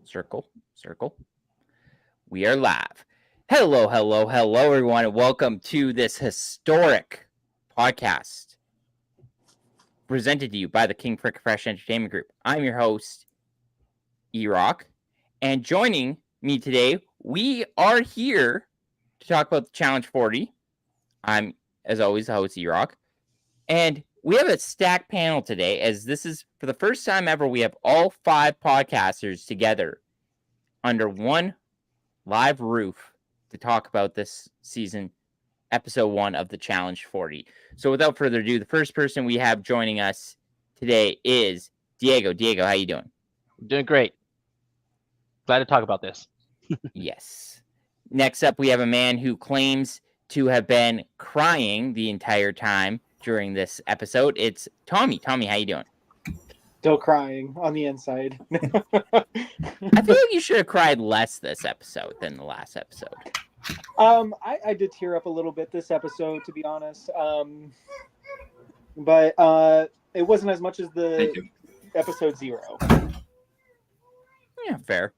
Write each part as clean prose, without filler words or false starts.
circle. We are live. Hello, everyone, and welcome to this historic podcast presented to you by the King Frick Fresh Entertainment Group. I'm your host, Erock, and joining me today, we are here to talk about the Challenge 40. I'm, as always, the host, Erock, and we have a stacked panel today, as this is, for the first time ever, we have all 5 podcasters together under one live roof to talk about this season, episode 1 of the Challenge 40. So without further ado, the first person we have joining us today is Diego. Diego, how you doing? Doing great. Glad to talk about this. Yes. Next up, we have a man who claims to have been crying the entire time during this episode. It's Tommy. Tommy, how you doing? Still crying on the inside. I feel like you should have cried less this episode than the last episode. I did tear up a little bit this episode, to be honest. But it wasn't as much as the episode 0. Yeah, fair.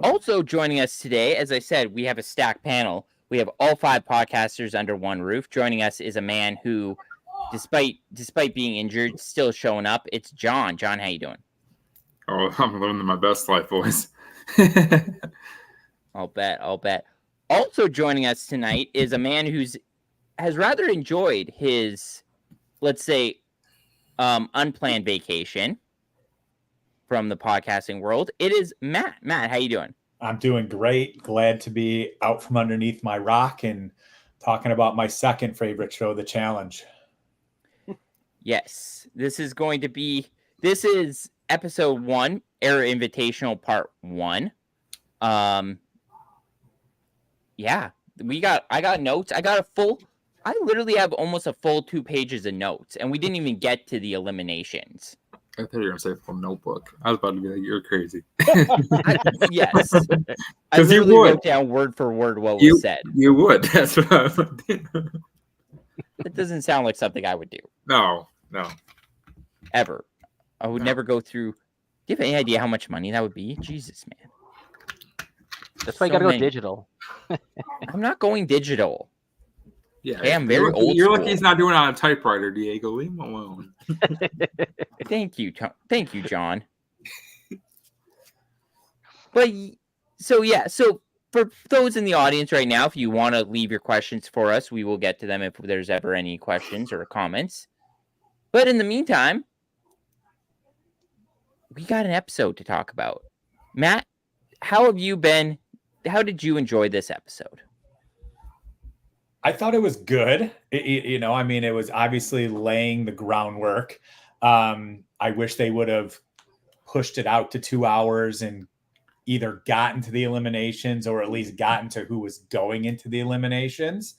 Also joining us today, as I said, we have a stacked panel. We have all 5 podcasters under one roof. Joining us is a man who, despite being injured, still showing up. It's John. John, how you doing? Oh, I'm living my best life, boys. I'll bet. Also joining us tonight is a man has rather enjoyed his, let's say, unplanned vacation from the podcasting world. It is Matt. Matt, how you doing? I'm doing great. Glad to be out from underneath my rock and talking about my second favorite show, The Challenge. Yes, this is episode 1, Era Invitational Part 1. Yeah, I got notes. I literally have almost a full 2 pages of notes, and we didn't even get to the eliminations. I thought you were going to say full notebook. I was about to be like, you're crazy. Yes. I literally wrote down word for word what was said. You would. That's what I would do. That doesn't sound like something I would do. No. Ever. I would never go through. Do you have any idea how much money that would be? Jesus, man. That's why you got to go digital. I'm not going digital. Yeah, I am very old. You're lucky he's not doing it on a typewriter, Diego. Leave him alone. Thank you, John. But so for those in the audience right now, if you want to leave your questions for us, we will get to them if there's ever any questions or comments. But in the meantime, we got an episode to talk about. Matt, how have you been? How did you enjoy this episode? I thought it was good. It was obviously laying the groundwork. I wish they would have pushed it out to 2 hours and either gotten to the eliminations or at least gotten to who was going into the eliminations.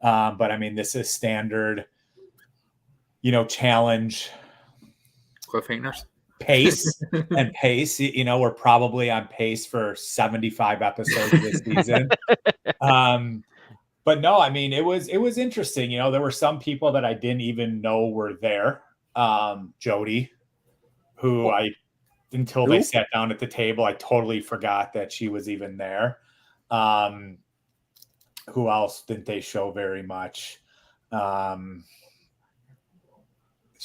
But I mean, this is standard, challenge. Cliffhangers. Pace. We're probably on pace for 75 episodes this season. But no, I mean, it was interesting. There were some people that I didn't even know were there. Jody, who until they sat down at the table, I totally forgot that she was even there. Who else didn't they show very much?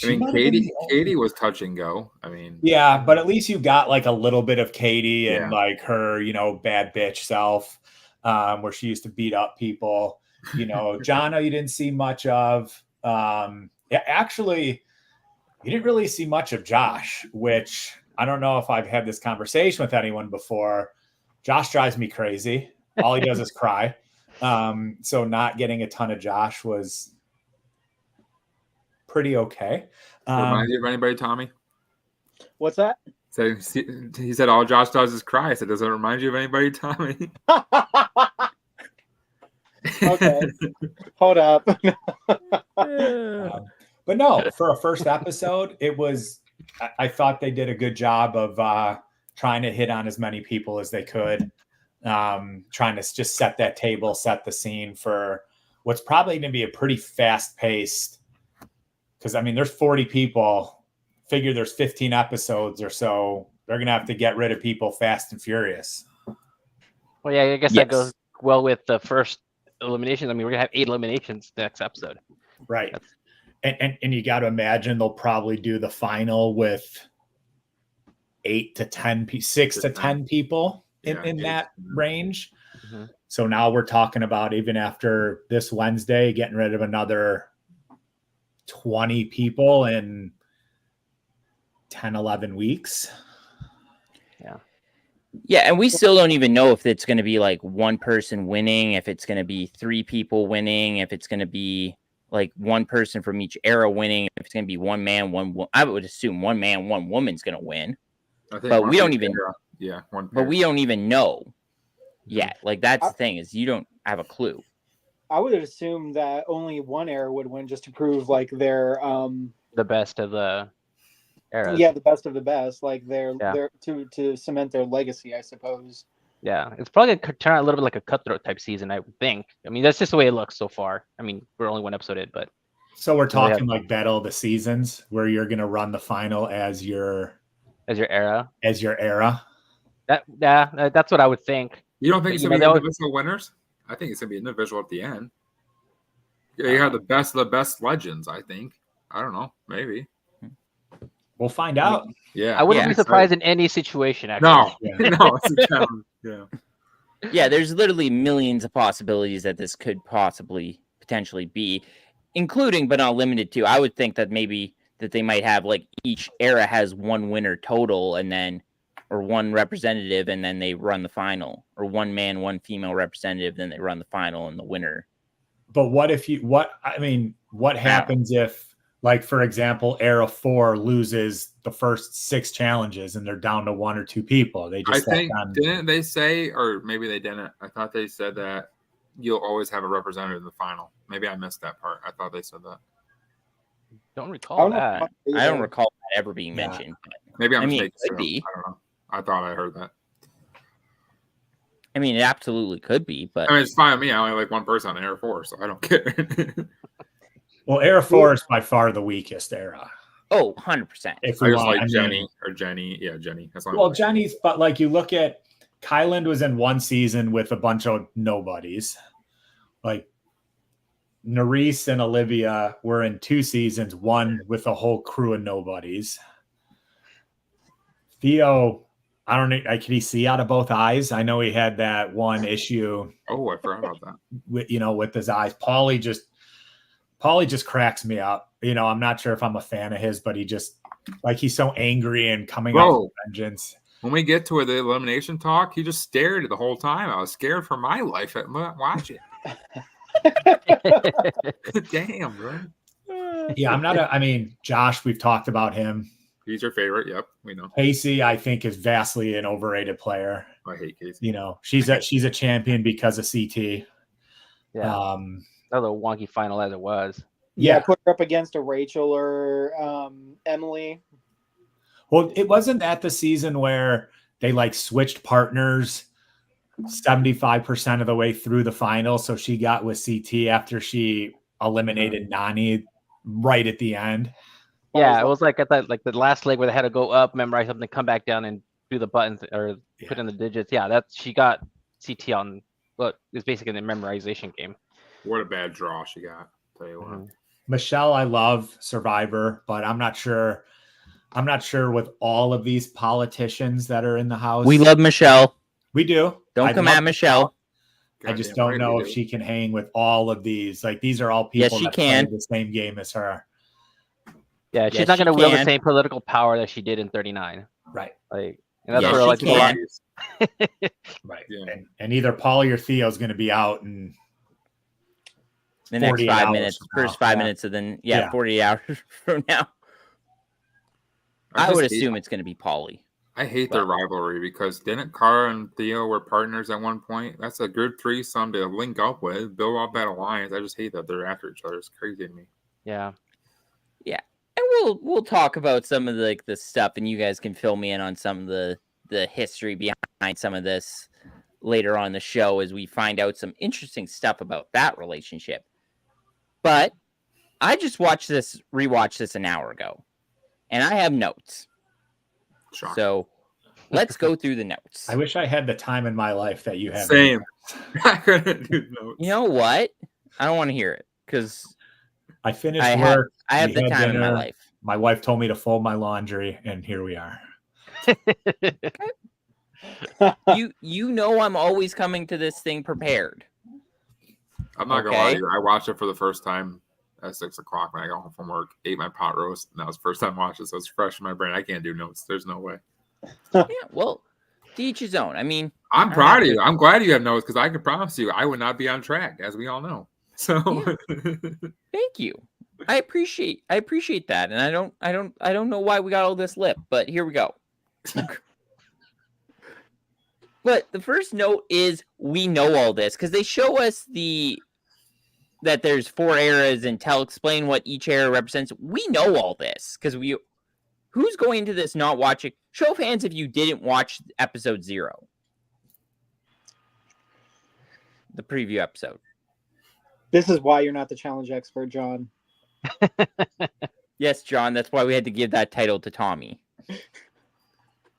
Katie was touch and go. I mean, yeah, but at least you got like a little bit of Katie and like her, bad bitch self. Where she used to beat up people, Jonna, you didn't see much of. Actually, you didn't really see much of Josh, which I don't know if I've had this conversation with anyone before. Josh drives me crazy. All he does is cry. So not getting a ton of Josh was pretty okay. Remind you of anybody, Tommy? What's that? So he said all Josh does is cry. I said, does it remind you of anybody, Tommy? Okay. Hold up. But no, for a first episode, I thought they did a good job of trying to hit on as many people as they could. Trying to just set that table, set the scene for what's probably going to be a pretty fast-paced. Because, I mean, there's 40 people. Figure there's 15 episodes or so. they're gonna have to get rid of people fast and furious. Well, yeah, I guess Yes. that goes well with the first elimination. I mean, we're gonna have 8 eliminations next episode. Right. That's- And you got to imagine they'll probably do the final with 8 to 10, 6 to 10 people in that range. Mhm. So now we're talking about, even after this Wednesday, getting rid of another 20 people in 10, 11 weeks. Yeah, and we still don't even know if it's going to be like one person winning, if it's going to be 3 people winning, if it's going to be like one person from each era winning, if it's going to be one man, I would assume one man, one woman's going to win. I think But we don't even one but we don't even know yet. Like that's I- the thing, is you don't have a clue. I would assume that only one era would win, just to prove like their The best of the eras. the best of the best, like their Yeah. to cement their legacy, I suppose. Yeah, it's probably gonna turn out a little bit like a cutthroat type season, I would think. I mean, that's just the way it looks so far. I mean, we're only one episode in, but So we're So they have- talking like Battle of the Seasons, where you're going to run the final as your era, era. that's what I would think. You don't think it's You gonna know, be that individual winners? I think it's gonna be individual at the end. Yeah, you have the best of the best legends. I think. I don't know. Maybe. We'll find out. Yeah. I wouldn't Yeah. be surprised in any situation. Actually, No. Yeah. No. It's a challenge. Yeah. Yeah, there's literally millions of possibilities that this could potentially be, including but not limited to. I would think that maybe that they might have like each era has one winner total, and then or one representative, and then they run the final, or one man, one female representative, then they run the final, and the winner. But what happens if, like, for example, Era 4 loses the first 6 challenges and they're down to 1 or 2 people? They I just think didn't they say, or maybe they didn't? I thought they said that you'll always have a representative in the final. Maybe I missed that part. I thought they said that. don't I recall don't know that. if I don't recall that ever being mentioned. Maybe I'm I mean, mistaken. it could too. be. I don't know. I thought I heard that. I mean, it absolutely could be, but I mean, it's fine with me. I only like one person on Air Force, so I don't care. Well, Era 4 is by far the weakest era. oh, 100%. If I we just want, like I Jenny mean, or Jenny. Yeah, Jenny. That's what well, Jenny's, but like you look at Kyland was in one season with a bunch of nobodies. Like Nerys and Olivia were in 2 seasons, one with a whole crew of nobodies. Theo, I don't know. Could he see out of both eyes? I know he had that one issue Oh, I forgot about that. with his eyes. Paulie just cracks me up. I'm not sure if I'm a fan of his, but he just, like, he's so angry and coming out with vengeance. When we get to the elimination talk, he just stared the whole time. I was scared for my life at watching. Damn, bro. Yeah, Josh, we've talked about him. He's your favorite. Yep, we know. Casey, I think, is vastly an overrated player. I hate Casey. She's a champion because of CT. Yeah, another wonky final as it was. Yeah, put her up against a Rachel or Emily. Well, it wasn't that the season where they like switched partners 75% of the way through the final. So she got with CT after she eliminated Nani right at the end. Yeah, it was like at that, like the last leg where they had to go up, memorize something, come back down, and do the buttons or put in the digits. Yeah, she got CT on what is basically the memorization game. What a bad draw she got. Tell you what. Michelle, I love Survivor, but I'm not sure with all of these politicians that are in the house. We love Michelle. We do. Don't come at Michelle. I just don't know if she can hang with all of these. Like, these are all people she that can. play the same game as her. Yeah, she's Yes, not going to she wield the can. same political power that she did in 39. Right. Like, and that's Yeah, where she like people can. Right. Yeah. And either Paulie or Theo is going to be out in The next 48 5 hours minutes, from now. first 5 Yeah. minutes, and then Yeah. 48 hours from now. I would assume it's going to be Paulie. I hate their rivalry because didn't Cara and Theo were partners at one point? That's a good threesome to link up with, build up that alliance. I just hate that they're after each other. It's crazy to me. Yeah. And we'll talk about some of the stuff, and you guys can fill me in on some of the history behind some of this later on in the show as we find out some interesting stuff about that relationship. But I just rewatched this an hour ago, and I have notes. Shocking. So let's go through the notes. I wish I had the time in my life that you have. Same. I couldn't do notes. You know what? I don't want to hear it because I finished I work. have we the had time in my dinner, life. My wife told me to fold my laundry, and here we are. You know I'm always coming to this thing prepared. I'm not gonna lie Okay. to you. I watched it for the first time at 6:00 when I got home from work. Ate my pot roast, and that was the first time I watched it, so it's fresh in my brain. I can't do notes. There's no way. Yeah, well, to each his own. I mean, I'm I proud have of you. to- I'm glad you have notes because I can promise you I would not be on track, as we all know. So thank you. I appreciate that, and I don't know why we got all this lip, but here we go. But the first note is we know all this because they show us that there's 4 eras and explain what each era represents. We know all this because who's going into this not watching? Show of hands if you didn't watch episode 0, the preview episode. This is why you're not the challenge expert, John. Yes, John. That's why we had to give that title to Tommy.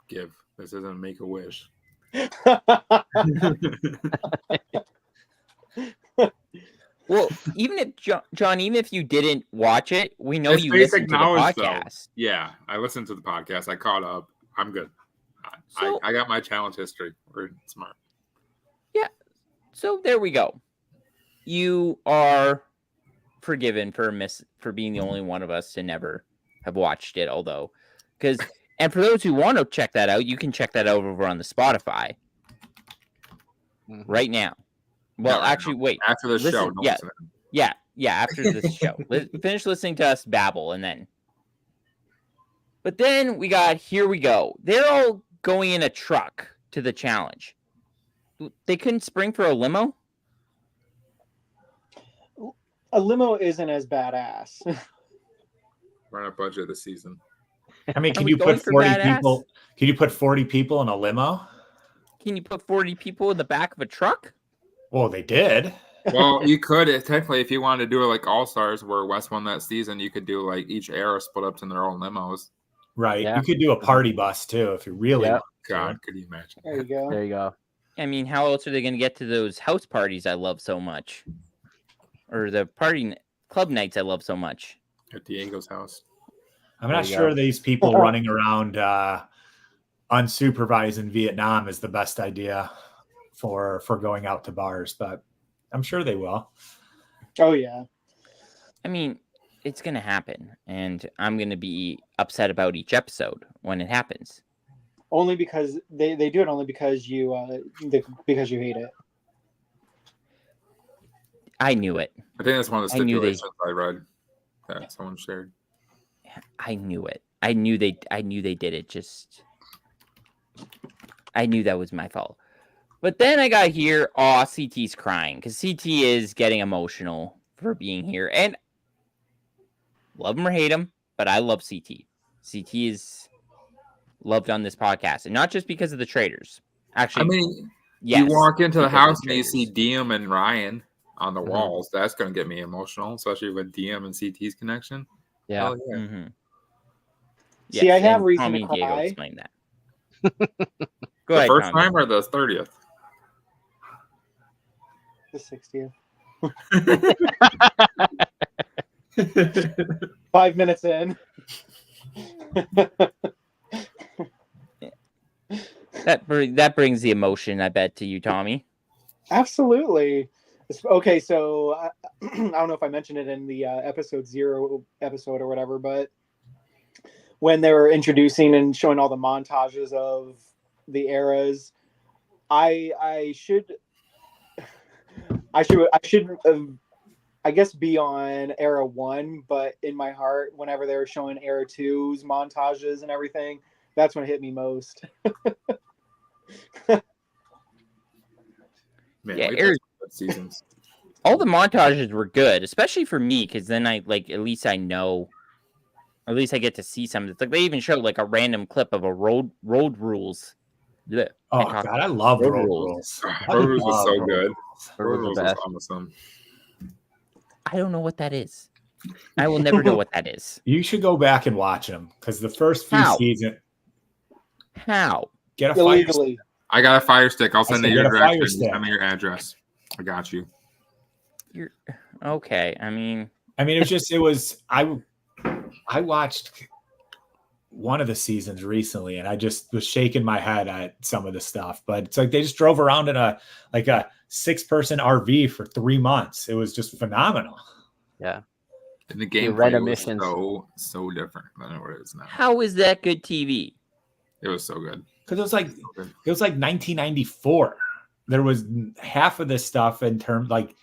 give. This isn't make a wish. Well, even if John, even if you didn't watch it, we know It's you basic listened to the knowledge, though. podcast. Yeah, I listened to the podcast. I caught up. I'm good. So- I got my challenge history. We're smart. So there we go. You are forgiven for being the only one of us to never have watched it. Although, and for those who want to check that out, you can check that out over on the Spotify right now. Well, Not right actually, wait. After the show, Listen, don't yeah. listen in. Yeah, after this show. Finish listening to us babble and then. But then we got, here we go. They're all going in a truck to the challenge. They couldn't spring for a limo? A limo isn't as badass. We're on a budget this season. I mean, Are can we you going put for 40 badass? people? Can you put 40 people in a limo? Can you put 40 people in the back of a truck? Well, they did. Well, you could technically, if you wanted to do it like All Stars, where West won that season, you could do like each era split up in their own limos. Right. Yeah. You could do a party bus too if you really Yeah. want to. God, could you imagine? There you go. There you go. I mean, how else are they going to get to those house parties I love so much? Or the club nights I love so much? At Diego's house. I'm There not you sure go. these people running around unsupervised in Vietnam is the best idea for going out to bars, but I'm sure they will. Oh yeah. I mean, it's going to happen, and I'm going to be upset about each episode when it happens. Only because they do it only because you because you hate it. I knew it. I think that's one of the I knew they- stipulations I read that someone shared. I knew it. I knew they did it. Just I knew that was my fault. But then I got here, CT's crying because CT is getting emotional for being here. And love him or hate him, but I love CT. CT is loved on this podcast. And not just because of the traders. Actually, I mean, yes, you walk into the because of house and you traders. see Diem and Ryan on the Mhm. walls. That's going to get me emotional, especially with Diem and CT's connection. Yeah. Hell yeah. Mhm. See, I have and reason Tommy to and Diego cry. explain that. Go The ahead, first Tommy. time or the 30th? The 60th. 5 minutes in. That brings the emotion, I bet, to you, Tommy. Absolutely. Okay, so I don't know if I mentioned it in the episode 0 episode or whatever, but when they were introducing and showing all the montages of the eras, I should I guess be on era 1, but in my heart, whenever they were showing era 2's montages and everything, that's when it hit me most. Man, Yeah, we've Eric- had good seasons. All the montages were good, especially for me, because then at least I know, or at least I get to see something. It's like they even showed like a random clip of a road rules. Blech, Oh can't talk. God, I love Road road rules. rules. Road Rules was so Road good. Rules. Road Road Rules Rules the was best. awesome. I don't know what that is. I will never know what that is. You should go back and watch them because the first few How? seasons. How? Get a fire illegally. I got a fire stick. I'll send said it your get a address. fire You stick. send me your address. I got you. You're okay. I mean, I watched one of the seasons recently and I just was shaking my head at some of the stuff, but it's like they just drove around in a 6-person RV for 3 months. It was just phenomenal. Yeah. And the The gameplay random was missions. so different than what it is now. how is that good TV? It was so good. Because it was like 1994. There was half of this stuff in terms like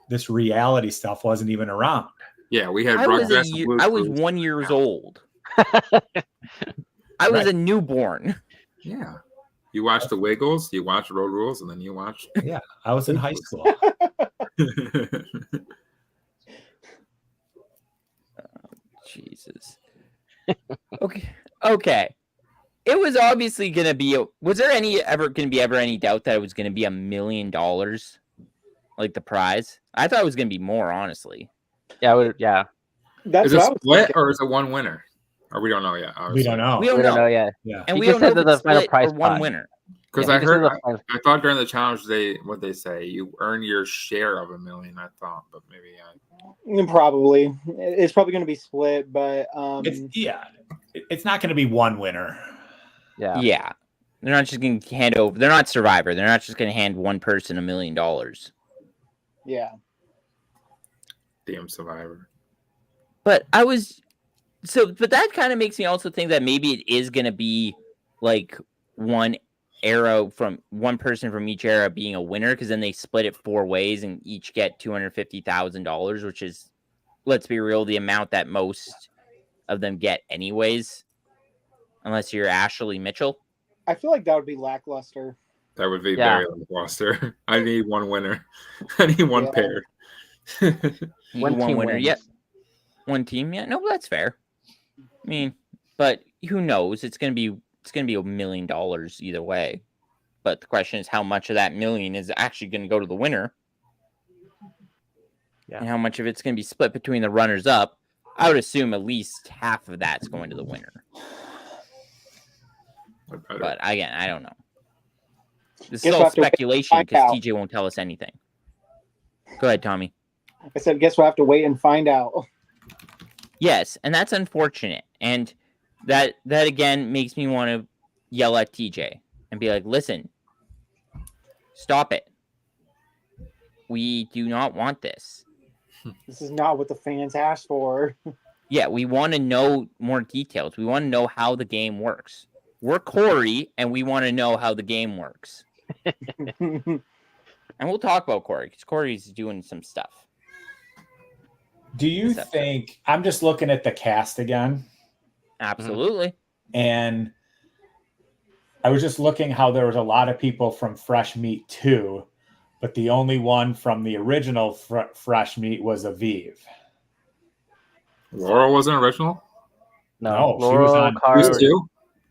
this reality stuff wasn't even around. Yeah, we had I was Broadcast and Blue I was Cruise. 1 year old. I was Right. a newborn. Yeah. You watch The Wiggles, you watch Road Rules, and then you watch. Yeah, I was in high school. Jesus. Okay. It was obviously gonna be. Was there ever any doubt that it was gonna be $1 million, like the prize? I thought it was gonna be more, honestly. Yeah. That's Is it what I was split thinking. or is it one winner? Or we don't know yet. We don't know. We don't We don't know. know yet. Yeah. And He we just don't know said if that it's the final split prize or one pot. winner. Because Yeah, I he just said heard, the final- I thought during the challenge what they say, you earn your share of $1 million. I thought, but maybe Probably. It's probably going to be split, but It's not going to be one winner. Yeah. Yeah. They're not just going to hand over. They're not Survivor. They're not just going to hand one person $1 million. yeah. damn Survivor. But but that kind of makes me also think that maybe it is going to be like one person from each era being a winner, because then they split it 4 ways and each get $250,000, which is, let's be real, the amount that most of them get anyways, unless you're Ashley Mitchell. I feel like that would be lackluster. That would be Yeah. very lackluster. I need one winner. I need one Yeah. pair. One team winner. wins. Yeah. One team. Yeah. No, that's fair. I mean, but who knows? It's gonna be $1 million either way. But the question is, how much of that million is actually going to go to the winner? Yeah. And how much of it's going to be split between the runners up? I would assume at least half of that's going to the winner. But again, I don't know. This Guess is we'll all have to wait and speculation find because out. TJ won't tell us anything. Go ahead, Tommy. I said, guess we'll have to wait and find out. Yes, and that's unfortunate. And that again makes me want to yell at TJ and be like, listen, stop it. We do not want this. This is not what the fans asked for. Yeah, we want to know more details. We want to know how the game works. We're Corey, and we want to know how the game works. And we'll talk about Corey, because Corey's doing some stuff. Do you think, I'm just looking at the cast again, Absolutely. and I was just looking how there was a lot of people from Fresh Meat 2, but the only one from the original Fresh Meat was Aviv. Laurel wasn't original? No, she was Laurel, on- Carter- These two?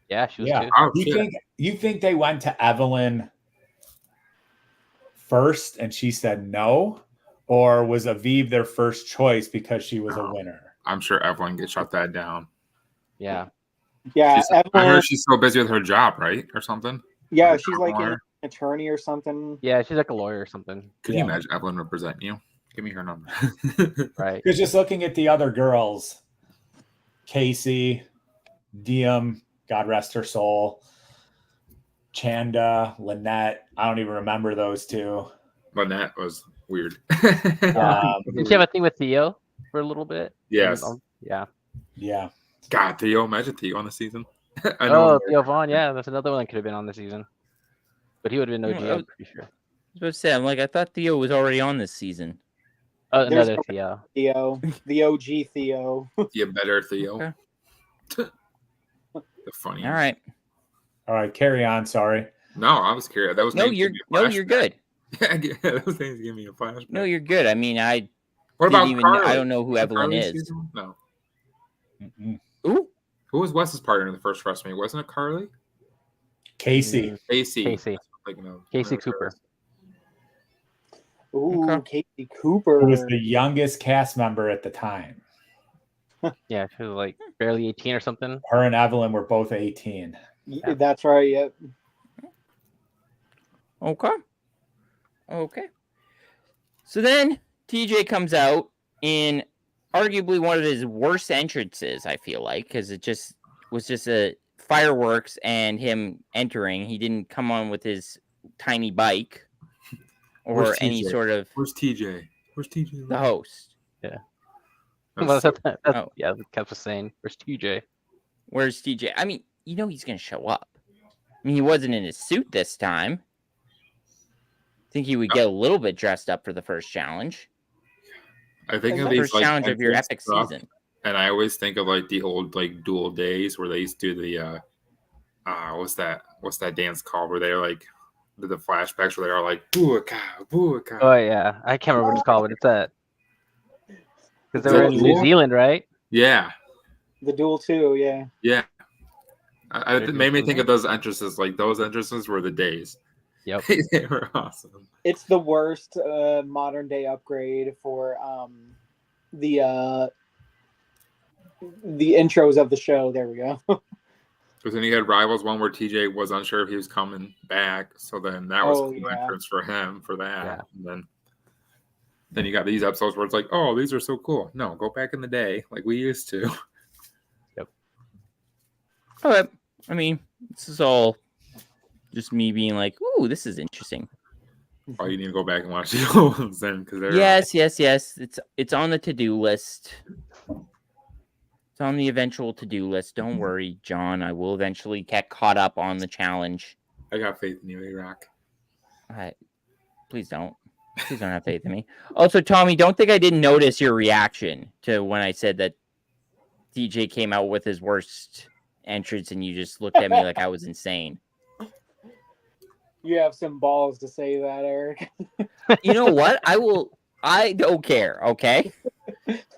Yeah, she was Yeah. too. Oh, You shit. think they went to Evelyn first and she said no? Or was Aviv their first choice because she was a winner? I'm sure Evelyn gets shut that down. Yeah. Yeah, I Evelyn, heard she's so busy with her job, right? Or something. yeah, Or she's like an somewhere. attorney or something. Yeah, she's like a lawyer or something. Could Yeah. you imagine Evelyn representing you? Give me her number. Right. Because just looking at the other girls, Casey, Diem, God rest her soul, Chanda, Lynette, I don't even remember those two. Lynette was weird. Did she have a thing with Theo for a little bit? Yes. Yeah. Yeah. God, Theo, imagine Theo on the season. I know. Oh, Theo Vaughn. Yeah, that's another one that could have been on the season. But he would have been OG, I'm pretty sure. I was about to say, I'm like, I thought Theo was already on this season. Oh, There's another no- Theo. Theo, the OG Theo. You better, Theo. Okay. The funny. All right. All right, carry on. Sorry. No, I was curious. That was No, names you're give me a you're flashback. good. Yeah, those things give me a flashback. No, you're good. I mean, I What didn't about even Carly? I don't know who Was Evelyn Carly is. season? No. Mm-mm. Ooh. Who was Wes's partner in the first Fresh Meat? Wasn't it Carly? Casey. Casey. Casey. Thinking of- Casey Cooper. Ooh, Okay. Casey Cooper. Who was the youngest cast member at the time. Yeah, she was like barely 18 or something. Her and Evelyn were both 18. Yeah. That's right. Yep. Okay. So then TJ comes out in arguably one of his worst entrances, I feel like, because it just was just a fireworks and him entering. He didn't come on with his tiny bike or Where's any TJ? sort of Where's TJ? Where's TJ? the host. Well, That's- that's, yeah, the Kev was saying. Where's TJ? Where's TJ? I mean, he's going to show up. I mean, he wasn't in his suit this time. I think he would get a little bit dressed up for the first challenge. I think of The these first like challenge of your entrance epic stuff, season. and I always think of like the old like duel days where they used to do the what's that dance called where they're like the flashbacks where they're like booaka booaka. Oh yeah, I can't remember what it's called. What it's that? Because they Is were that in New Duel? Zealand, right? Yeah, The duel too. Yeah. yeah. They're It made me doing think that? of those entrances. Like those entrances were the days. Yep. They were awesome. It's the worst modern day upgrade for the intros of the show. There we go. Because then you had Rivals one where TJ was unsure if he was coming back, so then that was Oh, cool yeah. entrance for him for that. Yeah. And then you got these episodes where it's like, oh, these are so cool. No, go back in the day like we used to. But I mean, this is all just me being like, "Ooh, this is interesting." Oh, you need to go back and watch the old ones then, because they're Yes. It's on the to-do list. It's on the eventual to-do list. Don't worry, John. I will eventually get caught up on the challenge. I got faith in you, A-Rock. Please don't. Please don't have faith in me. Also, Tommy, don't think I didn't notice your reaction to when I said that DJ came out with his worst entrance, and you just looked at me like I was insane. You have some balls to say that, Eric. You know what? I don't care, okay?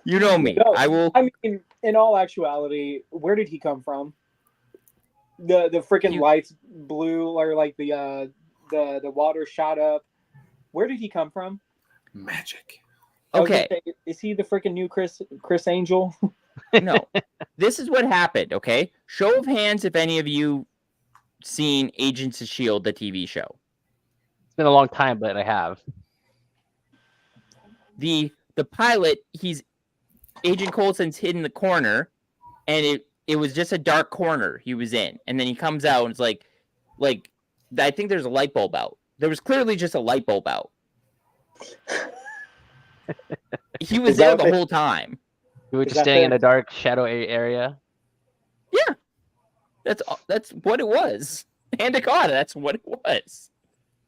You know me. No, I will. I mean, in all actuality, where did he come from? The freaking lights blew, or like the water shot up. Where did he come from? Magic. I was gonna Okay. say, is he the freaking new Chris Angel? No. This is what happened, okay? Show of hands if any of you seen Agents of S.H.I.E.L.D., the TV show. It's been a long time, but I have. The pilot, Agent Coulson's hid in the corner, and it was just a dark corner he was in. And then he comes out and it's like I think there's a light bulb out. There was clearly just a light bulb out. He was there the whole time. You were Is just that staying in the- a dark shadow area. Yeah. That's what it was. Hand to God, that's what it was.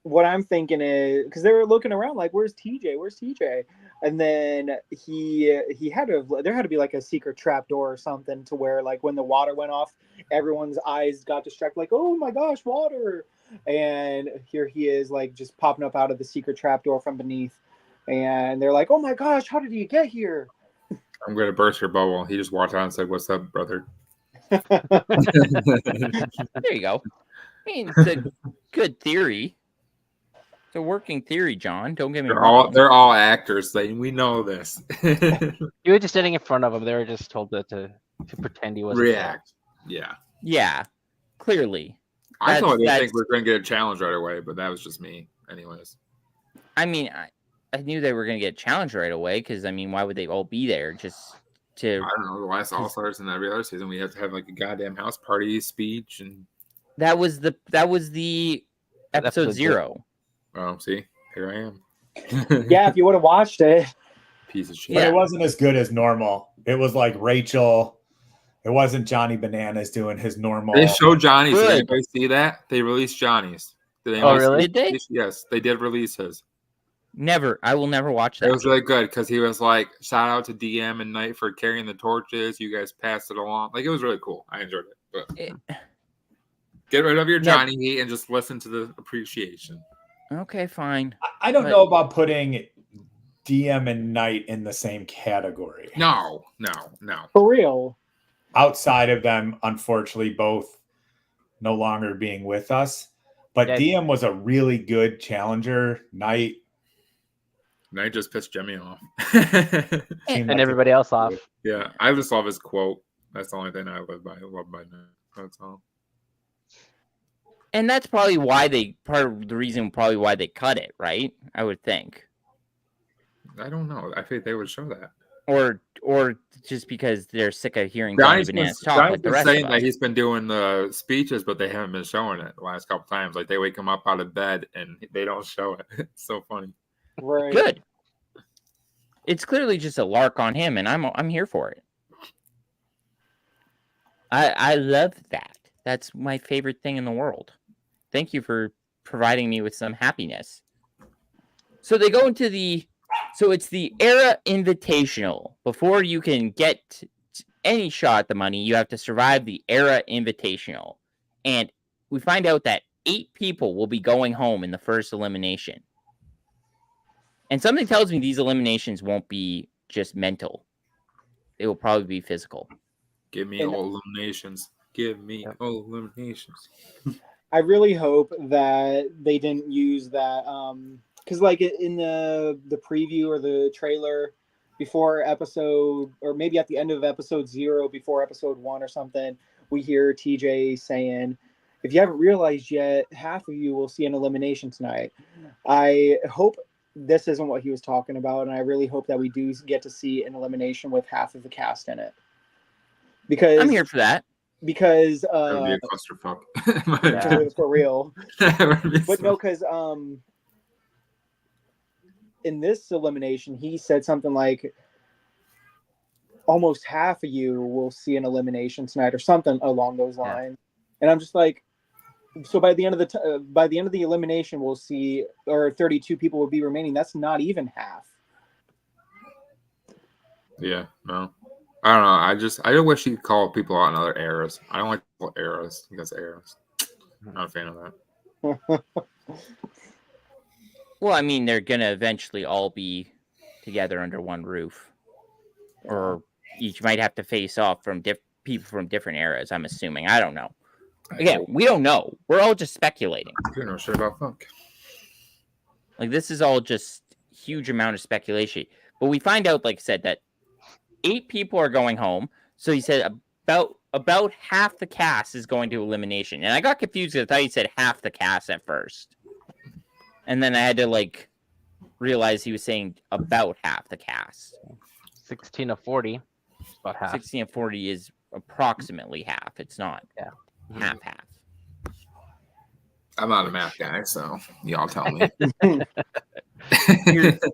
What I'm thinking is, because they were looking around like, "Where's TJ? Where's TJ?" And then he had there had to be like a secret trap door or something to where like when the water went off, everyone's eyes got distracted, like, "Oh my gosh, water!" And here he is, like just popping up out of the secret trap door from beneath, and they're like, "Oh my gosh, how did he get here?" I'm going to burst your bubble. He just walked out and said, "What's up, brother?" There you go. I mean, it's a good theory. It's a working theory, John. Don't get me wrong. They're all actors. We know this. You were just sitting in front of him. They were just told to pretend he wasn't there. React. Yeah. Yeah, clearly. I thought they That's- think we're going to get a challenge right away, but that was just me. Anyways. I mean, I knew they were going to get challenged right away because, I mean, why would they all be there just to... I don't know. The last All-Stars and every other season, we have to have like a goddamn house party speech. And That was the episode episode 0. oh, see, here I am. Yeah, if you would have watched it. Piece of shit. But Yeah. it wasn't as good as normal. It was like Rachel. It wasn't Johnny Bananas doing his normal. They showed Johnny's. Did Good. anybody see that? They released Johnny's. Did Oh, anybody really? see- Did they? Yes, they did release his. Never. I will never watch It that. was really good because he was like, shout out to DM and Knight for carrying the torches. You guys passed it along. Like, it was really cool. I enjoyed it. But It- get rid of your Yeah. Johnny heat and just listen to the appreciation. Okay, fine. I don't But- know about putting DM and Knight in the same category. No. For real. Outside of them, unfortunately, both no longer being with us. But Yeah. DM was a really good challenger. Knight Knight just pissed Jimmy off. seemed And like everybody else off. Yeah, I just love his quote. That's the only thing I live by. I love by Knight. That's all. And that's probably why part of the reason probably why they cut it, right? I would think. I don't know. I think they would show that. Or just because they're sick of hearing Johnny Bananas talk like the rest saying of that us. he's been doing the speeches, but they haven't been showing it the last couple times. Like they wake him up out of bed and they don't show it. It's so funny. Right. Good. It's clearly just a lark on him, and I'm here for it. I love that. That's my favorite thing in the world. Thank you for providing me with some happiness. So they go into so it's the Era Invitational. Before you can get any shot at the money, you have to survive the Era Invitational. And we find out that 8 people will be going home in the first elimination. And something tells me these eliminations won't be just mental. They will probably be physical. Give me all eliminations. Give me all eliminations. I really hope that they didn't use that because like in the preview or the trailer before episode, or maybe at the end of episode 0 before episode 1 or something, we hear TJ saying, if you haven't realized yet, half of you will see an elimination tonight. I hope this isn't what he was talking about, and I really hope that we do get to see an elimination with half of the cast in it. Because I'm here for that. Because That would be a clusterfuck. for real. But no, because in this elimination, he said something like, almost half of you will see an elimination tonight, or something along those lines. And I'm just like, so by the end of the elimination, we'll see, or 32 people will be remaining. That's not even half. Yeah, no. I don't know. I wish he could call people out in other eras. I don't like to call eras because eras. I'm not a fan of that. Well, I mean, they're going to eventually all be together under one roof. Or each might have to face off from people from different eras, I'm assuming. I don't know. Again, we don't know. We're all just speculating. You know shit about funk. Like, this is all just huge amount of speculation. But we find out, like I said, that 8 people are going home. So he said about half the cast is going to elimination. And I got confused because I thought he said half the cast at first. And then I had to, realize he was saying about half the cast. 16 of 40. About half. 16 of 40 is approximately half. It's not half. I'm not a math guy, so y'all tell me.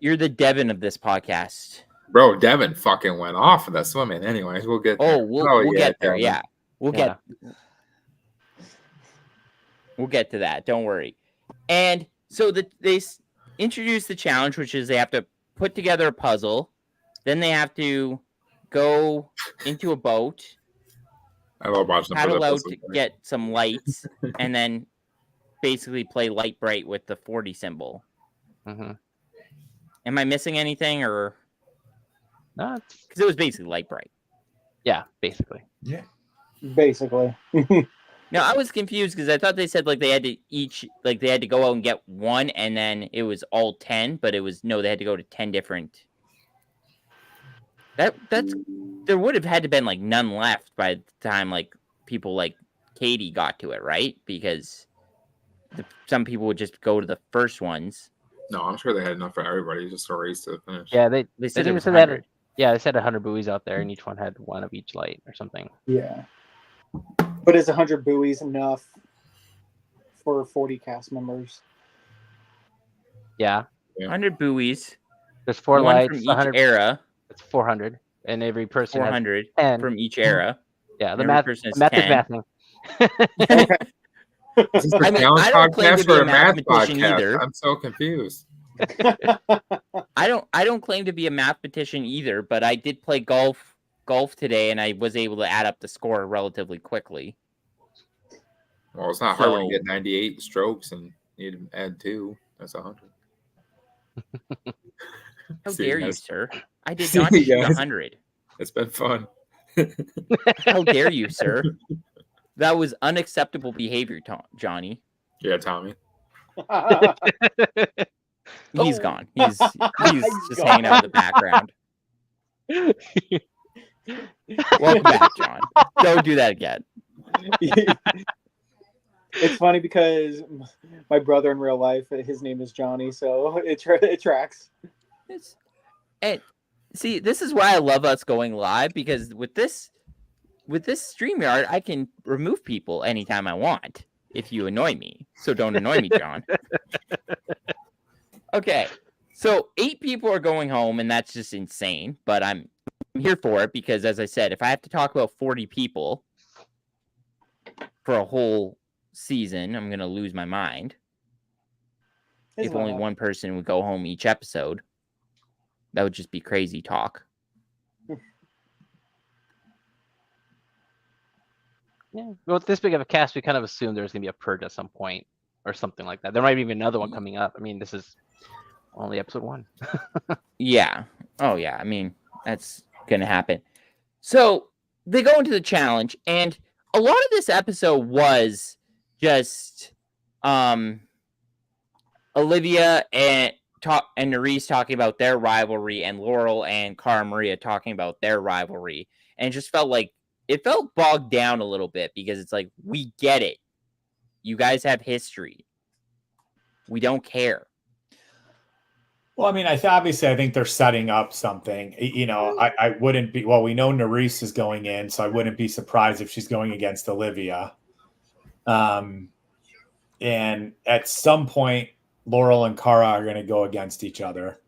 You're the Devin of this podcast. Bro, Devin fucking went off of that swimming. Anyways, we'll get there. We'll get there. Devin. Yeah. We'll get to that. Don't worry. And so they introduce the challenge, which is they have to put together a puzzle. Then they have to go into a boat. I love watching them. Paddle out to get some lights, and then basically play light bright with the 40 symbol. Mm-hmm. Am I missing anything, or? No, because it was basically light bright. Yeah, basically. Yeah. Basically. No, I was confused because I thought they said they had to go out and get one, and then it was all 10, but it was they had to go to 10 different. There would have had to been none left by the time people like Katie got to it, right? Because some people would just go to the first ones. No, I'm sure they had enough for everybody, just a race to the finish. Yeah, they said it was said 100. They said 100 buoys out there, and each one had one of each light or something. Yeah. But is 100 buoys enough for 40 cast members? Yeah. 100 buoys. There's 4 one lights. from each 100, Era. It's 400, and every person 400 has 10 from each era. Yeah, the Every math person has is 10. mathing. Is this a I mean, challenge I don't claim to podcast be or a a math mathematician podcast? either. I'm so confused. I don't claim to be a mathematician either, but I did play golf today, and I was able to add up the score relatively quickly. Well, it's not hard when you get 98 strokes and you add 2. That's 100. How See, dare you, guys. sir? I did See, not shoot guys. 100. It's been fun. How dare you, sir? That was unacceptable behavior, Johnny. Yeah, Tommy. He's gone. He's just hanging out in the background. Welcome back, John. Don't do that again. It's funny because my brother in real life, his name is Johnny, so it tracks. And see, this is why I love us going live, because with this StreamYard, I can remove people anytime I want if you annoy me. So don't annoy me, John. Okay, so 8 people are going home, and that's just insane. But I'm here for it because, as I said, if I have to talk about 40 people for a whole season, I'm gonna lose my mind. If only one person would go home each episode, that would just be crazy talk. Yeah. Well, with this big of a cast, we kind of assumed there was gonna be a purge at some point or something like that. There might be another one coming up. I mean, this is only episode 1. Yeah. Oh yeah. I mean, that's gonna happen. So they go into the challenge, and a lot of this episode was just Olivia and Nerys talking about their rivalry, and Laurel and Cara Maria talking about their rivalry. And it just felt like it felt bogged down a little bit because it's like, we get it. You guys have history. We don't care. Well, I mean, obviously, I think they're setting up something. You know, I wouldn't be. Well, we know Nerys is going in, so I wouldn't be surprised if she's going against Olivia. And at some point, Laurel and Cara are going to go against each other.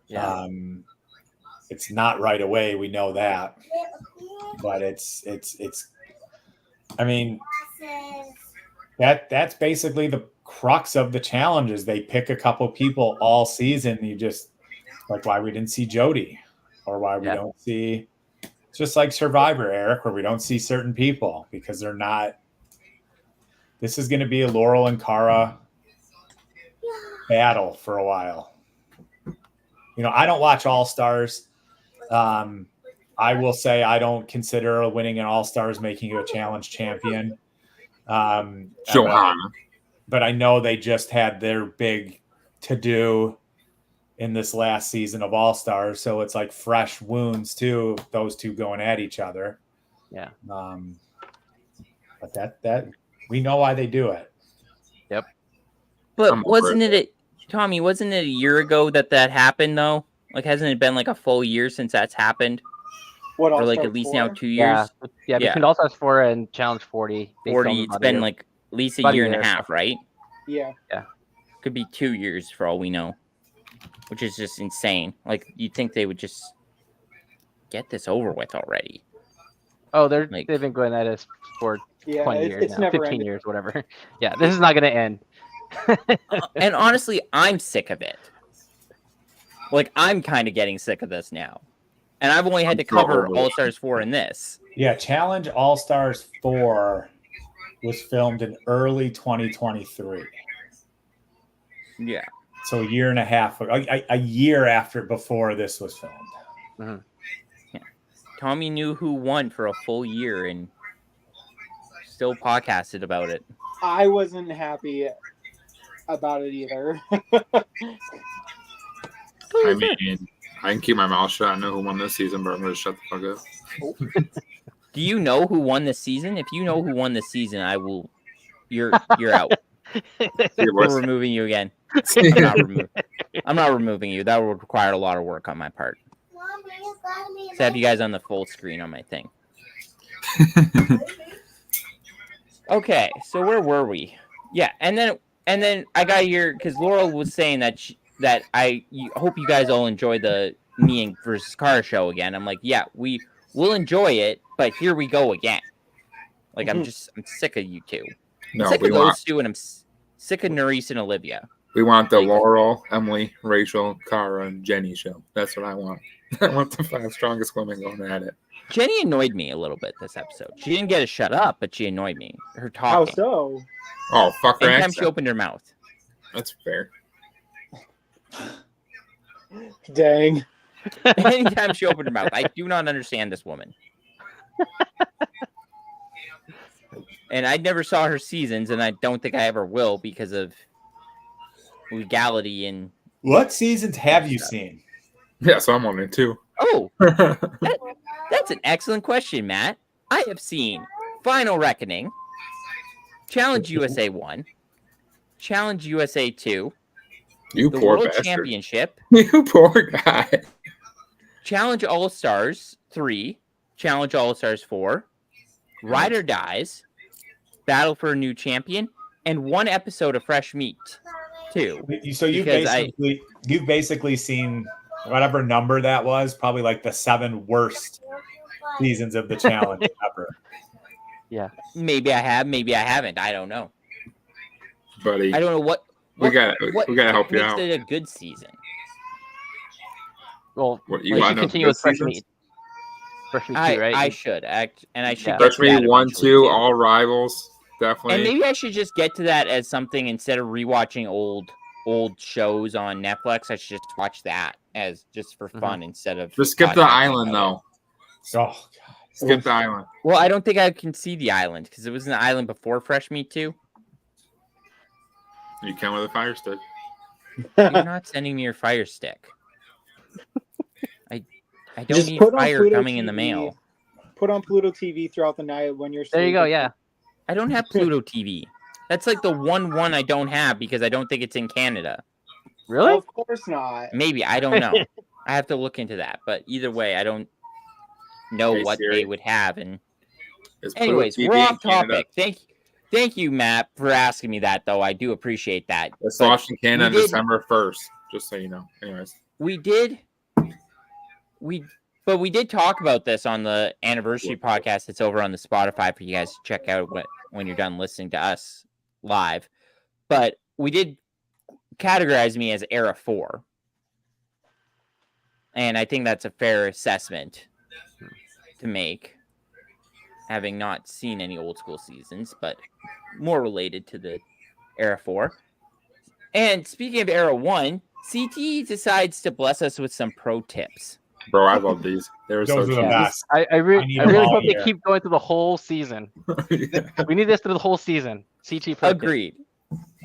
Yeah. It's not right away. We know that, but it's. I mean, that's basically the crux of the challenges. They pick a couple people all season. You just like why we didn't see Jody, or why we don't see. It's just like Survivor, Eric, where we don't see certain people because they're not. This is going to be a Laurel and Cara battle for a while. You know, I don't watch All Stars. I will say I don't consider winning an All Stars making you a challenge champion. Johanna. But I know they just had their big to-do in this last season of All Stars, so it's like fresh wounds too. Those two going at each other. Yeah. But that we know why they do it. Yep. But wasn't it, Tommy? Wasn't it a year ago that happened though? Like, hasn't it been like a full year since that's happened? What? Or like at least now 2 years? Yeah. Between All Stars 4 and Challenge 40. 40. It's been like at least a year and a half, right? Yeah. Yeah. Could be 2 years for all we know, which is just insane. Like, you'd think they would just get this over with already. Oh, they've been going at us for 20 years it's now, never 15 ended. years, whatever. Yeah, this is not going to end. And honestly, I'm sick of it. Like, I'm kind of getting sick of this now. And I've only had to cover All Stars 4 in this. Yeah, Challenge All Stars 4 was filmed in early 2023. Yeah. So a year and a half, a year before this was filmed. Mm-hmm. Yeah. Tommy knew who won for a full year and still podcasted about it. I wasn't happy about it either. I mean, I can keep my mouth shut. I know who won this season, but I'm going to shut the fuck up. Do you know who won this season? If you know who won this season, I will. You're out. We're removing you again. I'm not removing you. That would require a lot of work on my part. To have you guys on the full screen on my thing. Okay, so where were we? Yeah, and then I got here because Laurel was saying that I hope you guys all enjoy the me and versus Cara show again. I'm like, yeah, we will enjoy it, but here we go again. Like, I'm sick of you two. I'm sick of those two, and I'm sick of Nerys and Olivia. We want the Laurel, Emily, Rachel, Cara, and Jenny show. That's what I want. I want the 5 strongest women going at it. Jenny annoyed me a little bit this episode. She didn't get a shut up, but she annoyed me. Her How talking. so? Oh, fuck her Anytime accent. she opened her mouth. That's fair. Dang. Anytime she opened her mouth. I do not understand this woman. And I never saw her seasons, and I don't think I ever will because of legality and... What seasons have you seen? Yeah, so I'm on it too. Oh, that's an excellent question, Matt. I have seen Final Reckoning, Challenge USA 1, Challenge USA 2, You the poor World bastard. Championship, You poor guy. Challenge All Stars 3, Challenge All Stars 4, Ride or Dies, Battle for a New Champion, and 1 episode of Fresh Meat 2. So you've basically seen whatever number that was, probably like the 7 worst seasons of the challenge ever. Yeah. Maybe I have, maybe I haven't. I don't know. Buddy. I don't know what We gotta help you makes out. it a good season. Well, What, you you want should to know continue good with Fresh seasons? Meat. Fresh Meat 2, right? I should act, and I should Yeah. get Fresh to that Meat 1, eventually, 2, too. all rivals. Definitely. And maybe I should just get to that as something instead of rewatching old shows on Netflix. I should just watch that as just for fun instead of Just skip the podcasting island, about though. Oh, God. Skip the island. it. Well, I don't think I can see the island because it was an island before Fresh Meat 2. You can with a fire stick. You're not sending me your Fire Stick. I don't Just need put on fire Pluto coming in the TV. mail. Put on Pluto TV throughout the night when you're There you go. sleeping. Yeah. I don't have Pluto TV. That's like the one I don't have because I don't think it's in Canada. Really? Of course not. Maybe. I don't know. I have to look into that. But either way, I don't know Hey, what Siri. they would have. And Is Pluto anyways, TV we're in off Canada? topic. Thank you, Matt, for asking me that, though. I do appreciate that. It's But launched in Canada we did- December 1st, just so you know. Anyways. we did talk about this on the anniversary podcast that's over on the Spotify for you guys to check out when you're done listening to us live. But we did categorize me as Era 4. And I think that's a fair assessment to make, having not seen any old school seasons, but more related to the Era 4. And speaking of Era 1, CT decides to bless us with some pro tips. Bro, I love these. They were Those so are the cheap. best. I I really need them all hope they year. keep going through the whole season. We need this through the whole season. CT pro tip.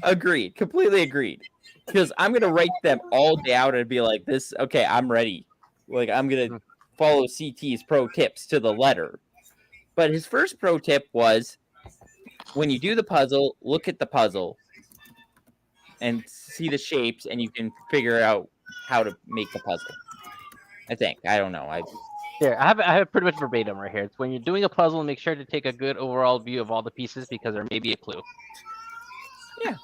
Agreed. Completely agreed. Because I'm going to write them all down and be like, okay, I'm ready. Like, I'm going to follow CT's pro tips to the letter. But his first pro tip was, when you do the puzzle, look at the puzzle and see the shapes, and you can figure out how to make the puzzle. I think. I don't know. Here, I have pretty much verbatim right here. It's when you're doing a puzzle, make sure to take a good overall view of all the pieces because there may be a clue. Yeah.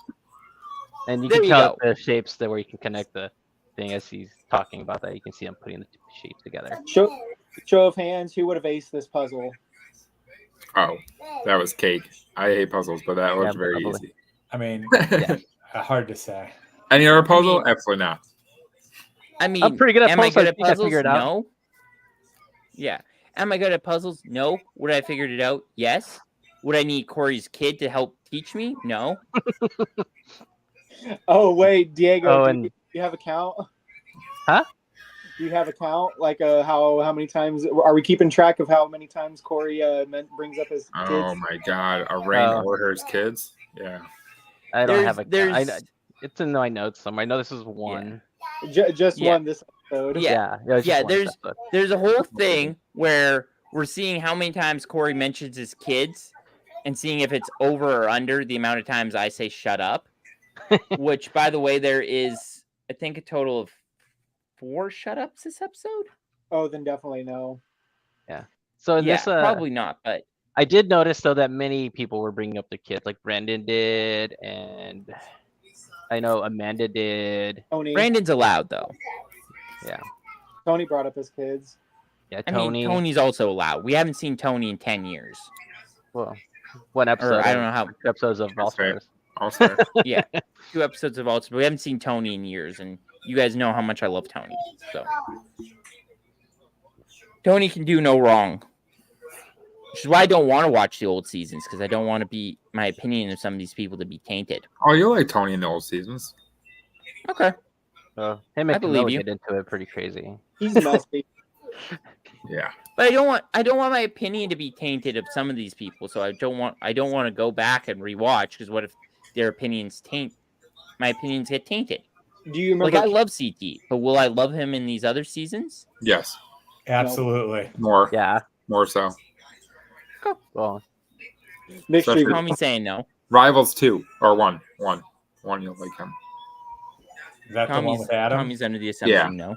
And you There can you tell go. the shapes that where you can connect the thing as he's talking about that. You can see him putting the shapes together. Show of hands, who would have aced this puzzle? Oh, that was cake. I hate puzzles, but that was Yeah, very probably. easy. I mean, Yeah. hard to say. Any other puzzle? mean- Absolutely not. I mean, I'm pretty good at am I puzzles, good I at think I puzzles? figured it out. No. Yeah. Am I good at puzzles? No. Would I have figured it out? Yes. Would I need Corey's kid to help teach me? No. Oh wait, Diego, Oh, do and- you have a count? Huh? Do you have a count? Like how many times are we keeping track of how many times Corey brings up his kids? Oh my god. A rain Oh. or hers kids? Yeah. I don't have a. There's It's in my notes somewhere. I know this is one. Just Yeah. one this episode. Yeah. it was just Yeah, one episode. there's a whole thing where we're seeing how many times Corey mentions his kids and seeing if it's over or under the amount of times I say shut up. Which, by the way, there is, I think, a total of 4 shut ups this episode. Oh, then definitely no. So in Yeah, this, probably not, but I did notice though that many people were bringing up their kids, like Brandon did, and I know Amanda did. Tony Brandon's allowed though. Tony brought up his kids. Yeah, I Tony. mean, Tony's also allowed. We haven't seen Tony in 10 years. Well, one episode. Or I don't know how. 2 episodes of All That's fair. Stars. Also, Yeah, 2 episodes of Ultimate. We haven't seen Tony in years, and you guys know how much I love Tony. So Tony can do no wrong. Which is why I don't want to watch the old seasons, because I don't want to be my opinion of some of these people to be tainted. oh, you like Tony in the old seasons. Okay. So him I and believe Camilla you. get into it pretty crazy. He's messy. Yeah. But I don't want my opinion to be tainted of some of these people, so I don't want to go back and rewatch, because what if their opinions my opinions get tainted? Do you remember? Like, I love CT, but will I love him in these other seasons? Yes. Absolutely. More. Yeah. More so. Well, Mystery. Call me saying no. Rivals 2 or 1. You'll like him. Is that the one with Adam? Tommy's under the assumption, no.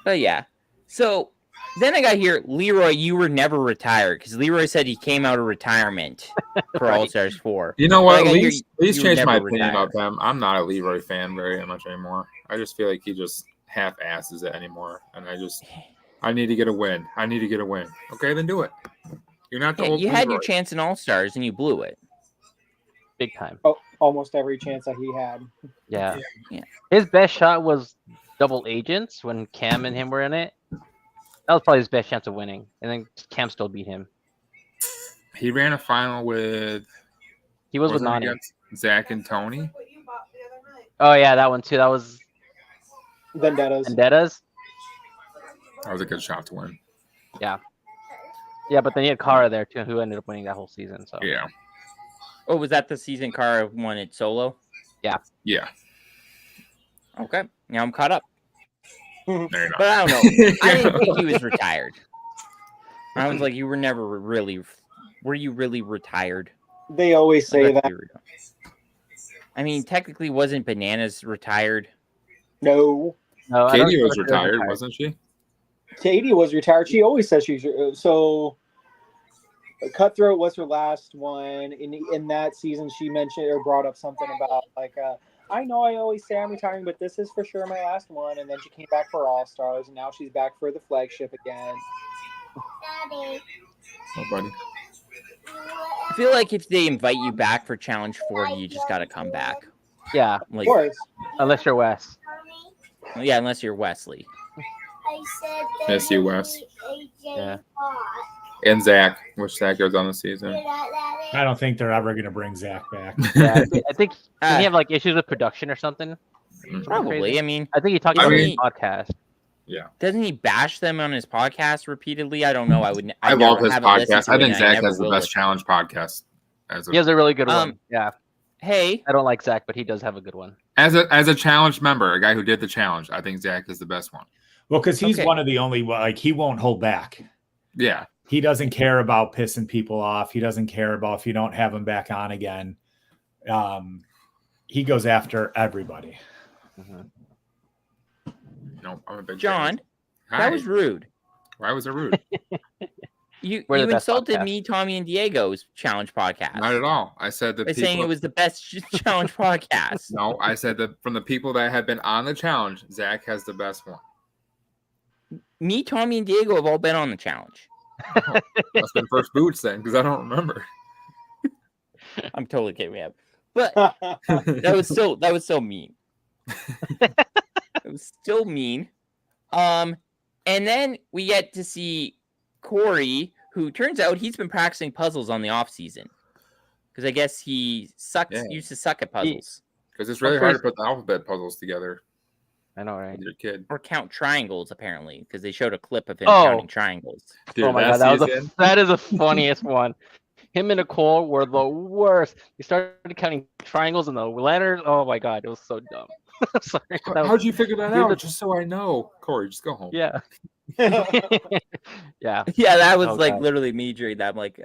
But yeah. So then I got here, Leroy, you were never retired because Leroy said he came out of retirement for Right. All-Stars 4. You know what? But I At got here, least you were changed my never opinion retired. about them. I'm not a Leroy fan very much anymore. I just feel like he just half-asses it anymore. And I need to get a win. Okay, then do it. You're not the Yeah, old you had your Leroy. chance in All-Stars and you blew it. Big time. Oh, almost every chance that he had. Yeah. Yeah. His best shot was Double Agents when Cam and him were in it. That was probably his best chance of winning. And then Cam still beat him. He ran a final with He was with wasn't it Nani. against Zach and Tony. Oh yeah, that one too. That was Vendettas. That was a good shot to win. Yeah, but then he had Kara there too, who ended up winning that whole season. So Yeah. Oh, was that the season Kara won it solo? Yeah. Okay. Now I'm caught up. There you go. But I don't know. I didn't think he was retired. I was like, you were never really... Were you really retired? They always say Let's that. be real. I mean, technically, wasn't Bananas retired? No. no, I don't Katie know was if she retired, wasn't she? Katie was retired. She always says she's so. Cutthroat was her last one. In that season, she mentioned or brought up something about like, I know I always say I'm retiring, but this is for sure my last one. And then she came back for All Stars, and now she's back for the flagship again. Oh, buddy. I feel like if they invite you back for Challenge 4, you just got to come back. Yeah, Of Like, course. unless you're Wes. yeah, unless you're Wesley. Miss you, Wes. Yeah. And Zach, which Zach goes on the season. I don't think they're ever going to bring Zach back. Yeah, I think Uh, did he have like issues with production or something? Probably. Crazy. I mean, I think he talked I about it in mean- his podcast. doesn't he bash them on his podcast repeatedly? I don't know. I I've love never his haven't listened podcast. to I it, think and Zach never has the will best listen. challenge podcast. He has a really good one. Um, Yeah, Hey, I don't like Zach, but he does have a good one. As a challenge member, a guy who did the challenge, I think Zach is the best one. Well, because he's Okay. one of the only, like, he won't hold back. Yeah. He doesn't care about pissing people off. He doesn't care about if you don't have him back on again. He goes after everybody. Mhm. No, I'm a big John, fan. that Hi. was rude. Why was it rude? You We're the best insulted podcast. me, Tommy, and Diego's challenge podcast Not at all. I said the by people. saying it was the best challenge podcast. No, I said that from the people that have been on the challenge, Zach has the best one. Me, Tommy, and Diego have all been on the challenge. That's been first boots then, because I don't remember. I'm totally kidding. We have, but that was so mean. It was still mean. And then we get to see Corey, who turns out he's been practicing puzzles on the off season because I guess he Yeah. used to suck at puzzles Because it's really hard to put the alphabet puzzles together I know, right? with your kid. or count triangles apparently because they showed a clip of him Oh. counting triangles. Dude, Oh my god, that is the funniest one. Him and Nicole were the worst. They started counting triangles and the letters. Oh my god, it was so dumb. I'm sorry. That was- How'd you figure that Dude, out? the- Just so I know. Corey, just go home. Yeah. Yeah. Yeah, that was Oh, like God. literally me during that. I'm like,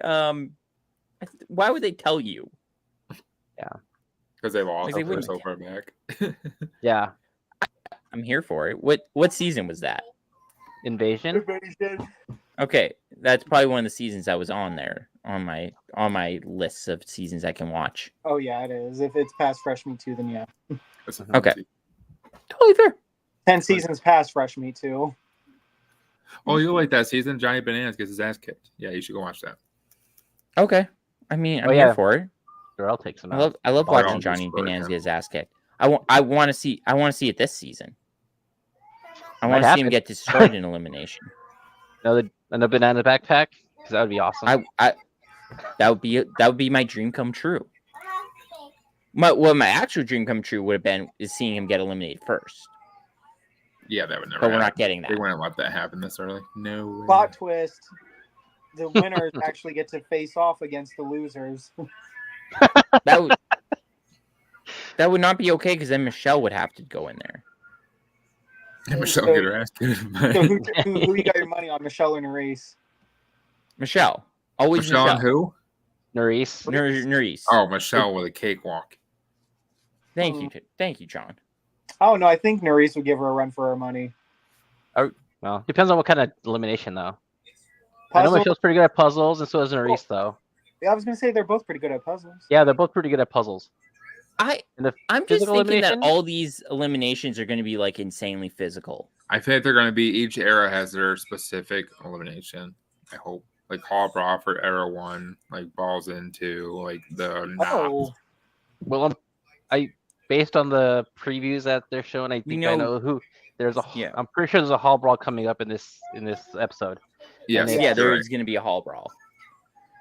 why would they tell you? Because they've all Like, they they're wouldn't. so far back. Yeah. I'm here for it. What season was that? Invasion. Okay, that's probably one of the seasons I was on there on my lists of seasons I can watch. Oh yeah, it is. If it's past Fresh Me Too, then yeah. That's Okay. Totally fair. 10 seasons past Fresh Me Too. Oh, you like that season? Johnny Bananas gets his ass kicked. Yeah, you should go watch that. Okay. I mean, I'm Oh, here yeah. for it. Darrell takes him I out. love Oh, watching don't Johnny destroy Bananas him. get his ass kicked. I want to see it this season. I Might want to see him happen. get destroyed in elimination. Another banana backpack. Because that would be awesome. That would be my dream come true. My actual dream come true would have been is seeing him get eliminated first. Yeah, that would never But we're happen. not getting They that. wouldn't let that happen this early. No way. Plot twist. The winners actually get to face off against the losers. That would not be okay because then Michelle would have to go in there. And Michelle get her ass kicked. So who you got your money on, Michelle or Nerese? Michelle. Always Michelle Michelle. and who? Nerys. Nerys. Oh, Michelle with a cakewalk. Thank you, John. Oh no, I think Nerys would give her a run for her money. Well, depends on what kind of elimination, though. I know Puzzle. Michelle's pretty good at puzzles, and so is Nerys, though. Yeah, I was gonna say they're both pretty good at puzzles. Yeah, they're both pretty good at puzzles. I'm just physical thinking that elimination? all these eliminations are going to be like insanely physical. I think they're going to be, each era has their specific elimination. I hope. Like Hall Bra for era 1, like balls into like the Oh, Well, based on the previews that they're showing, I think I know who. There's a. Yeah. I'm pretty sure there's a hall brawl coming up in this episode. Yes, Yeah, there right. is going to be a hall brawl.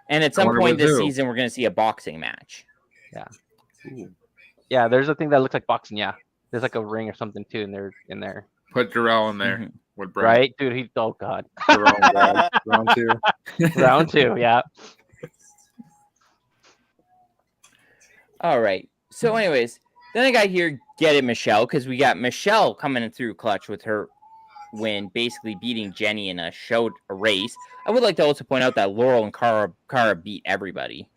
And at I some wonder point with this who. season, we're going to see a boxing match. Ooh. Yeah, there's a thing that looks like boxing. Yeah, there's like a ring or something too, and they're in there. Put Darrell in there Mhm. with Brad. Right, dude. Oh god. Darrell and Brad, round 2. Round 2. Yeah. All right. So, anyways, then I got here, get it, Michelle, because we got Michelle coming through clutch with her win, basically beating Jenny in a race. I would like to also point out that Laurel and Cara beat everybody.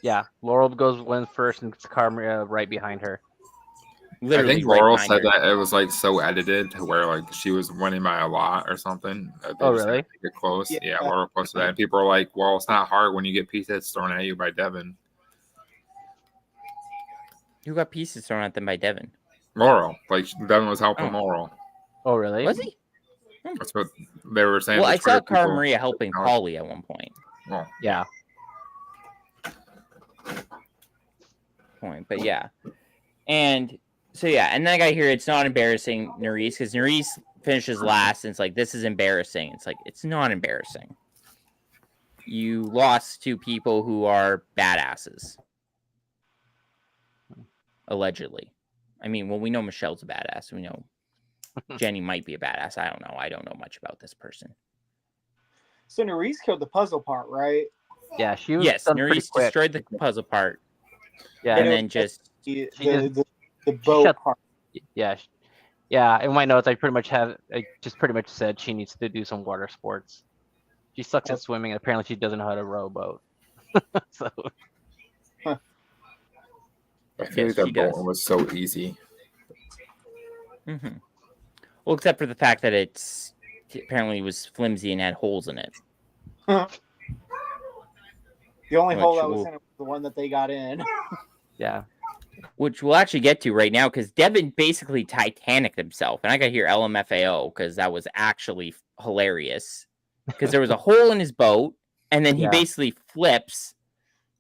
Yeah. Laurel wins first, and Carmen right behind her. Literally I think right Laurel behind said her. that it was like so edited to where like she was winning by a lot or something. They Oh, just had really? to Get close. Yeah. Yeah, Laurel posted that. And people are like, "Well, it's not hard when you get pieces thrown at you by Devin." Who got pieces thrown at them by Devin? Laurel, like Devin was helping Oh. Laurel. Oh, really? Was he? That's what they were saying. Well, the I saw Twitter Cara people. Maria helping Polly at one point. Well, Yeah. But yeah. And so, yeah. And then I got here, it's not embarrassing, Nerys, because Nerys finishes last, and it's like, this is embarrassing. It's like, it's not embarrassing. You lost to people who are badasses. Allegedly. I mean, well, we know Michelle's a badass. We know Jenny might be a badass. I don't know. I don't know much about this person. so Nerys killed the puzzle part, right? Yeah, she was Yes, done pretty Nerys quick. destroyed the puzzle part, Yeah, and it then was- just The boat shut- part. yeah, in my notes, I just pretty much said she needs to do some water sports. She sucks at swimming, and apparently she doesn't know how to row a boat. So I feel Yes, like she that boat does. one was so easy. well, except for the fact that it's apparently was flimsy and had holes in it. The only Which hole that was will- in it was the one that they got in. yeah, Which we'll actually get to right now, because Devin basically Titanicked himself, and I got here LMFAO because that was actually hilarious. Because there was a hole in his boat, and then he Yeah. basically flips.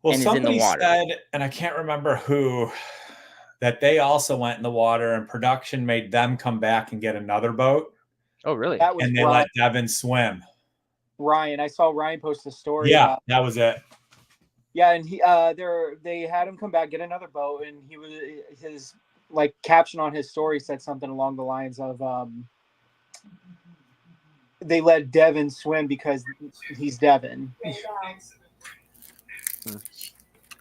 Well, And is in the somebody water. said, and I can't remember who, that they also went in the water and production made them come back and get another boat, oh really? That was and they Ryan. let Devin swim. Ryan. I saw Ryan post a story. Yeah, about- that was it. yeah, and they had him come back, get another boat, and his like caption on his story said something along the lines of they let Devin swim because he's Devin.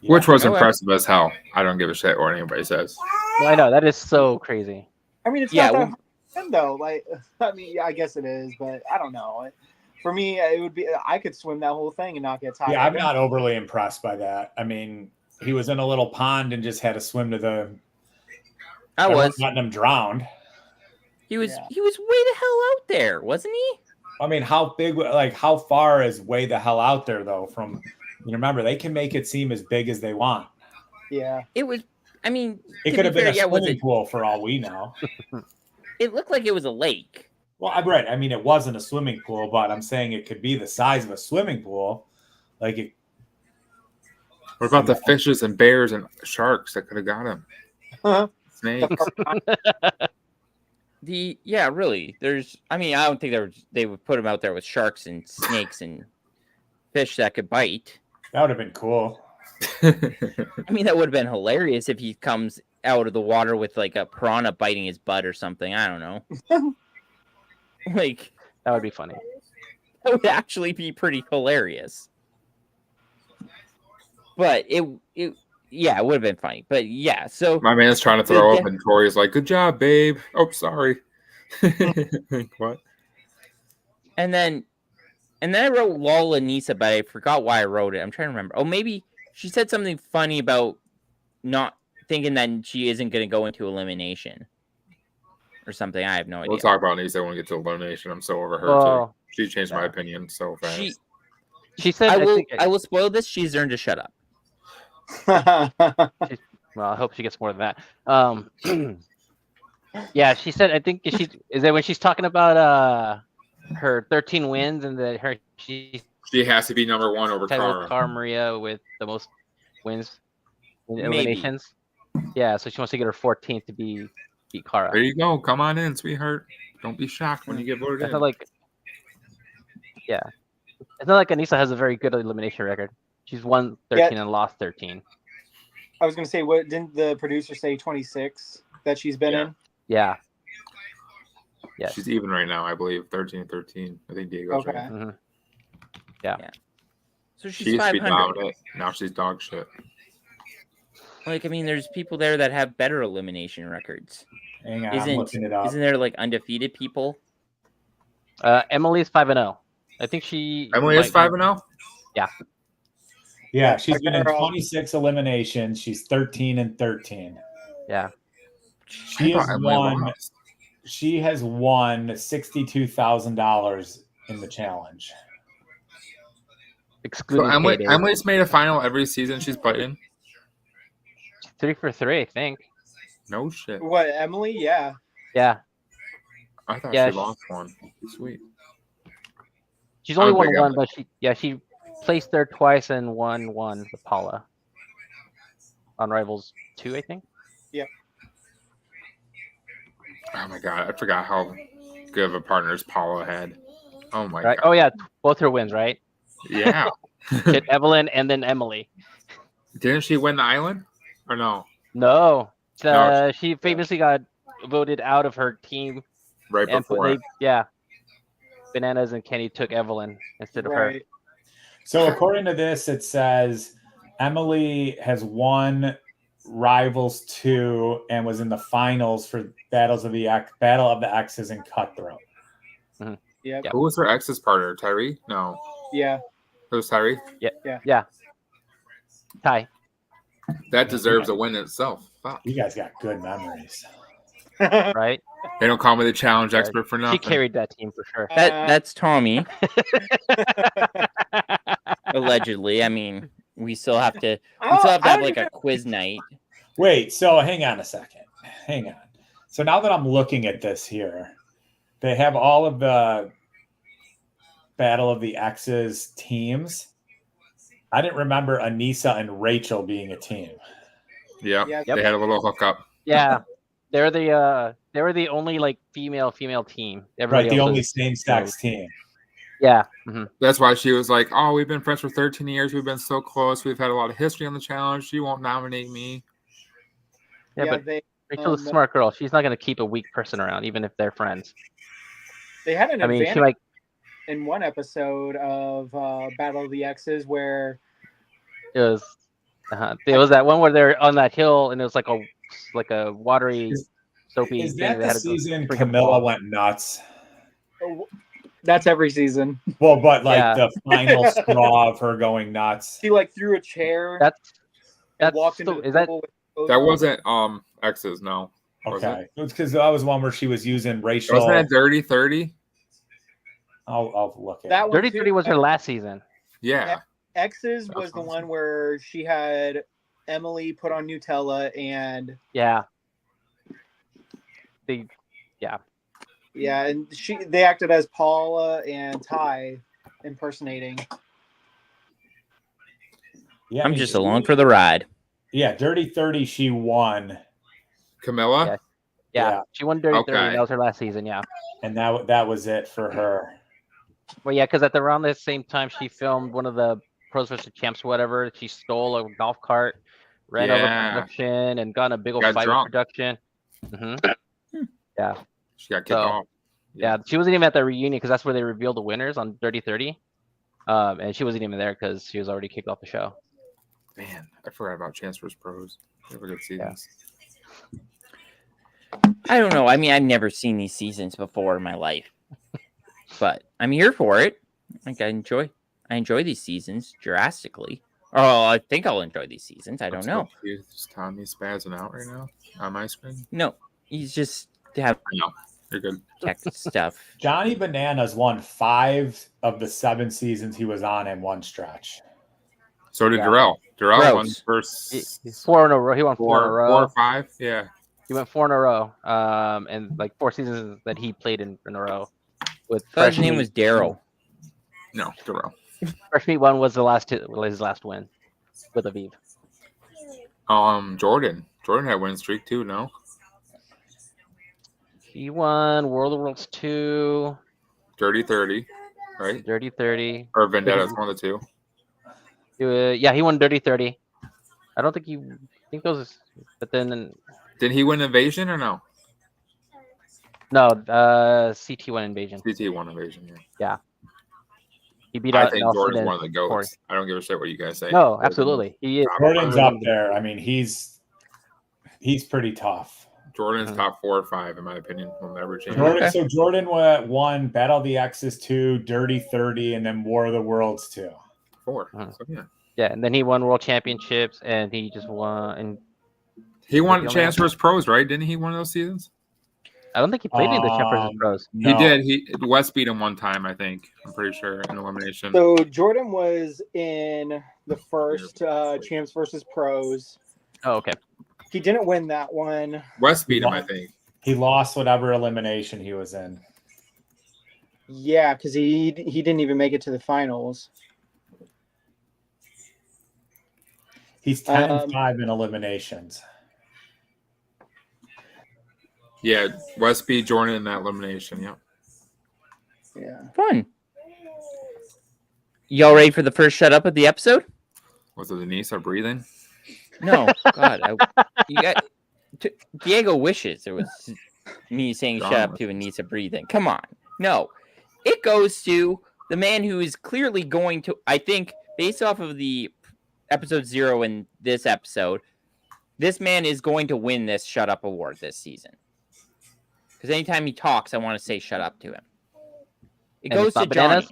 Which was Oh, well. impressive as hell. I don't give a shit what anybody says. I know that is so crazy. I mean, it's Yeah, not that well- hard for him, though. Like, I mean, yeah, I guess it is, but I don't know. For me, it would be I could swim that whole thing and not get tired. Yeah, I'm not overly impressed by that. I mean, he was in a little pond and just had to swim to the. I they weren't was. letting him drown. He was. Yeah. He was way the hell out there, wasn't he? I mean, how big? Like, how far is way the hell out there though? From, you remember, they can make it seem as big as they want. Yeah. It was. I mean, It to could have be been fair, a was swimming it? pool for all we know. It looked like it was a lake. Well, I'm right. I mean, it wasn't a swimming pool, but I'm saying it could be the size of a swimming pool. Like, it, What about the fishes and bears and sharks that could have got him? Huh? Snakes. Yeah, really. There's. I mean, I don't think they would put him out there with sharks and snakes and fish that could bite. that would have been cool. I mean, that would have been hilarious if he comes out of the water with like a piranha biting his butt or something. I don't know. Like, That would be funny. that would actually be pretty hilarious. But it would have been funny. But yeah, so My man's trying to throw up, and Tori's like, "Good job, babe." Oh, sorry. Like, what? and then I wrote Lola Nisa, but I forgot why I wrote it. I'm trying to remember. Oh, maybe She said something funny about not thinking that she isn't going to go into elimination or something. I have no idea. We'll talk about Nisa when we get to elimination. I'm so over her Well, too. She changed my opinion so fast. She said, I will spoil this. She's earned to shut up. well, I hope she gets more than that. Yeah, she said, I think is that when she's talking about her 13 wins and that she has to be number one over Cara. Cara Maria with the most wins in Maybe. eliminations. Yeah, so she wants to get her 14th to beat Cara. There you go. Come on in, sweetheart. Don't be shocked when you get voted It's in. not like, yeah, it's not like Anissa has a very good elimination record. She's won 13 and lost 13. I was gonna say, what didn't the producer say? 26 that she's been in. Yeah. Yeah. She's even right now, I believe. 13-13. I think Diego's Okay. right. Mm-hmm. Yeah. So She she's used to be 500. dominant. Now she's dog shit. Like, I mean, there's people there that have better elimination records. Hang on, I'm looking it up. Isn't there like undefeated people? Emily's 5-0. I think she. Emily is 5-0? Yeah. Yeah, she's been in Girl. 26 eliminations. She's 13-13. Yeah. She has won $62,000 in the challenge. Excluding So paydays. Emily's made a final every season she's put in. 3 for 3, I think. No shit. What, Emily? Yeah. Yeah. I thought Yeah, she lost one. Sweet. She's only I'm won big one, Emily. but she placed third twice and won one with Paula. On Rivals 2, I think. Oh my god, I forgot how good of a partners Paula had. Oh my Right? god. Oh yeah, both her wins, right? Yeah. Hit Evelyn and then Emily. Didn't she win the island? Or no? No. No. She famously got voted out of her team. Right And before it. Bananas and Kenny took Evelyn instead of her. Right. So according to this, it says Emily has won Rivals 2 and was in the finals for Battle of the X's and Cutthroat. Yep. Yeah. Who was her ex's partner? Tyree? No. Yeah. It was Tyree? Yeah. Ty. That deserves a win in itself. Fuck. You guys got good memories. Right? They don't call me the challenge expert for She nothing. carried that team for sure. That's Tommy. Allegedly. I mean, we still have to have like a quiz night. Wait, so hang on a second. Hang on. So now that I'm looking at this here, they have all of the Battle of the X's teams. I didn't remember Anissa and Rachel being a team. Yeah. Yep. They had a little hookup. Yeah. They were the only like female team. Everybody Right, the else only was- same-sex team. Yeah. Mm-hmm. That's why she was like, oh, we've been friends for 13 years. We've been so close. We've had a lot of history on the challenge. She won't nominate me. Yeah, but Rachel's a smart girl. She's not going to keep a weak person around, even if they're friends. they had an I mean, advantage she like, in one episode of Battle of the X's where it was that one where they're on that hill and it was like a watery, soapy Is thing. that They the had to season drink a Camilla ball. went nuts? that's every season. Well, but like Yeah. the final straw of her going nuts. She like threw a chair That's and walked into still, the is that pool with That wasn't exes, no. Was Okay. It was because that was one where she was using racial. Wasn't that Dirty 30? I'll look at that it. one. Dirty 30 was her last season. Yeah. X's was That's the awesome. one where she had Emily put on Nutella and Yeah. and they acted as Paula and Ty impersonating. Yeah, I I'm mean, just along for the ride. Yeah, Dirty 30, she won. Camilla? Yeah. Yeah. She won Dirty Okay. 30. That was her last season. Yeah. And that was it for her. Well, yeah, because around the same time she filmed one of the Pros vs. Champs, whatever. She stole a golf cart, ran over Yeah. production, and got in a big old Got fight drunk. with production. hmm Yeah, She got kicked So, off. yeah. She wasn't even at the reunion because that's where they revealed the winners on Dirty 30. And she wasn't even there because she was already kicked off the show. Man, I forgot about Chance vs. Pros. They were good seasons. I don't know. I mean, I've never seen these seasons before in my life, but I'm here for it. Like I enjoy these seasons drastically. Oh, I think I'll enjoy these seasons. I don't know. Is Tommy spazzing out right now on my screen? No, he's just have I know. You're good. tech stuff. Johnny Bananas won 5 of the 7 seasons he was on in one stretch. So did Yeah. Darrell. Darrell won Gross. first He's 4 in a row. He won 4 in a row. 4 or 5. Yeah. He went 4 in a row. And like 4 seasons that he played in a row. With I thought his name was Daryl. No, Darrell. Fresh Meat 1 was his last win with Aviv. Jordan. Jordan had win streak too. No. He won World of Worlds 2, Dirty 30, right? Dirty 30. Or Vendetta, one of the two. Yeah, he won Dirty 30. I don't think I think those. But then Did he win Invasion or no? no, CT won Invasion. CT won Invasion. Yeah. He beat I out think Nelson Jordan's and one of the goats. Corey. I don't give a shit what you guys say. No, absolutely, he is. Jordan's up there. I mean, he's pretty tough. Jordan's top 4 or 5 in my opinion. Will never change. Jordan, so Jordan won Battle of the X's 2, Dirty 30, and then War of the Worlds 2. 4. Uh-huh. So, yeah. Yeah, and then he won World Championships, and he just won. And He won He only Chance had- vs. Pros, right? Didn't he one of those seasons? I don't think he played in the Champions Pros. No. He did. West beat him one time, I think. I'm pretty sure in elimination. So Jordan was in the first Champs versus Pros. Oh, okay. He didn't win that one. West beat him, I think. He lost whatever elimination he was in. Yeah, because he didn't even make it to the finals. He's 10-5 in eliminations. Yeah, West beat Jordan in that elimination. Yeah. Yeah. Fun. Y'all ready for the first shut up of the episode? Was it Anissa breathing? No, God, you got Diego wishes it was me saying shut up to Anissa breathing. Come on, no, it goes to the man who is clearly going to. I think based off of the episode 0 in this episode, this man is going to win this shut up award this season. Because anytime he talks, I want to say shut up to him. It And goes it's to not Johnny. Bananas?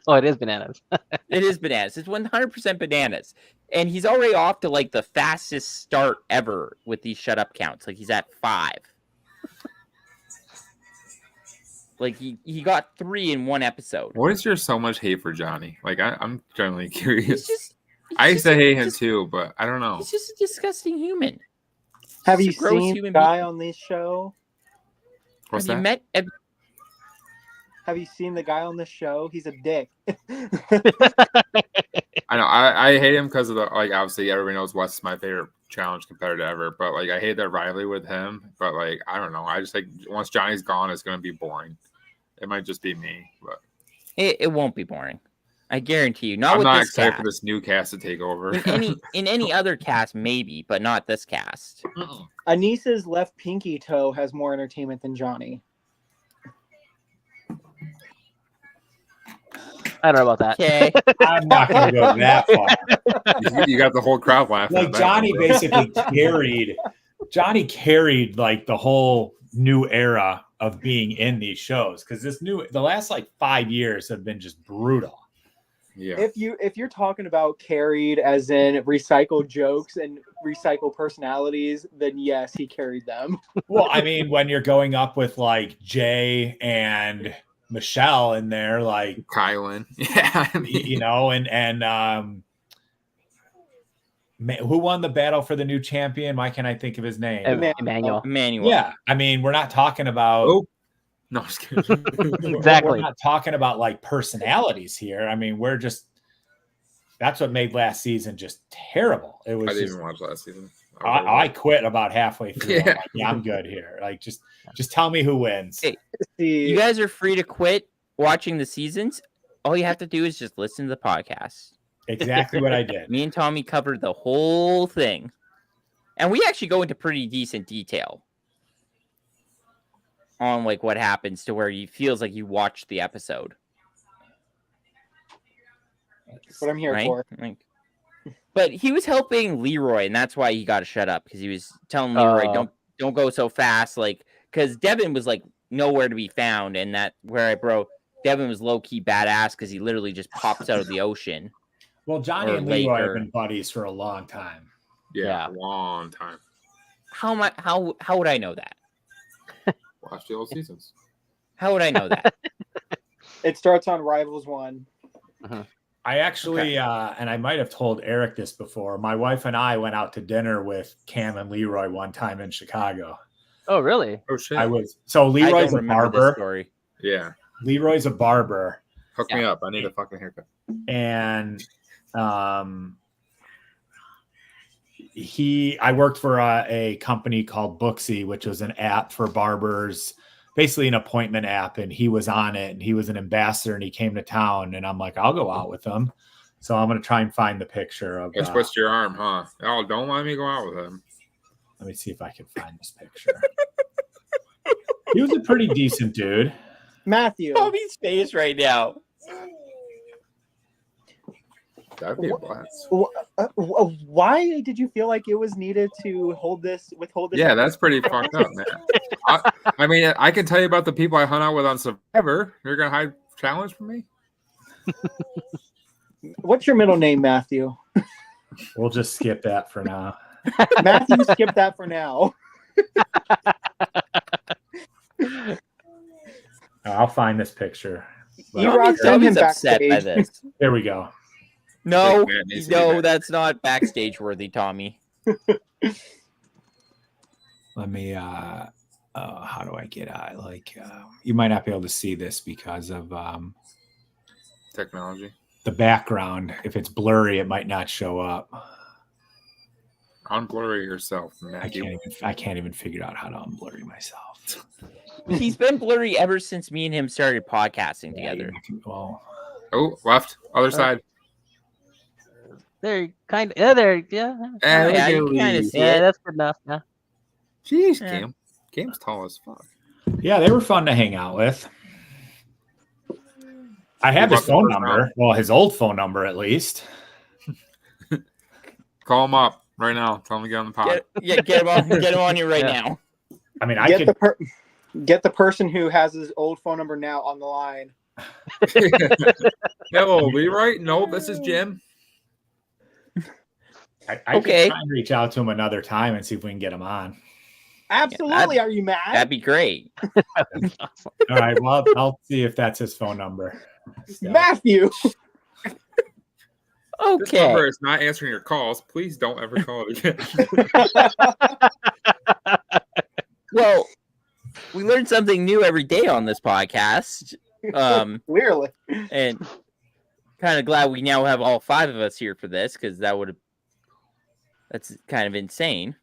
Oh, it is Bananas. It is Bananas. It's 100% Bananas. And he's already off to like the fastest start ever with these shut up counts. Like he's at 5. Like he got 3 in one episode. What is your so much hate for Johnny? Like I'm generally curious. I He's used to hate him just- too, but I don't know. He's just a disgusting human. Have He's you a gross seen the human guy being. on this show? What's Have that? you met? Have you seen the guy on this show? He's a dick. I know. I hate him because of the like. Obviously, everybody knows Wes my favorite challenge competitor ever. But like, I hate that rivalry with him. But like, I don't know. I just think once Johnny's gone, it's gonna be boring. It might just be me, but It won't be boring. I guarantee you. Not I'm with not this excited cast. for this new cast to take over. In any other cast, maybe, but not this cast. Anissa's left pinky toe has more entertainment than Johnny. I don't know about that. Okay. I'm not going to go that far. You got the whole crowd laughing. Like at that Johnny one. basically carried like the whole new era of being in these shows, because the last like 5 years have been just brutal. Yeah. If you're talking about carried as in recycled jokes and recycled personalities, then yes, he carried them. Well, I mean, when you're going up with like Jay and Michelle in there, like Kylan. Yeah. I mean, you know, and who won the battle for the new champion? Why can't I think of his name? Emmanuel. Emmanuel. Yeah, I mean, we're not talking about. Oh. No, I'm just kidding. Exactly. We're not talking about like personalities here. I mean, that's what made last season just terrible. It I was didn't just, even watch last season. I quit about halfway through. I'm Yeah. like, yeah, I'm good here. Like, just tell me who wins. Hey. See, You guys are free to quit watching the seasons. All you have to do is just listen to the podcast. Exactly what I did. Me and Tommy covered the whole thing. And we actually go into pretty decent detail on like what happens to where you feels like you watched the episode. that's what I'm here Right? for. Like, but he was helping Leroy, and that's why he got to shut up, because he was telling Leroy, don't go so fast, like, because Devin was like nowhere to be found, and that where I broke. Devin was low key badass because he literally just pops out of the ocean. Well, Johnny Or and Leroy have Laker. been buddies for a long time. Yeah, Yeah. a long time. How would I know that? Watch the old seasons. How would I know that? It starts on Rivals 1. I actually, and I might have told Eric this before, my wife and I went out to dinner with Cam and Leroy one time in Chicago. Oh, really? Oh shit! So I Leroy's don't a remember this barber. story. Yeah, Leroy's a barber. hook me up. I need a fucking haircut. And I worked for a company called Booksy, which was an app for barbers, basically an appointment app, and he was on it, and he was an ambassador, and he came to town, and I'm like, I'll go out with him. So I'm going to try and find the picture of Just twist your arm, huh? Oh, don't let me go out with him. let me see if I can find this picture. He was a pretty decent dude. Matthew. Tommy's face right now. That'd be a blast. Why did you feel like it was needed to withhold this? Yeah, that's pretty fucked up, man. I mean, I can tell you about the people I hung out with on Survivor. You're gonna hide challenge from me? What's your middle name, Matthew? We'll just skip that for now. Matthew, skip that for now. I'll find this picture. Erock, send him Tommy's upset by backstage. this. There we go. No, Big man needs to be no, back. that's not backstage worthy, Tommy. Let me how do I get you might not be able to see this because of Technology. the background. If it's blurry, it might not show up. Unblurry yourself, Matthew. I can't even figure out how to unblurry myself. He's been blurry ever since me and him started podcasting together. Well, Oh, left, other side. There, kind of. Yeah, there. Yeah. Yeah, you can kind of see Yeah, it. that's good enough. Yeah. Jeez, Yeah. Cam. Cam's tall as fuck. yeah, they were fun to hang out with. I have Who his brought the phone first number. round? Well, his old phone number at least. Call him up right now. Tell him to get on the pod. Get him on you right Yeah. now. I mean, I Get could. get the person who has his old phone number now on the line. Hello, Leroy. No, this is Jim. I Okay. could try and reach out to him another time and see if we can get him on. Absolutely. Are you mad? That'd be great. All right. Well, I'll see if that's his phone number. So, Matthew. This Okay. number is not answering your calls. Please don't ever call it again. Well, we learn something new every day on this podcast. Clearly. And kind of glad we now have all 5 of us here for this, because that's kind of insane.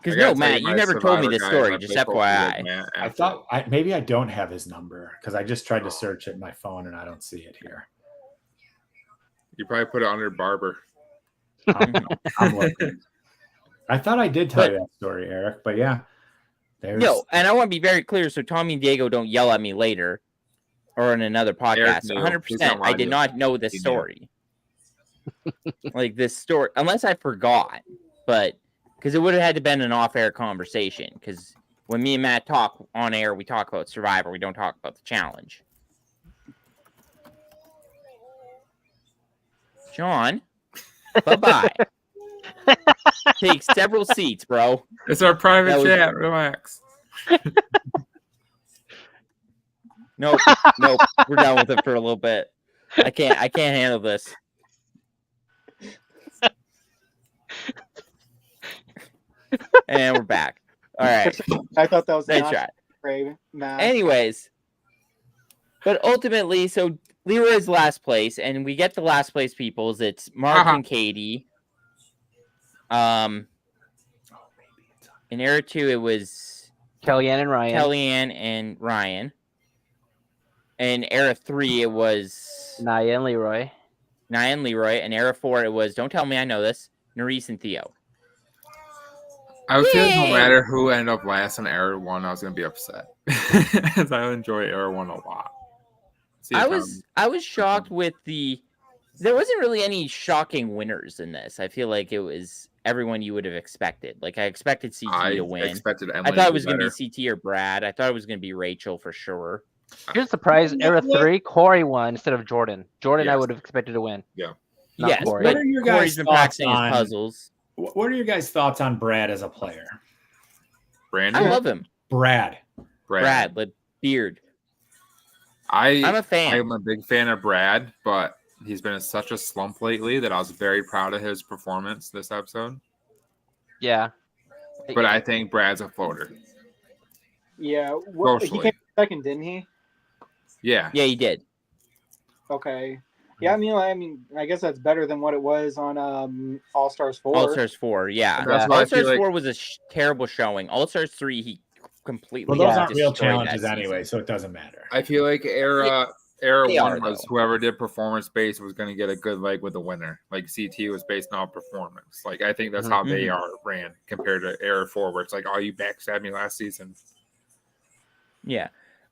Because I gotta no, tell Matt, you my never told me Survivor this guy, story. my Just Facebook FYI. with Matt I after. thought maybe I don't have his number because I just tried to search it in my phone and I don't see it here. You probably put it under Barber. I'm looking. I thought I did tell you that story, Eric, but yeah. There's No, and I want to be very clear so Tommy and Diego don't yell at me later or in another podcast. knew. 100%. He's not I lying did to not know this He knew. story. Like this story, unless I forgot, but because it would have had to been an off-air conversation. Because when me and Matt talk on air, we talk about Survivor. We don't talk about the challenge. John, bye-bye. Take several seats, bro. It's our private That was- chat. Relax. Nope, we're done with it for a little bit. I can't handle this. And we're back. All right, I thought that was nice not try. brave, Matt. Anyways, but ultimately, so Leroy's last place, and we get the last place peoples. It's Mark and Katie. In era 2, it was Kellyanne and Ryan. Kellyanne and Ryan. In era 3, it was Naya and Leroy. Nia and Leroy. In era 4, it was, don't tell me I know this, Nerys and Theo. I would feel like no Yay! matter who ended up last in Era 1, I was going to be upset. Because I enjoy Era 1 a lot. See I if was shocked with there wasn't really any shocking winners in this. I feel like it was everyone you would have expected. Like I expected CT I to win. expected Emily I thought it to was do going to better. be CT or Brad. I thought it was going to be Rachel for sure. Here's a surprise. Era 3, Corey won instead of Jordan. Jordan, I Yes. would have expected to win. Yeah. Not Yes, Corey. but What are your Corey's guys' been thoughts practicing his on- puzzles. What are your guys' thoughts on Brad as a player? Brandon. I love him. Brad. Brad, the beard. I'm I'm a fan. I'm a big fan of Brad, but he's been in such a slump lately that I was very proud of his performance this episode. Yeah. But I think Brad's a floater. Yeah, he Socially. came second, didn't he? Yeah. Yeah, he did. Okay. Yeah, I mean, I guess that's better than what it was on All Stars 4. All Stars 4, yeah. And that's Yeah. why I All feel Stars like 4 was a terrible showing. All Stars 3, he completely Well, those Yeah. aren't real destroyed that challenges season. anyway, so it doesn't matter. I feel like era They one are, was though. whoever did performance based was going to get a good leg with the winner. Like CT was based on performance. Like I think that's how they Mhm. are ran compared to era 4, where it's like, oh, you backstabbed me last season. Yeah.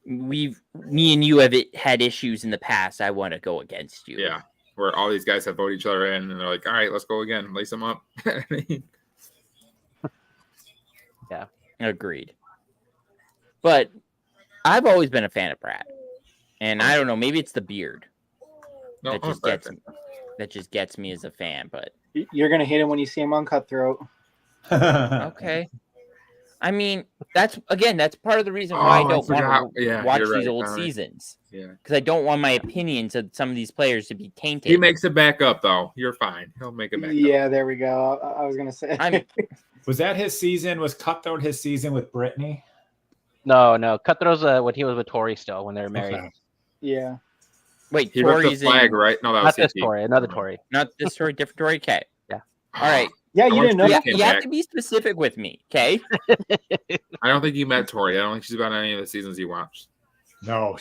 Me and you have had issues in the past. I want to go against you. Yeah, where all these guys have voted each other in, and they're like, all right, let's go again, lace them up. Agreed. But I've always been a fan of Brad. And I don't know, maybe it's the beard No, that I'm a just Brad gets fan. that just gets me as a fan, but You're going to hate him when you see him on Cutthroat. okay. I mean, that's part of the reason why I Oh, I don't forgot. want to Yeah, watch you're these right, old all right. seasons Yeah, because I don't want my opinions of some of these players to be tainted. he makes it back up though. You're fine. He'll make it back up. Yeah, there we go. I was going to say. I'm- Was that his season? Was Cutthroat his season with Brittany? No. Cutthroat's when he was with Tori still, when they were married. Okay. Yeah. Wait, He ripped the Tori's flag, in right? No, that Not was this CT. Tori, another Tori. not this story, different story. Okay. Yeah. All right. Yeah, you I didn't know want Yeah, that? came you have back. to be specific with me, okay? I don't think you met Tori. I don't think she's been on any of the seasons you watched. No.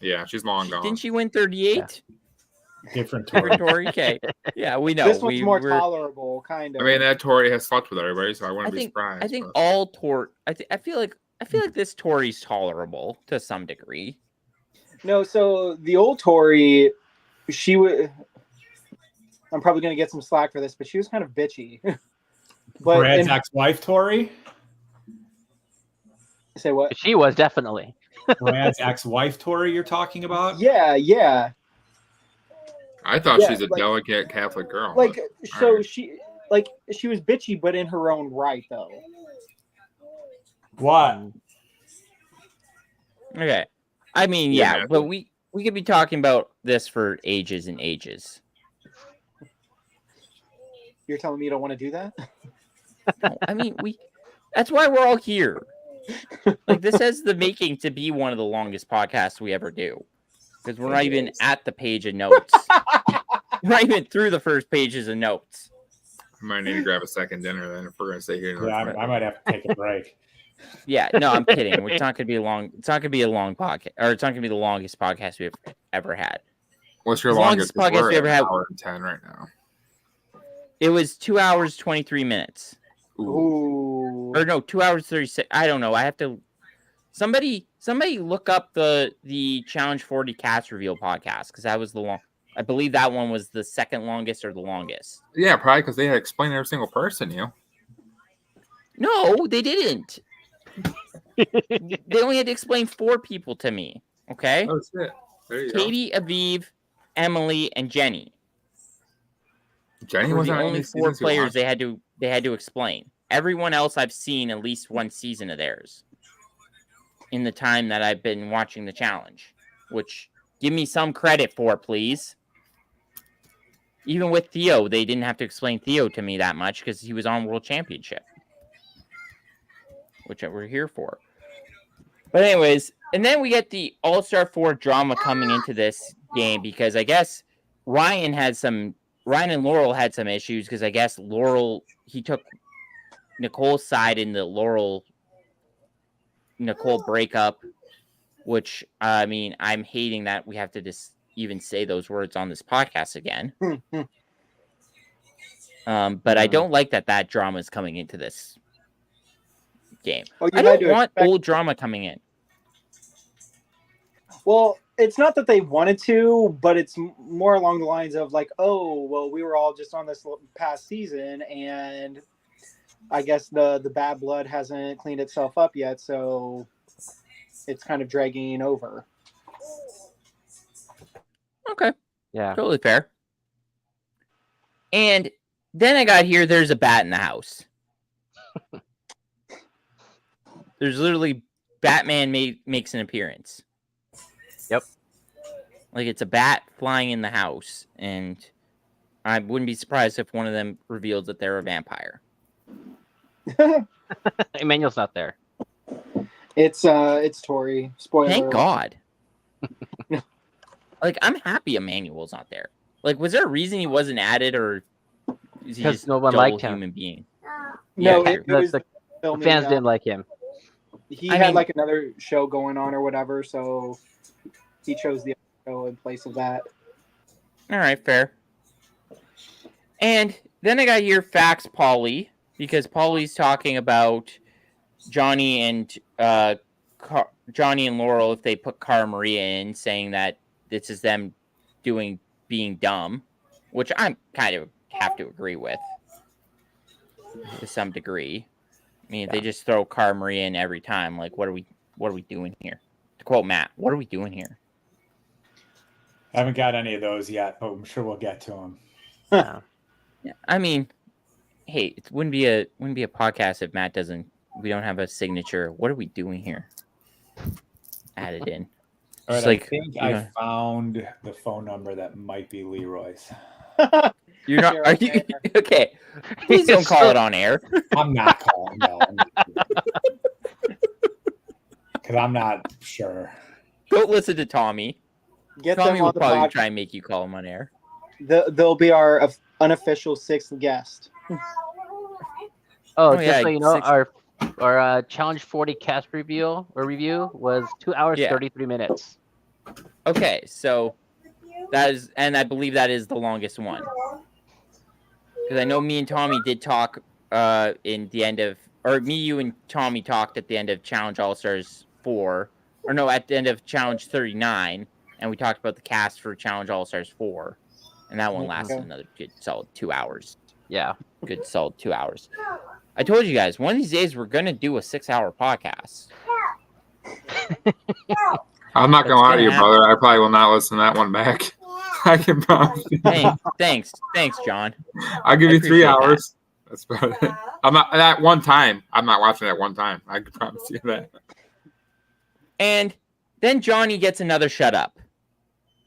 Yeah, she's long gone. Didn't she win 38? Different Different Tori. Tori, okay. Yeah, we know. This one's more we're- tolerable, kind of. I mean, that Tori has slept with everybody, so I wouldn't I be think surprised. I think but- all Tor. I feel like this Tori's tolerable to some degree. No, so the old Tori, she would. I'm probably going to get some slack for this, but she was kind of bitchy. But Brad's in- ex-wife, Tori. say what? She was definitely. Brad's ex-wife, Tori. You're talking about? Yeah. I thought Yeah, she's a like- delicate Catholic girl. Like, so Alright. she was bitchy, but in her own right, though. What? Okay. I mean, Yeah, yeah, man. but we could be talking about this for ages and ages. You're telling me you don't want to do that? No, I mean, that's why we're all here. Like, this has the making to be one of the longest podcasts we ever do. Because we're not even at the page of notes. We're not even through the first pages of notes. I might need to grab a second dinner then if we're gonna stay here. Yeah, I might have to take a break. Yeah, no, I'm kidding. It's not gonna be a long. It's not gonna be a long podcast, or it's not gonna be the longest podcast we've ever had. What's your As longest longest podcast We're we ever at had- an hour and 10 right now. It was 2 hours 23 minutes, Ooh. Ooh. or no, 2 hours 36. I don't know. I have to. Somebody look up the Challenge 40 cast reveal podcast because that was the long. I believe that one was the second longest or the longest. Yeah, probably because they had to explain every single person. No, they didn't. They only had to explain 4 people to me. Okay, Oh shit! There you go. Katie, Aviv, Emily, and Jenny. Jenny were was the on only any 4 seasons you players watched? they had to explain. Everyone else I've seen at least one season of theirs in the time that I've been watching the challenge, which give me some credit for, please. Even with Theo, they didn't have to explain Theo to me that much because he was on World Championship, which we're here for. But anyways, and then we get the All-Star 4 drama coming into this game because I guess Ryan and Laurel had some issues because I guess he took Nicole's side in the Nicole breakup, which I mean, I'm hating that we have to just even say those words on this podcast again. But I don't like that drama is coming into this game. Oh, you I had don't to want expect- old drama coming in. Well, it's not that they wanted to, but it's more along the lines of like, oh, well, we were all just on this past season, and I guess the bad blood hasn't cleaned itself up yet. So it's kind of dragging over. Okay, Yeah. totally fair. And then I got here. There's a bat in the house. There's literally Batman makes an appearance. Yep. Like it's a bat flying in the house, and I wouldn't be surprised if one of them revealed that they're a vampire. Emmanuel's not there. It's Tori. Spoiler. Thank God. Like I'm happy Emmanuel's not there. Like, was there a reason he wasn't added, or is he Because just no one dull liked him. human being? No, Yeah, it was The filming, fans didn't like him. He I had mean- like another show going on or whatever, so he chose the other show in place of that. All right, fair. And then I got here facts, Polly, because Polly's talking about Johnny and Johnny and Laurel if they put Cara Maria in, saying that this is them being dumb, which I kind of have to agree with to some degree. I mean, if they just throw Cara Maria in every time, like what are we doing here? To quote Matt, what are we doing here? I haven't got any of those yet, but I'm sure we'll get to them. Yeah. Yeah, I mean, hey, it wouldn't be a podcast if Matt we don't have a signature. What are we doing here? Added in. All Just right, like, I think you I know- found the phone number that might be Leroy's. You're not. Share Are on you air. okay? Please don't call it on air. I'm not calling, no. Because I'm not sure. Don't listen to Tommy. Get Tommy them will on the probably podcast. try and make you call him on air. They'll be our unofficial sixth guest. Oh, Oh, just yeah, so you know, 6 our Challenge 40 cast review was 2 hours Yeah. 33 minutes. Okay, so that is, and I believe that is the longest one. Because I know me and Tommy did talk in the end of, or me, you, and Tommy talked at the end of Challenge All Stars 4, or no, at the end of Challenge 39, and we talked about the cast for Challenge All Stars 4, and that one lasted Okay. another good solid 2 hours. Yeah. Good solid 2 hours. I told you guys, one of these days we're gonna do a 6-hour podcast. I'm not gonna That's lie to gonna you, happen. brother. I probably will not listen to that one back. I can promise you. Thanks, John. I'll give I you 3 appreciate that. hours. That's about it. I'm not at one time. I'm not watching it one time. I can promise you that. And then Johnny gets another shut up.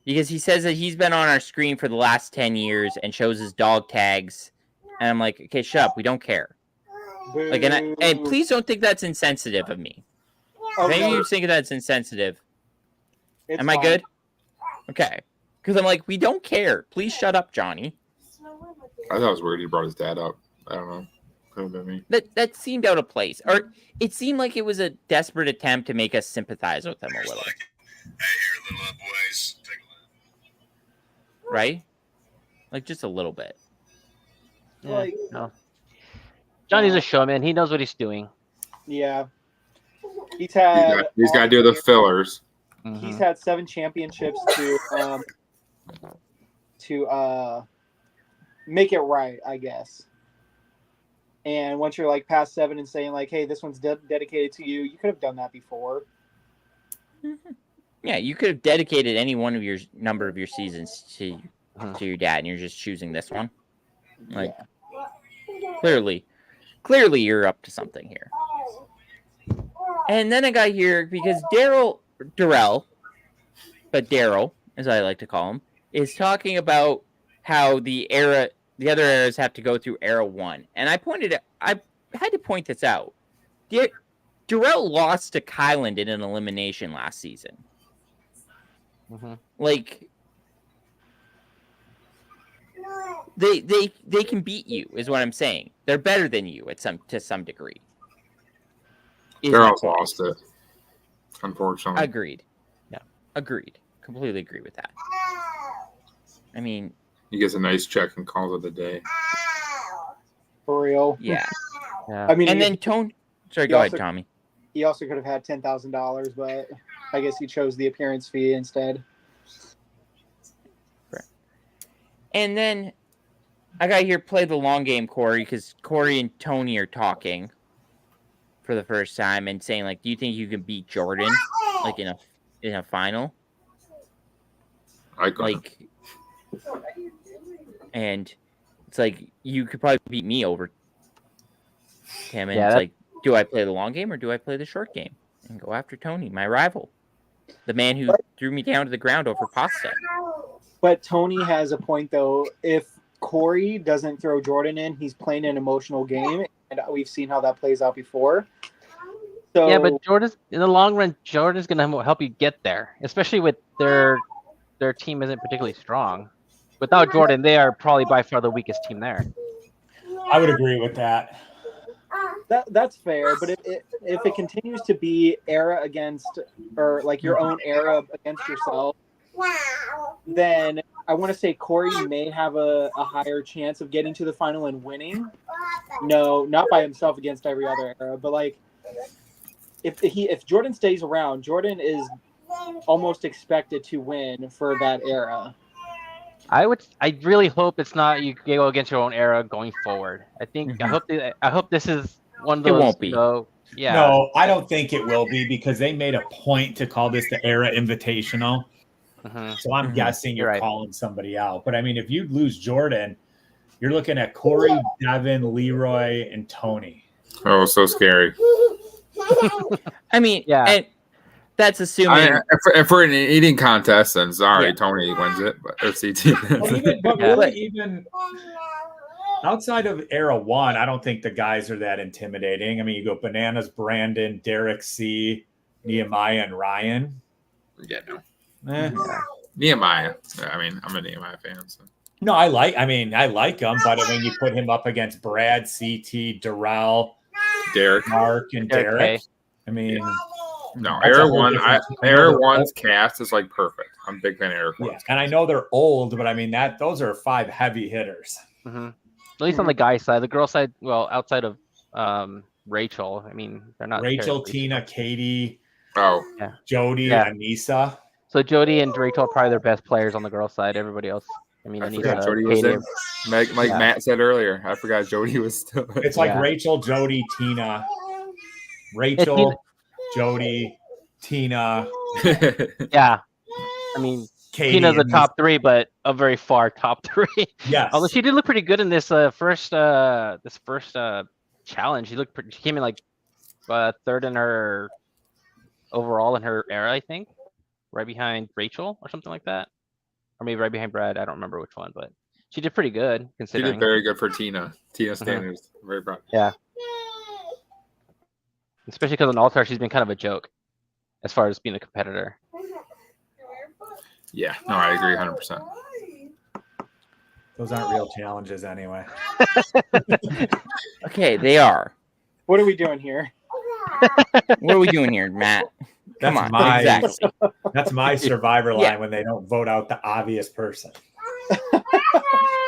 Because he says that he's been on our screen for the last 10 years and shows his dog tags. And I'm like, okay, shut up. We don't care. Like, and Boo. please don't think that's insensitive of me. Oh, Maybe no, you think that's insensitive. it's Am I fine. good? Okay. Because I'm like, we don't care. Please shut up, Johnny. I thought it was weird he brought his dad up. I don't know. Could have been me. That seemed out of place. Or it seemed like it was a desperate attempt to make us sympathize with him a little. Hey, here, little boys. Take a look. Right? Like, just a little bit. Yeah. Like- No. Johnny's a showman. He knows what he's doing. Yeah. He's He's had got to do the fillers. he's Mhm. had 7 championships to make it right, I guess. And once you're like past 7 and saying like, "Hey, this one's dedicated to you," you could have done that before. Yeah, you could have dedicated any one of your number of your seasons to Mhm. your dad, and you're just choosing this one. Like, Yeah. clearly, you're up to something here. And then I got here because Daryl, as I like to call him, is talking about how the other eras have to go through era 1, and I had to point this out. Darrell lost to Kyland in an elimination last season. Mhm. Like, they can beat you, is what I'm saying. They're better than you to some degree. Is They're my all point. lost it. Unfortunately. Agreed. Yeah, agreed. Completely agree with that. I mean, He gets a nice check and calls it a day. For real. yeah. Yeah. I mean, And then Tone. Sorry, he go ahead, also- Tommy. he also could have had $10,000, but I guess he chose the appearance fee instead. And then I got here play the long game, Corey, because Corey and Tony are talking for the first time and saying, like, do you think you can beat Jordan? like in a final, I could. like, and it's like you could probably beat me over Tim, and Yeah, it's that- like, do I play the long game or do I play the short game and go after Tony, my rival, the man who threw me down to the ground over pasta? But Tony has a point though. If Corey doesn't throw Jordan in, he's playing an emotional game, and we've seen how that plays out before. So yeah, but Jordan's in the long run. Jordan's gonna help you get there, especially with their team isn't particularly strong. Without Jordan, they are probably by far the weakest team there. I would agree with that. that's fair. But if it continues to be era against, or like your own era against yourself, then I want to say Corey may have a higher chance of getting to the final and winning. No, not by himself against every other era, but like if Jordan stays around, Jordan is almost expected to win for that era. I really hope it's not you go against your own era going forward. I think Mhm. I hope this is one of It those. won't be. Yeah. No, I don't think it will be because they made a point to call this the Era Invitational. Mhm. So I'm Mhm. guessing you're You're right. calling somebody out. But I mean, if you lose Jordan, you're looking at Corey, Devin, Leroy, and Tony. Oh, so scary. I mean, Yeah. and that's assuming. If we're in an eating contest, then sorry, Yeah. Tony wins it, but or CT. But Yeah. really, even outside of Era 1, I don't think the guys are that intimidating. I mean, you go Bananas, Brandon, Derek C, Nehemiah, and Ryan. Yeah, no. Eh. Nehemiah. I mean, I'm a Nehemiah fan. So. No, I like him, but when you put him up against Brad, CT, Darrell, Derek. Mark, and Derek Derek, K. I mean, No, That's a Era whole 1. different- Era 1's cast is like perfect. I'm a big fan of Era 1. yeah, and I know they're old, but I mean those are 5 heavy hitters. Mhm. At least on the guy side, the girl side. Well, outside of Rachel, I mean, they're not Rachel, terribly Tina, Katie, Oh, Jody, Yeah. Anissa. So Jody and Rachel are probably their best players on the girls' side. Everybody else, I mean, I forgot Anissa, Jody was Katie. in. Like Yeah. Matt said earlier, I forgot Jody was still. It's like Yeah. Rachel, Jody, Tina, Rachel, Jody, Tina, Yeah, I mean, Katie. Tina's a and top 3, but a very far top 3. Yes. Although she did look pretty good in this first challenge. She came in like third in her overall in her era, I think, right behind Rachel or something like that, or maybe right behind Brad. I don't remember which one, but she did pretty good She considering. did very good for Tina. Tina standards. Very proud. Especially because on All-Star she's been kind of a joke as far as being a competitor. Yeah, no, I agree 100%. Those aren't real challenges anyway. Okay, they are. What are we doing here? What are we doing here, Matt? Come That's on, my exactly. that's my survivor line Yeah. when they don't vote out the obvious person.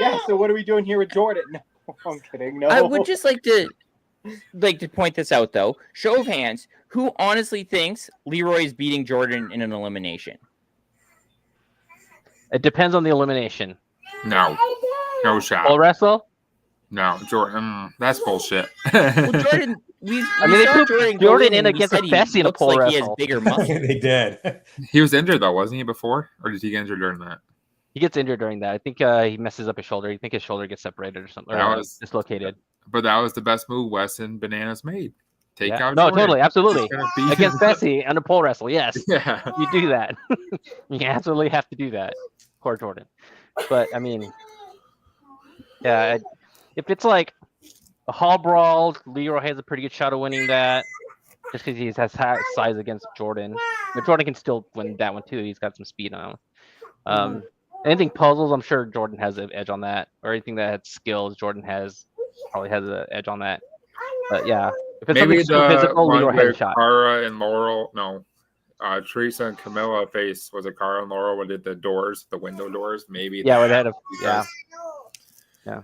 Yeah. So what are we doing here with Jordan? No, I'm kidding. No. I would just like to point this out though. Show of hands, who honestly thinks Leroy is beating Jordan in an elimination? It depends on the elimination. No Full shot. wrestle. No, Jordan. That's bullshit. Well, Jordan, we I mean, they saw put Jordan go Jordan in and we against said he Fessy in a looks pole like he has wrestle. bigger muscles. They did. He was injured though, wasn't he before, or did he get injured during that? He gets injured during that. I think he messes up his shoulder. I think his shoulder gets separated or something, or That was- dislocated. But that was the best move Wes and Bananas made. Take Yeah. out. No, Jordan. totally, absolutely. He's gonna beat Against him. Fessy on a pole wrestle, yes. Yeah. You do that. You absolutely have to do that. Poor Jordan. But I mean, yeah, if it's like a hall brawl, Leroy has a pretty good shot of winning that, just because he has size against Jordan. But Jordan can still win that one too. He's got some speed on him. Anything puzzles, I'm sure Jordan has an edge on that. Or anything that had skills, Jordan probably has an edge on that. But yeah, if it's Maybe something super the physical, one Leroy has a where shot. Cara and Laurel, no, Teresa and Camilla face was it Cara and Laurel when did the doors, the window doors? Maybe. Yeah, that, where they had a because- yeah.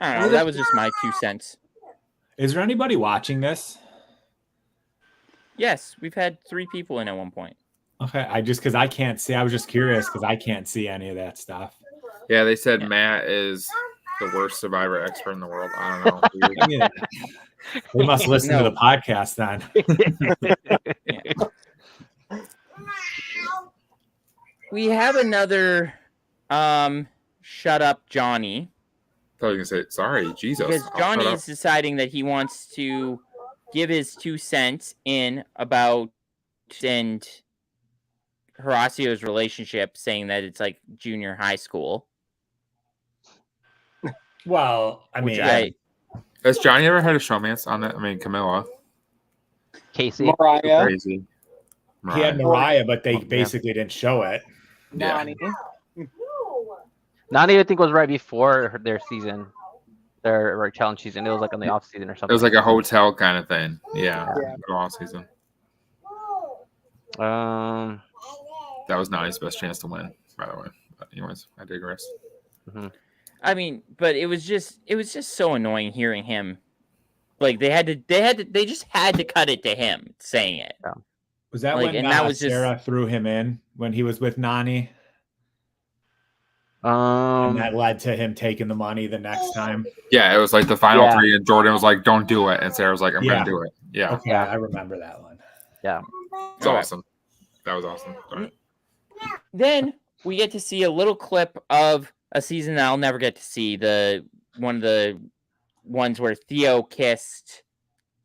I don't know. That was just my 2 cents. Is there anybody watching this? Yes, we've had 3 people in at one point. Okay, because I can't see. I was just curious because I can't see any of that stuff. Yeah, they said Yeah. Matt is the worst Survivor expert in the world. I don't know. Weird. I mean, we must listen to No. the podcast then. We have another shut up Johnny. I thought you were gonna say sorry, Jesus. Because I'll shut Johnny up. is deciding that he wants to give his 2 cents in about and Horacio's relationship, saying that it's like junior high school. Well, I Which mean, Has Johnny ever had a showmance on it? I mean, Camilla. Casey. Mariah, Crazy. he had Mariah. Mariah, but they Yeah. basically didn't show it. Yeah. Nani. Nani, I think, was right before their season, their challenge season. It was like on the off season or something. It was like a hotel kind of thing. Yeah. Yeah. All season. That was Nani's best chance to win, by the way. But anyways, I digress. I mean, but it was just so annoying hearing him. Like they just had to cut it to him saying it. Was that Like, when and that was just- Sarah threw him in when he was with Nani? And Um, that led to him taking the money the next time. Yeah, it was like the final Yeah. 3, and Jordan was like, "Don't do it," and Sarah was like, "I'm Yeah. gonna do it." Yeah, Okay, Yeah. I remember that one. it's awesome. That was awesome. Sorry. Then we get to see a little clip of a season that I'll never get to see. One of the ones where Theo kissed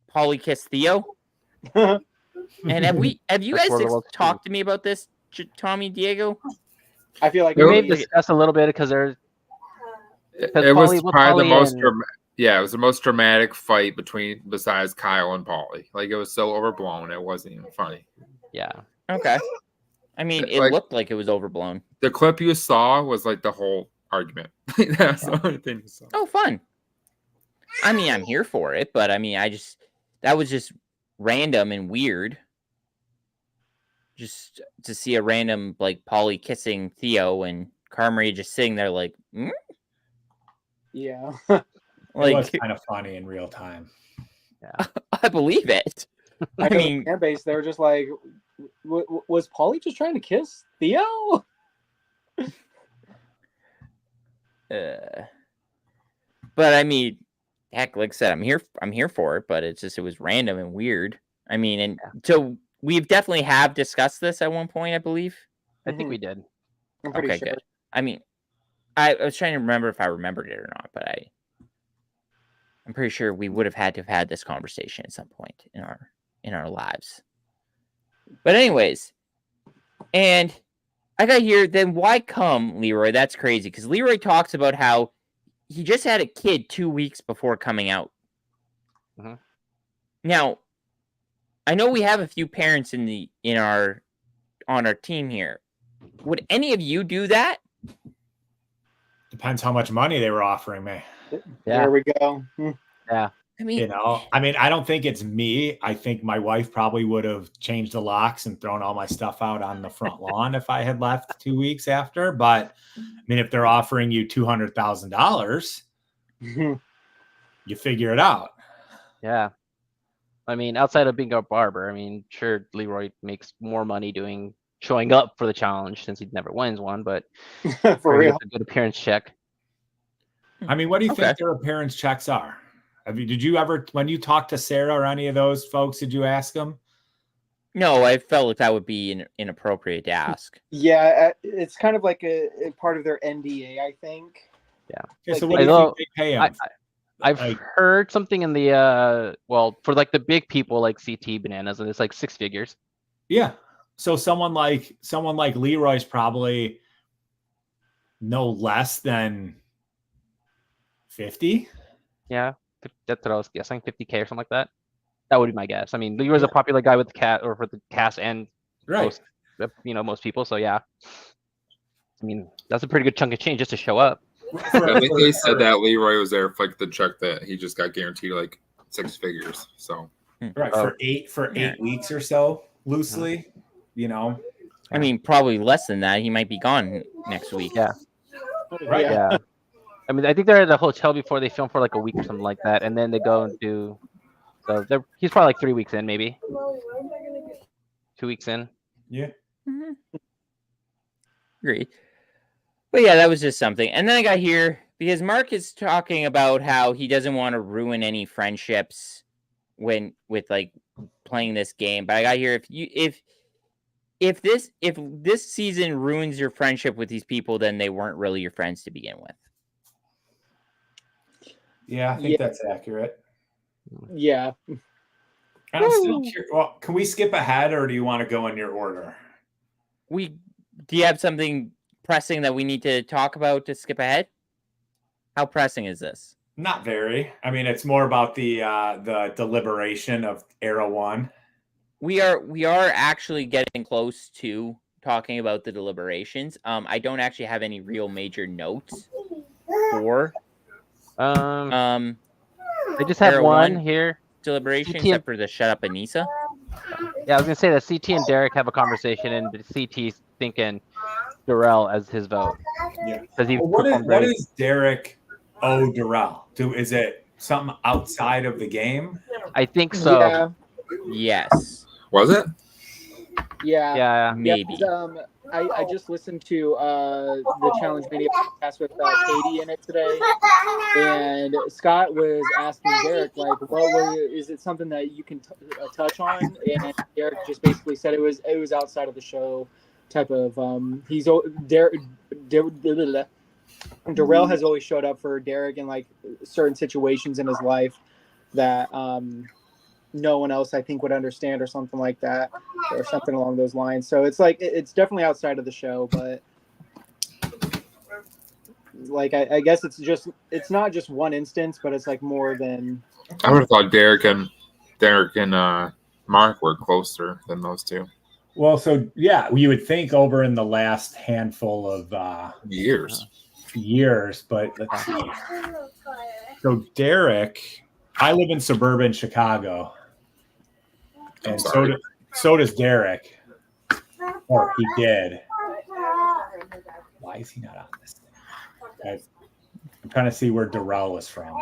Polly kissed Theo. And have you That's guys where the world's talked to me about this, Tommy, Diego? I feel like we may It was- discuss a little bit because there's It Because was Pauly- with probably the Pauly most. and- Yeah, it was the most dramatic fight besides Kyle and Pauly. Like it was so overblown, it wasn't even funny. yeah. Okay. I mean, it Like- looked like it was overblown. The clip you saw was like the whole argument. That's the only thing you saw. Oh, fun. I mean, I'm here for it, but I mean, that was just random and weird. Just to see a random like Polly kissing Theo and Carmery just sitting there like, yeah. It was like kind of funny in real time. I believe it. I know mean, the fan base, they were just like, was Paulie just trying to kiss Theo? but I mean, heck, like I said, I'm here for it, but it was random and weird. I mean, and so we've definitely have discussed this at one point, I believe. I think we did. I'm pretty Okay, sure. good. I mean, I was trying to remember if I remembered it or not, but I'm pretty sure we would have had to have had this conversation at some point in our lives. But anyways, and I got here, then why come Leroy? That's crazy, because Leroy talks about how he just had a kid 2 weeks before coming out. Mhm. Now, I know we have a few parents on our team here. Would any of you do that? Depends how much money they were offering me. Yeah. There we go. I mean, You know, I mean, I don't think it's me. I think my wife probably would have changed the locks and thrown all my stuff out on the front lawn if I had left 2 weeks after. But I mean, if they're offering you $200,000, you figure it out. Yeah. I mean, outside of being a barber, I mean, sure, Leroy makes more money showing up for the challenge since he never wins one, but For sure, he real. gets a good appearance check. I mean, what do you Okay. think their appearance checks are? Did you ever, when you talked to Sarah or any of those folks, did you ask them? no, I felt like that would be inappropriate to ask. Yeah, it's kind of like a part of their NDA, I think. Okay, so Like, what do you although think they pay I, them? I've Like- heard something in the for like the big people like CT Bananas, and it's like 6 figures. Yeah. So someone like Leroy's probably no less than 50. Yeah, that's what I was guessing, 50K or something like that. That would be my guess. I mean, Leroy's a popular guy with the cat or for the cast and Right. most people. So yeah, I mean, that's a pretty good chunk of change just to show up. I think they said that Leroy was there for like the check that he just got guaranteed like 6 figures. So Right. For eight weeks or so, loosely, you know. I mean, probably less than that. He might be gone next week. Yeah. Right. Yeah. I mean, I think they're at the hotel before they film for like a week or something like that, and then they go and do. So he's probably like 3 weeks in, maybe 2 weeks in. Yeah. Agreed. But yeah, that was just something. And then I got here because Mark is talking about how he doesn't want to ruin any friendships with like playing this game. But I got here, if this season ruins your friendship with these people, then they weren't really your friends to begin with. Yeah, I think that's accurate. Yeah. I'm still curious. Well, can we skip ahead, or do you want to go in your order? Do you have something pressing that we need to talk about to skip ahead? How pressing is this? Not very. I mean, it's more about the deliberation of Era 1. We are actually getting close to talking about the deliberations. I don't actually have any real major notes for I just have Era one here. deliberation, CT except for the shut up Anissa. Yeah, I was gonna say that CT and Derek have a conversation, and CT's thinking Darrell as his vote. Yeah. Because he What performed very. is Derek owe Darrell? Is it something outside of the game? I think so. Yeah. Yes. Was it? Yeah. Yeah. Maybe. I just listened to the Challenge Mania podcast with Katie in it today, and Scott was asking Derek, like, is it something that you can touch on? And Derek just basically said it was outside of the show type of. Darrell has always showed up for Derek in like certain situations in his life that no one else I think would understand, or something like that, or something along those lines. So it's like it's definitely outside of the show, but like I guess it's not just one instance, but it's like more than. I would have thought Derek and Mark were closer than those two. Well, so yeah, you would think over in the last handful of years, but let's see. So Derek, I live in suburban Chicago, and so does Derek, or he did. Why is he not on this thing? I'm trying to see where Darrell was from.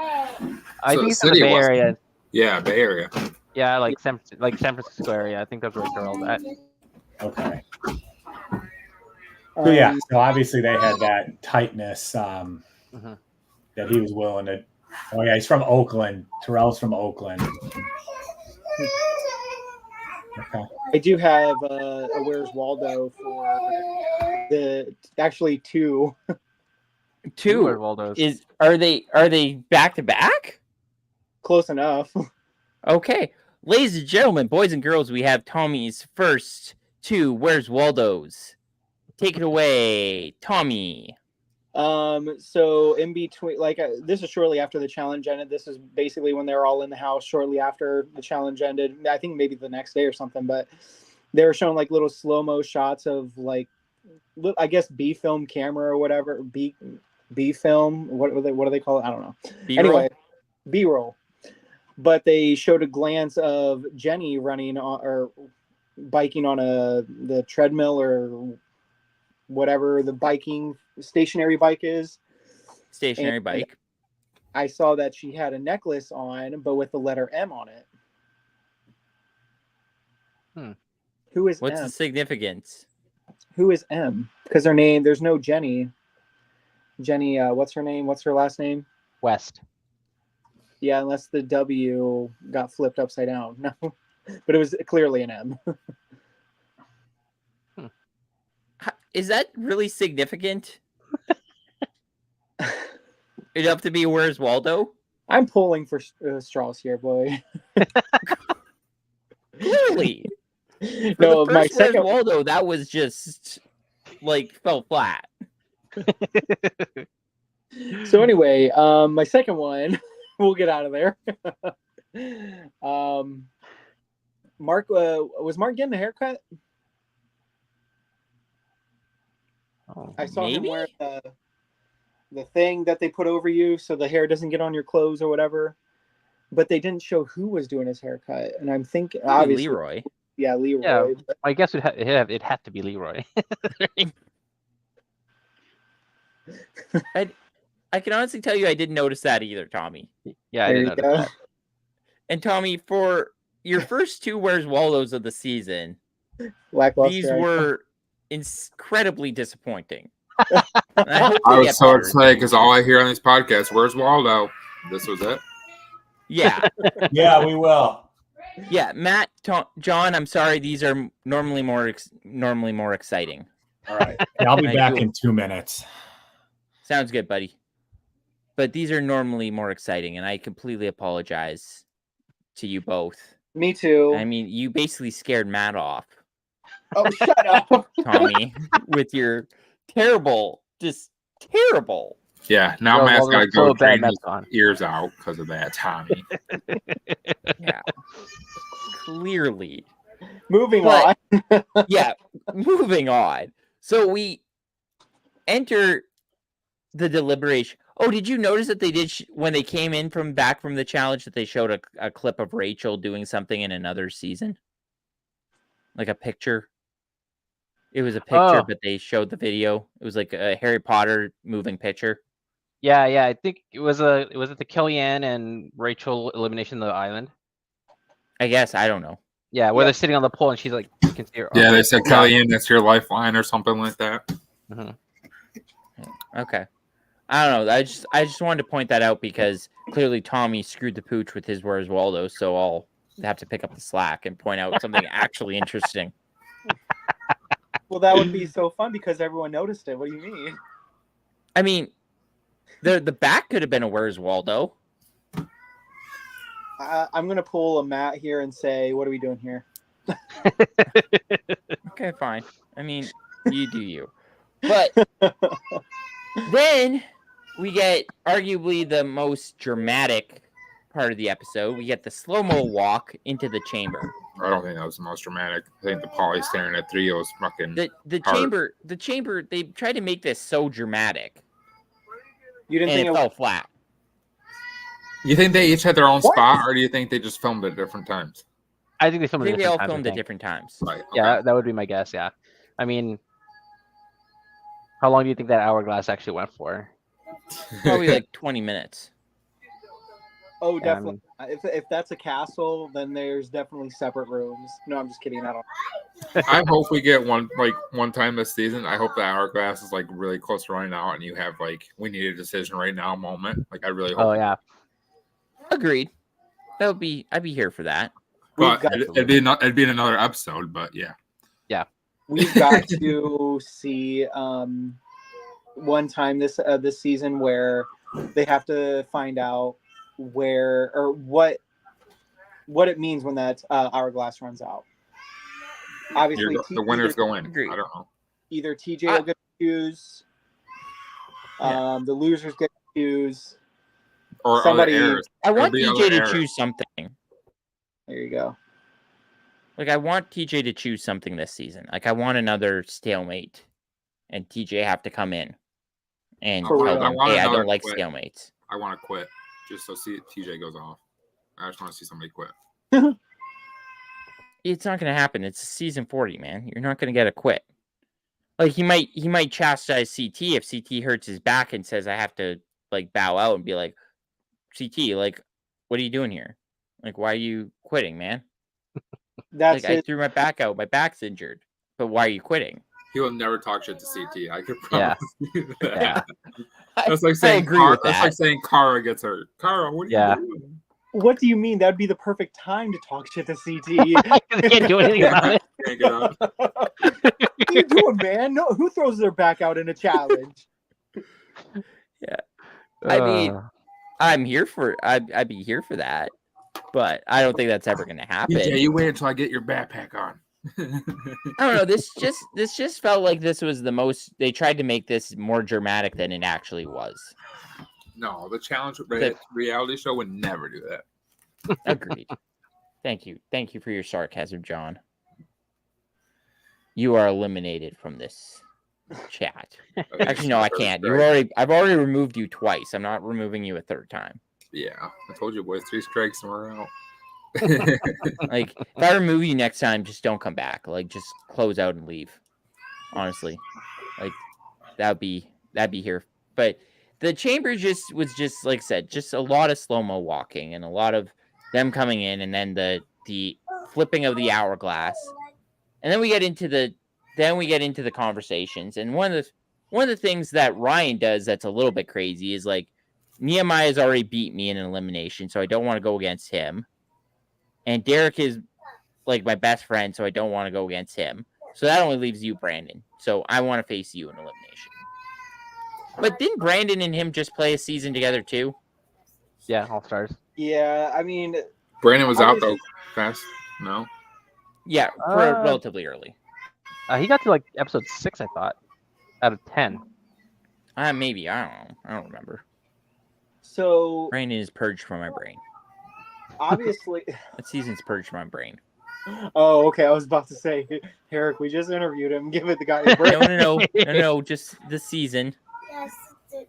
I think it's in the Bay Area. Yeah, Bay Area. Yeah, like San Francisco area. I think that's where Darrell's at. Okay. So yeah, so obviously they had that tightness that he was willing to. Oh yeah, he's from Oakland. Terrell's from Oakland. Okay. I do have a Where's Waldo for actually two. Two. Where's Waldo's? Are they back to back? Close enough. Okay, ladies and gentlemen, boys and girls, we have Tommy's first two Where's Waldo's. Take it away, Tommy. So in between, like this is shortly after the challenge ended. This is basically when they were all in the house shortly after the challenge ended. I think maybe the next day or something, but they were showing like little slow-mo shots of like, I guess B film camera or whatever. B film. What do they call it? I don't know. B-roll? Anyway, B-roll. But they showed a glance of Jenny running or biking on the treadmill or whatever the stationary bike is. Stationary bike. I saw that she had a necklace on, but with the letter M on it. Who is What's M? the significance? Who is M? Because her name, there's no Jenny. Jenny, what's her name? What's her last name? West. Yeah, unless the W got flipped upside down. No, but it was clearly an M. Is that really significant? Enough to be Where's Waldo? I'm pulling for straws here, boy. Clearly. No, my second Where's Waldo, that was just like fell flat. So anyway, my second one, we'll get out of there. Mark, was Mark getting a haircut? I saw him wear the thing that they put over you so the hair doesn't get on your clothes or whatever. But they didn't show who was doing his haircut, and I'm thinking obviously Leroy. Yeah, Leroy. Yeah, I guess it had to be Leroy. I can honestly tell you I didn't notice that either, Tommy. Yeah, I didn't notice that. And Tommy, for your first two Where's Waldo's of the season, lackluster. These were incredibly disappointing. I hope I they was get so better. excited because all I hear on these podcasts, "Where's Waldo?" This was it. Yeah, Yeah, we will. yeah. Matt, John, I'm sorry. These are normally more exciting. All right. And I'll be I back do- in 2 minutes. Sounds good, buddy. But these are normally more exciting, and I completely apologize to you both. Me too. I mean, you basically scared Matt off, Oh, shut up. Tommy, with your terrible, just terrible. Yeah, now Yo, Matt's Waldo's got to go so bad, train Matt's his gone. ears out because of that, Tommy. Yeah, clearly. Moving But- on. Yeah, moving on. So we enter the deliberation. Oh, did you notice that they did when they came in back from the challenge that they showed a clip of Rachel doing something in another season, like a picture. It was a picture, Oh. but they showed the video. It was like a Harry Potter moving picture. Yeah. I think it was it the Kellyanne and Rachel elimination of the island. I guess I don't know. Yeah, where Yeah. they're sitting on the pole and she's like, you can see her. Yeah, arm. they said Kellyanne, that's your lifeline or something like that. Mhm. Okay. I don't know. I just wanted to point that out because clearly Tommy screwed the pooch with his Where's Waldo, so I'll have to pick up the slack and point out something actually interesting. Well, that would be so fun because everyone noticed it. What do you mean? I mean, the back could have been a Where's Waldo. I'm going to pull a Matt here and say, what are we doing here? Okay, fine. I mean, you do you. But then we get arguably the most dramatic part of the episode. We get the slow-mo walk into the chamber. I don't think that was the most dramatic. I think the Polly staring at Three was fucking. The hard. chamber, they tried to make this so dramatic, You didn't and think it it fell flat. You think they each had their own What? spot, or do you think they just filmed at different times? I think they I filmed think it they all different times, I filmed at think. different times. Right. Okay. Yeah, that would be my guess. Yeah, I mean, how long do you think that hourglass actually went for? Probably like 20 minutes. Oh, Yeah, I definitely. If that's a castle, then there's definitely separate rooms. No, I'm just kidding. I don't. I hope we get one time this season. I hope the hourglass is like really close to running out, and you have like we need a decision right now moment. Like I really hope. Oh yeah, Agreed. I'd be here for that. But We've got- it'd be in another episode. But yeah. We've got to see one time this season where they have to find out where or what it means when that hourglass runs out. Obviously, The winners go in. Agreed. I don't know. either TJ will get to choose, the losers get to choose. Or Somebody- other errors. I want be TJ other to errors. choose something. There you go. Like, I want TJ to choose something this season. Like, I want another stalemate, and TJ have to come in and For tell real. them, I want hey, I another don't like quit. stalemates. I want to quit just so TJ goes off. I just want to see somebody quit. It's not going to happen. It's season 40, man. You're not going to get a quit. Like, he might chastise CT if CT hurts his back and says, I have to, like, bow out and be like, CT, like, what are you doing here? Like, why are you quitting, man? That's Like, I it. threw my back out. My back's injured. But why are you quitting? He will never talk shit to CT. I could Yeah. promise you that. Yeah. That's like I saying agree with that's that. like saying Kara gets hurt. Kara, what are Yeah. you doing? What do you mean? That'd be the perfect time to talk shit to CT. they can't do anything about it. Can't get up. What are you doing, man? No, who throws their back out in a challenge? I mean, I'm here for I'd be here for that, but I don't think that's ever gonna happen. TJ, you wait until I get your backpack on. I don't know. This just felt like this was the most. They tried to make this more dramatic than it actually was. No, the challenge reality show would never do that. Agreed. Thank you for your sarcasm, John. You are eliminated from this chat. Actually, no, I can't. I've already removed you twice. I'm not removing you a third time. Yeah, I told you, boys. 3 strikes and we're out. Like, if I remove you next time, just don't come back. Like, just close out and leave. Honestly, like that'd be here. But the chamber was just like I said, just a lot of slow-mo walking and a lot of them coming in, and then the flipping of the hourglass, and then we get into the conversations. And one of one of the things that Ryan does that's a little bit crazy is like Nehemiah's already beat me in an elimination, so I don't want to go against him. And Derek is like my best friend, so I don't want to go against him. So that only leaves you, Brandon. So I want to face you in elimination. But didn't Brandon and him just play a season together too? Yeah, All Stars. Yeah, I mean, Brandon was out obviously- though fast. No. Yeah, relatively early. He got to like episode 6, I thought, out of 10. Maybe. I don't know. I don't remember. so Brandon is purged from my brain. obviously. That season's purged from my brain. Oh, okay. I was about to say, Eric, we just interviewed him. Give it the guy a break. No. Just the season.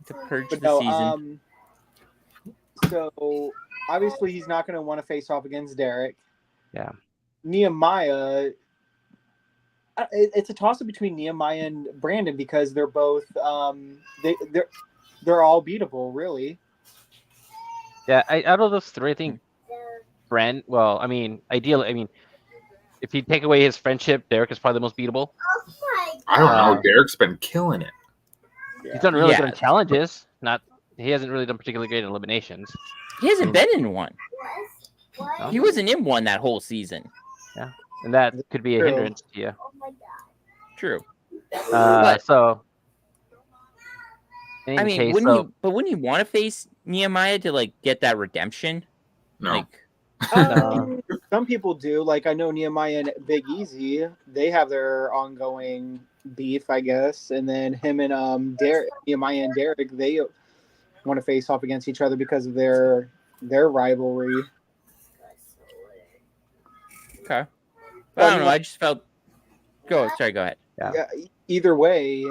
To purge But the no, season. So obviously he's not going to want to face off against Derek. Yeah. Nehemiah. It's a toss-up between Nehemiah and Brandon because they're both they're all beatable, really. Yeah, out of those three, I think well, I mean, ideally, I mean, if you take away his friendship, Derek is probably the most beatable. I don't know. Derek's been killing it. Yeah. He's done really good in challenges. He hasn't really done particularly great in eliminations. He hasn't been in one. No? He wasn't in one that whole season. And that could be a True. hindrance to you. True. So, in I any mean, case, wouldn't he want to face Nehemiah to like get that redemption? No. Like, Some people do. Like I know Nehemiah and Big Easy, they have their ongoing beef, I guess. And then him and Nehemiah and Derek, they want to face off against each other because of their rivalry. okay. I don't know. I just felt. Go ahead. Yeah. Either way,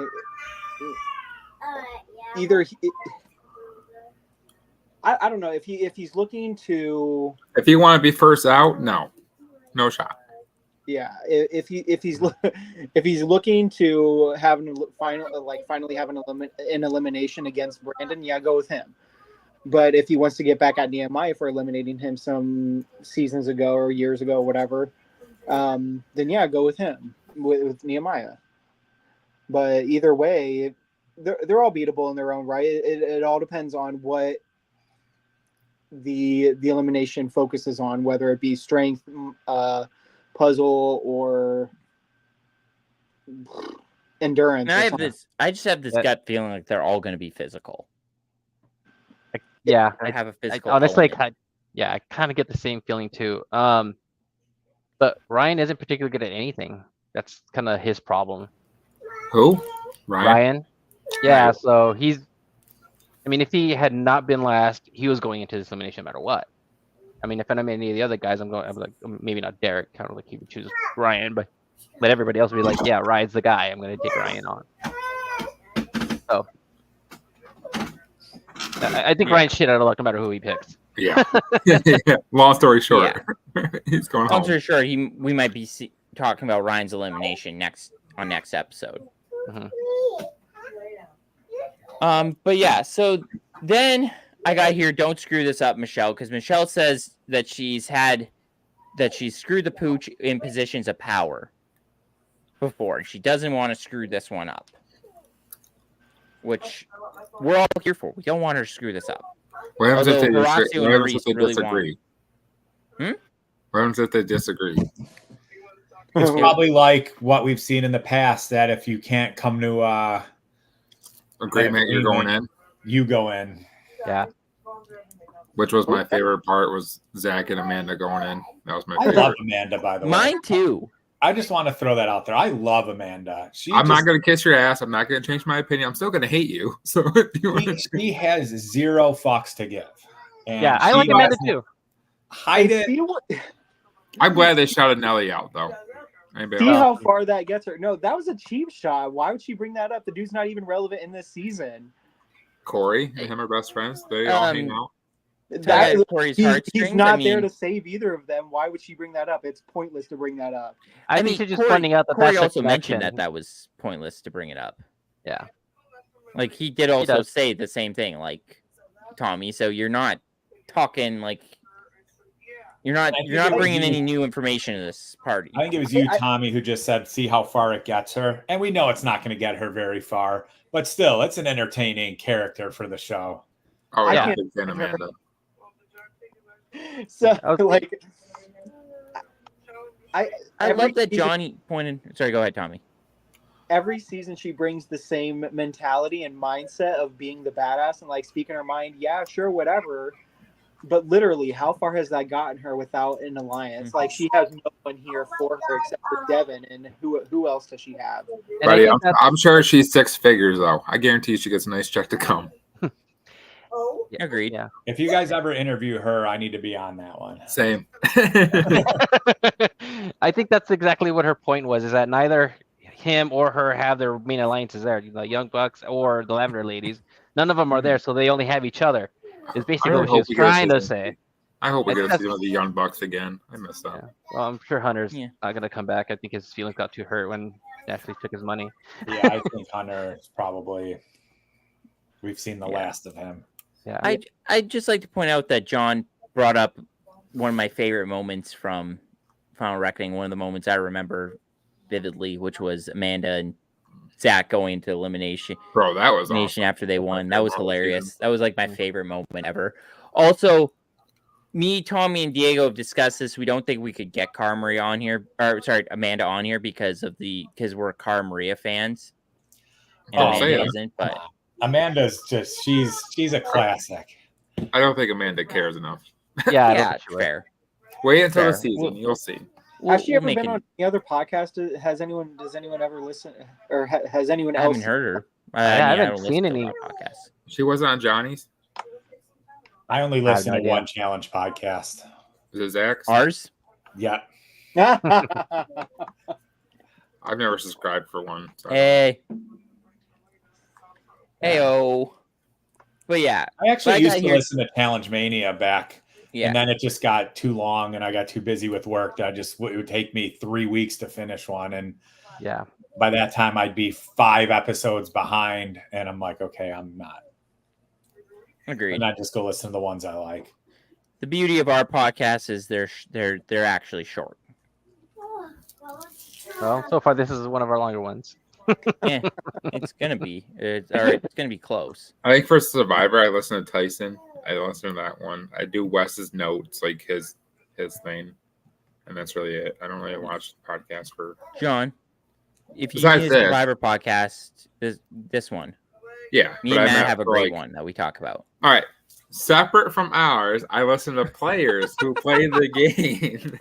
I don't know if he's looking to. If you want to be first out, no shot. Yeah, if he's looking to have finally have an elimination against Brandon, yeah, go with him. But if he wants to get back at Nehemiah for eliminating him some seasons ago or years ago, or whatever, then yeah, go with him with Nehemiah. But either way, they're all beatable in their own right. It all depends on what the elimination focuses on, whether it be strength, puzzle, or endurance. And I just have this gut feeling like they're all going to be physical. yeah, I have a physical. honestly, element. I kind of get the same feeling too. But Ryan isn't particularly good at anything. That's kind of his problem. Who? Ryan? Yeah, so he's. I mean, if he had not been last, he was going into this elimination no matter what. I mean, if I'm any of the other guys, I'm like, maybe not Derek, kind of like he would choose Ryan, but everybody else would be like, yeah, Ryan's the guy. I'm going to take Ryan on. So I think Ryan's shit out of luck no matter who he picks. Yeah. Long story short, he's going home. Long story short, we might be talking about Ryan's elimination next episode. Mm-hmm. But yeah, so then I got here. Don't screw this up, Michelle, because Michelle says that she's screwed the pooch in positions of power before, and she doesn't want to screw this one up, which we're all here for. We don't want her to screw this up. What happens if they Horacio and Reese really disagree? Want... What happens if they disagree? It's probably like what we've seen in the past, that if you can't come to agreement, you're going in. You go in. Yeah. Which was my favorite part, was Zach and Amanda going in. That was my I favorite. love Amanda, by the way. Mine too. I just want to throw that out there. I love Amanda. I'm not going to kiss your ass. I'm not going to change my opinion. I'm still going to hate you. So if you want she has zero fucks to give. And Yeah, I like Amanda too. Hide it. I'm glad they shouted Nelly out, though. See how far that gets her. No, that was a cheap shot. Why would she bring that up? The dude's not even relevant in this season. Corey and him are best friends. They all hang out. Corey's he's not there to save either of them. Why would she bring that up? It's pointless to bring that up. I think she's just pointing out that Corey that's also mentioned that was pointless to bring it up. Yeah. Like he did also say the same thing, like Tommy. So you're not talking like You're not think you're not it was bringing you- any new information to this party. I think it was you, Tommy, who just said, see how far it gets her. And we know it's not going to get her very far, but still, it's an entertaining character for the show. Oh, I yeah, can't big fan of Amanda. So Okay. like, I every love that season- Johnny pointed. Sorry, go ahead, Tommy. Every season she brings the same mentality and mindset of being the badass and like speaking her mind. Yeah, sure, whatever. But literally, how far has that gotten her without an alliance? Like she has no one here for her except for Devin, and who else does she have? And I Buddy, think that's- I'm sure she's 6 figures, though. I guarantee she gets a nice check to come. yeah, Agreed. Yeah. If you guys ever interview her, I need to be on that one. Same. I think that's exactly what her point was, is that neither him or her have their main alliances there. The Young Bucks or the Lavender Ladies. None of them are there, so they only have each other. Is basically what she hope was we get a trying to season. say. I hope we I get think to see one of the Young Bucks again. I miss that. Yeah. Well, I'm sure Hunter's Yeah. not going to come back. I think his feelings got too hurt when Ashley took his money. Yeah, I think Hunter is probably, we've seen the last of him. Yeah. I'd just like to point out that John brought up one of my favorite moments from Final Reckoning. One of the moments I remember vividly, which was Amanda and Zach going to elimination Bro, that was nation awesome. after they won. That was Awesome. hilarious. That was like my favorite moment ever. Also, me, Tommy, and Diego have discussed this. We don't think we could get Cara Maria on here, or sorry, Amanda on here because we're Cara Maria fans. And Oh, Amanda yeah. isn't, but Amanda's just, she's a classic. I don't think Amanda cares enough. Yeah, I don't yeah, think she would. fair. Wait until Fair. the season. You'll see. Has she We'll ever make been it- on any other podcast? Does anyone ever listen, or has anyone I else? haven't heard her. I haven't don't listen seen to any. a lot of podcasts. She wasn't on Johnny's. I only I have listen no to idea. one challenge podcast. Is it Zach's? Ours? Yeah. I've never subscribed for one. So. Hey. Heyo. But yeah, I actually But I used got to here- listen to Challenge Mania back, yeah. and then it just got too long, and I got too busy with work. That it would take me 3 weeks to finish one, and Yeah. by that time I'd be 5 episodes behind, and I'm like, okay, I'm not. Agreed. And I just go listen to the ones I like. The beauty of our podcast is they're actually short. Well, so far this is one of our longer ones. Yeah, it's gonna be. It's gonna be close. I think for Survivor, I listen to Tyson. I listen to that one. I do Wes's notes, like his thing, and that's really it. I don't really watch the podcast for. John, if you Besides need a this. Survivor podcast, this one, Yeah, me but and I Matt meant have a for, great like- one that we talk about. All right, separate from ours, I listen to players who play the game.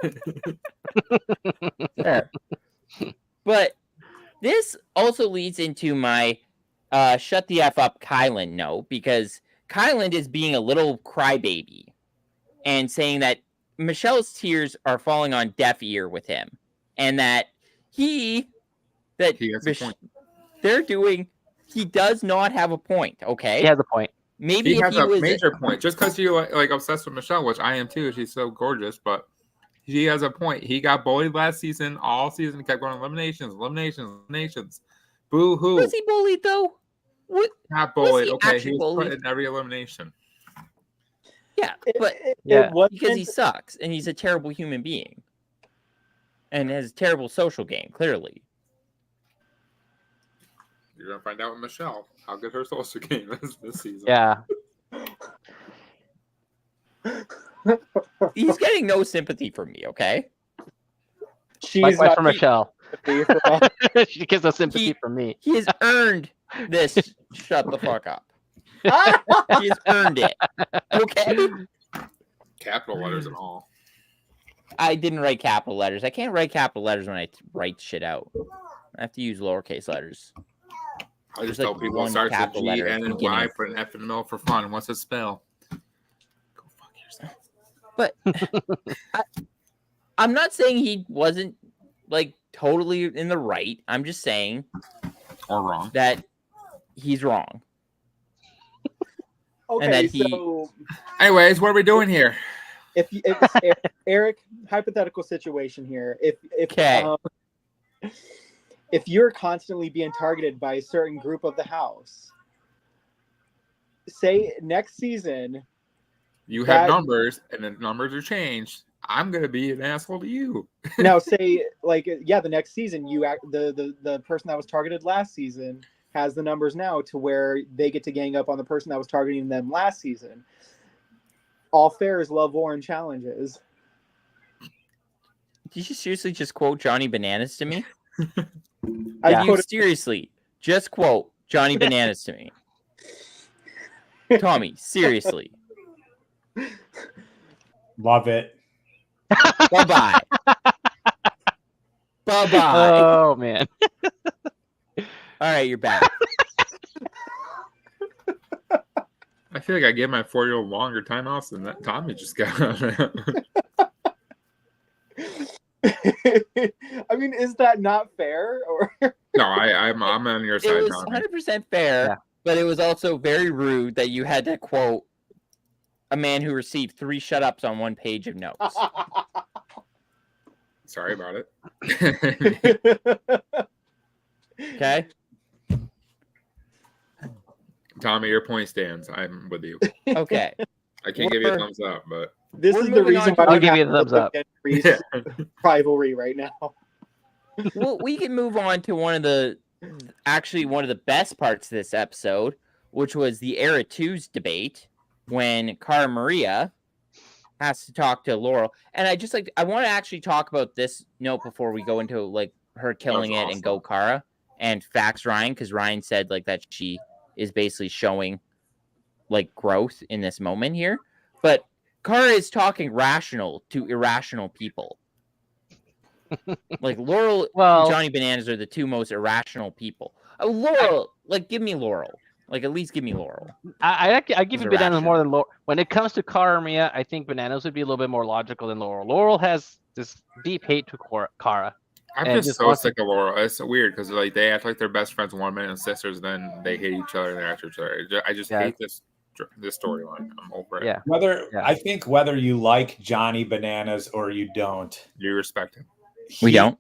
Fair. But this also leads into my shut the F up Kylan note, because Kylan is being a little crybaby and saying that Michelle's tears are falling on deaf ear with him, and that He has a point. he does not have a point, okay? He has a point. Maybe He if has he a was major point. Just because you're like obsessed with Michelle, which I am too. She's so gorgeous, but he has a point. He got bullied last season. All season, he kept going eliminations. Boo hoo. was he bullied though? What? Not was bullied. he Okay, actually he was put bullied? in every elimination. Yeah, but Yeah. it wasn't, because he sucks and he's a terrible human being and has a terrible social game, clearly. You're gonna find out with Michelle how good her social game is this season. Yeah. He's getting no sympathy from me, okay? she's Likewise not for Michelle. from She gives us sympathy He- from me. He has earned this shut the fuck up. He has earned it. Okay? Capital letters and all. I didn't write capital letters. I can't write capital letters when I write shit out. I have to use lowercase letters. I just There's, tell like, people one it starts with capital G, letter at N, the and Y. beginning. Put an F in the middle for fun. What's it spell? Go fuck yourself. But I'm not saying he wasn't like totally in the right. I'm just saying Or wrong. that he's wrong. Okay, that he- so Anyways, what are we doing here? if Eric, hypothetical situation here, Okay. If you're constantly being targeted by a certain group of the house, say next season, You have That- numbers, and the numbers are changed, I'm gonna be an asshole to you. Now, say like the next season, the person that was targeted last season has the numbers now to where they get to gang up on the person that was targeting them last season. All fair is love, war, and challenges. Did you seriously just quote Johnny Bananas to me? I Did you quoted seriously just quote Johnny Bananas to me? Tommy, seriously. Love it. Bye-bye. Bye-bye. Oh man. All right, you're back. I feel like I gave my 4-year-old longer timeouts than that Tommy just got. I mean, is that not fair? Or No, I'm on your It side, was Tommy. 100% fair, Yeah. but it was also very rude that you had to quote a man who received 3 shut-ups on 1 page of notes. Sorry about it. Okay? Tommy, your point stands. I'm with you. Okay. I can't give you a thumbs up, but this We're is the moving reason on why to- I'll we give you have a thumbs up. yeah. rivalry right now. Well, we can move on to one of the best parts of this episode, which was the Era 2's debate when Cara Maria has to talk to Laurel. And I want to actually talk about this note before we go into like her killing it and go Cara and fax Ryan, because Ryan said like that she is basically showing like growth in this moment here. But Cara is talking rational to irrational people. Like Laurel Well- and Johnny Bananas are the 2 most irrational people. Laurel, like give me Laurel. Like at least give me Laurel. I give Those you are Bananas rational. more than Laurel. When it comes to Cara Maria, I think Bananas would be a little bit more logical than Laurel. Laurel has this deep hate to Cara. I'm And just just so wants to- sick of Laurel. It's so weird because like they act like they're best friends 1 minute and sisters, then they hate each other and they're after each other. I just Yeah. hate this storyline. I'm over it. Yeah. I think whether you like Johnny Bananas or you don't, You respect him. We don't?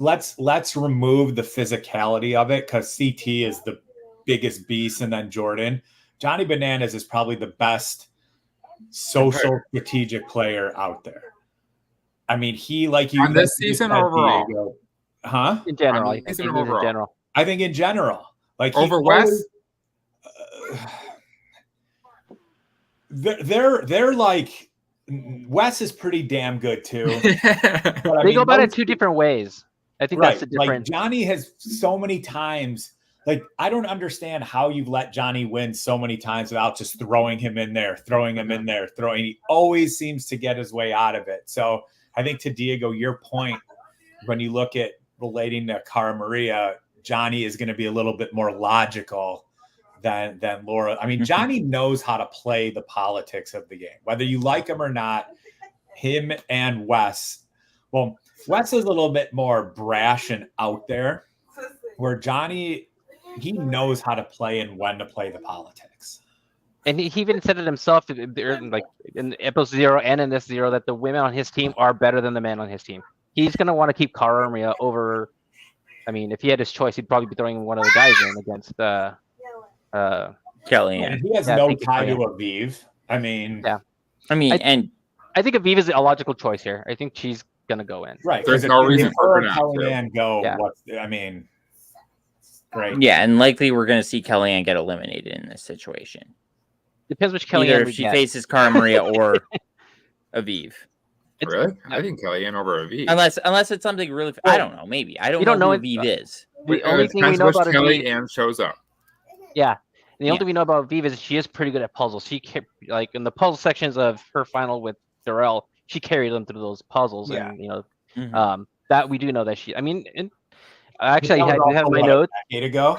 Let's remove the physicality of it because CT is the biggest beast, and then Jordan. Johnny Bananas is probably the best social strategic player out there. I mean, he like you On this like you season said, or overall? Diego. Huh? In general, I I mean, think he's an he means in overall. general. I think in general, like he Over always- Wes? they're like Wes is pretty damn good too. But I They mean, go about it those 2 different ways. I think that's the Like difference. Johnny has so many times. Like I don't understand how you've let Johnny win so many times without just throwing him in there, throwing him in there, throwing. He always seems to get his way out of it. So I think to Diego, your point, when you look at relating to Cara Maria, Johnny is going to be a little bit more logical than Laura. I mean, Johnny knows how to play the politics of the game, whether you like him or not. Him and Wes. Well, Wes is a little bit more brash and out there, where Johnny, he knows how to play and when to play the politics. And he even said it himself, like in episode 0 and in this 0, that the women on his team are better than the men on his team. He's going to want to keep Cara Maria over. I mean, if he had his choice, he'd probably be throwing one of the guys in against Kellyanne. And he has Yeah, no thank you, tie to Kellyanne. Aviv. I mean, Yeah. I mean, and I think Aviv is a logical choice here. I think she's going to go in. right. There's 'cause no if reason for her her and not to. Kellyanne go. Yeah. I mean, great. yeah, and likely we're going to see Kellyanne get eliminated in this situation. Depends which Either Kellyanne if we she get. faces Cara Maria or Aviv. Really? I think Kellyanne over Aviv. Unless it's something really, I don't know. Maybe I don't you know don't who know it- Aviv is. The only thing we depends know which about Aviv, Kellyanne shows up. yeah. The only Yeah. thing we know about Aviv is she is pretty good at puzzles. She like in the puzzle sections of her final with Darrell, she carried them through those puzzles, Yeah. and Mhm. that we do know that she. I mean, actually, That I was have also, my what, notes. a decade ago.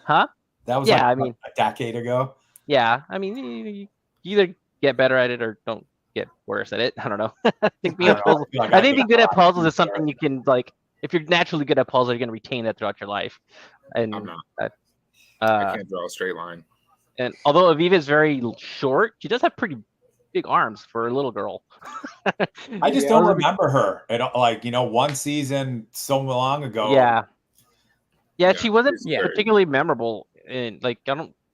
Huh? That was Yeah, like I mean- a decade ago. Yeah, I mean, you either get better at it or don't get worse at it. I don't know. I think being I a don't know. puzzle, I feel like I I'd think be being good at a lot puzzles is something better. you can like. If you're naturally good at puzzles, you're gonna retain that throughout your life. And I'm not. I uh, can't draw a straight line. and although Aviva is very short, she does have pretty big arms for a little girl. I just Yeah. don't remember her. Like, one season so long ago. Yeah. Yeah, Yeah, she wasn't she's Yeah. very- particularly memorable, and like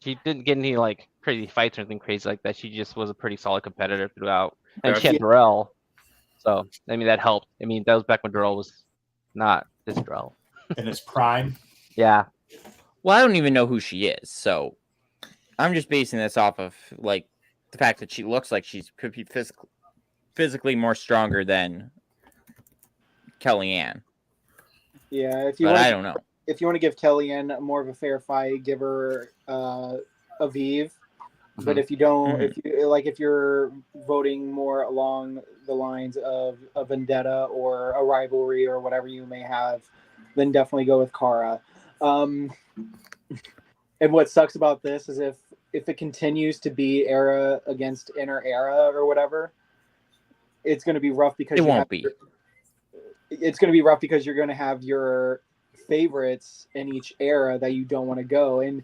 she didn't get any like crazy fights or anything crazy like that. She just was a pretty solid competitor throughout. And she had Darrell. So, I mean, that helped. I mean, that was back when Darrell was not this Darrell. In his prime. Yeah. Well, I don't even know who she is, so I'm just basing this off of like the fact that she looks like she's could be physically more stronger than Kellyanne. Yeah, But I don't know. If you want to give Kellyanne more of a fair fight, give her Aviv. But if you don't, if you're voting more along the lines of a vendetta or a rivalry or whatever you may have, then definitely go with Kara. And what sucks about this is if it continues to be era against inner era or whatever, it's going to be rough because it won't be. It's going to be rough because you're going to have your favorites in each era that you don't want to go. And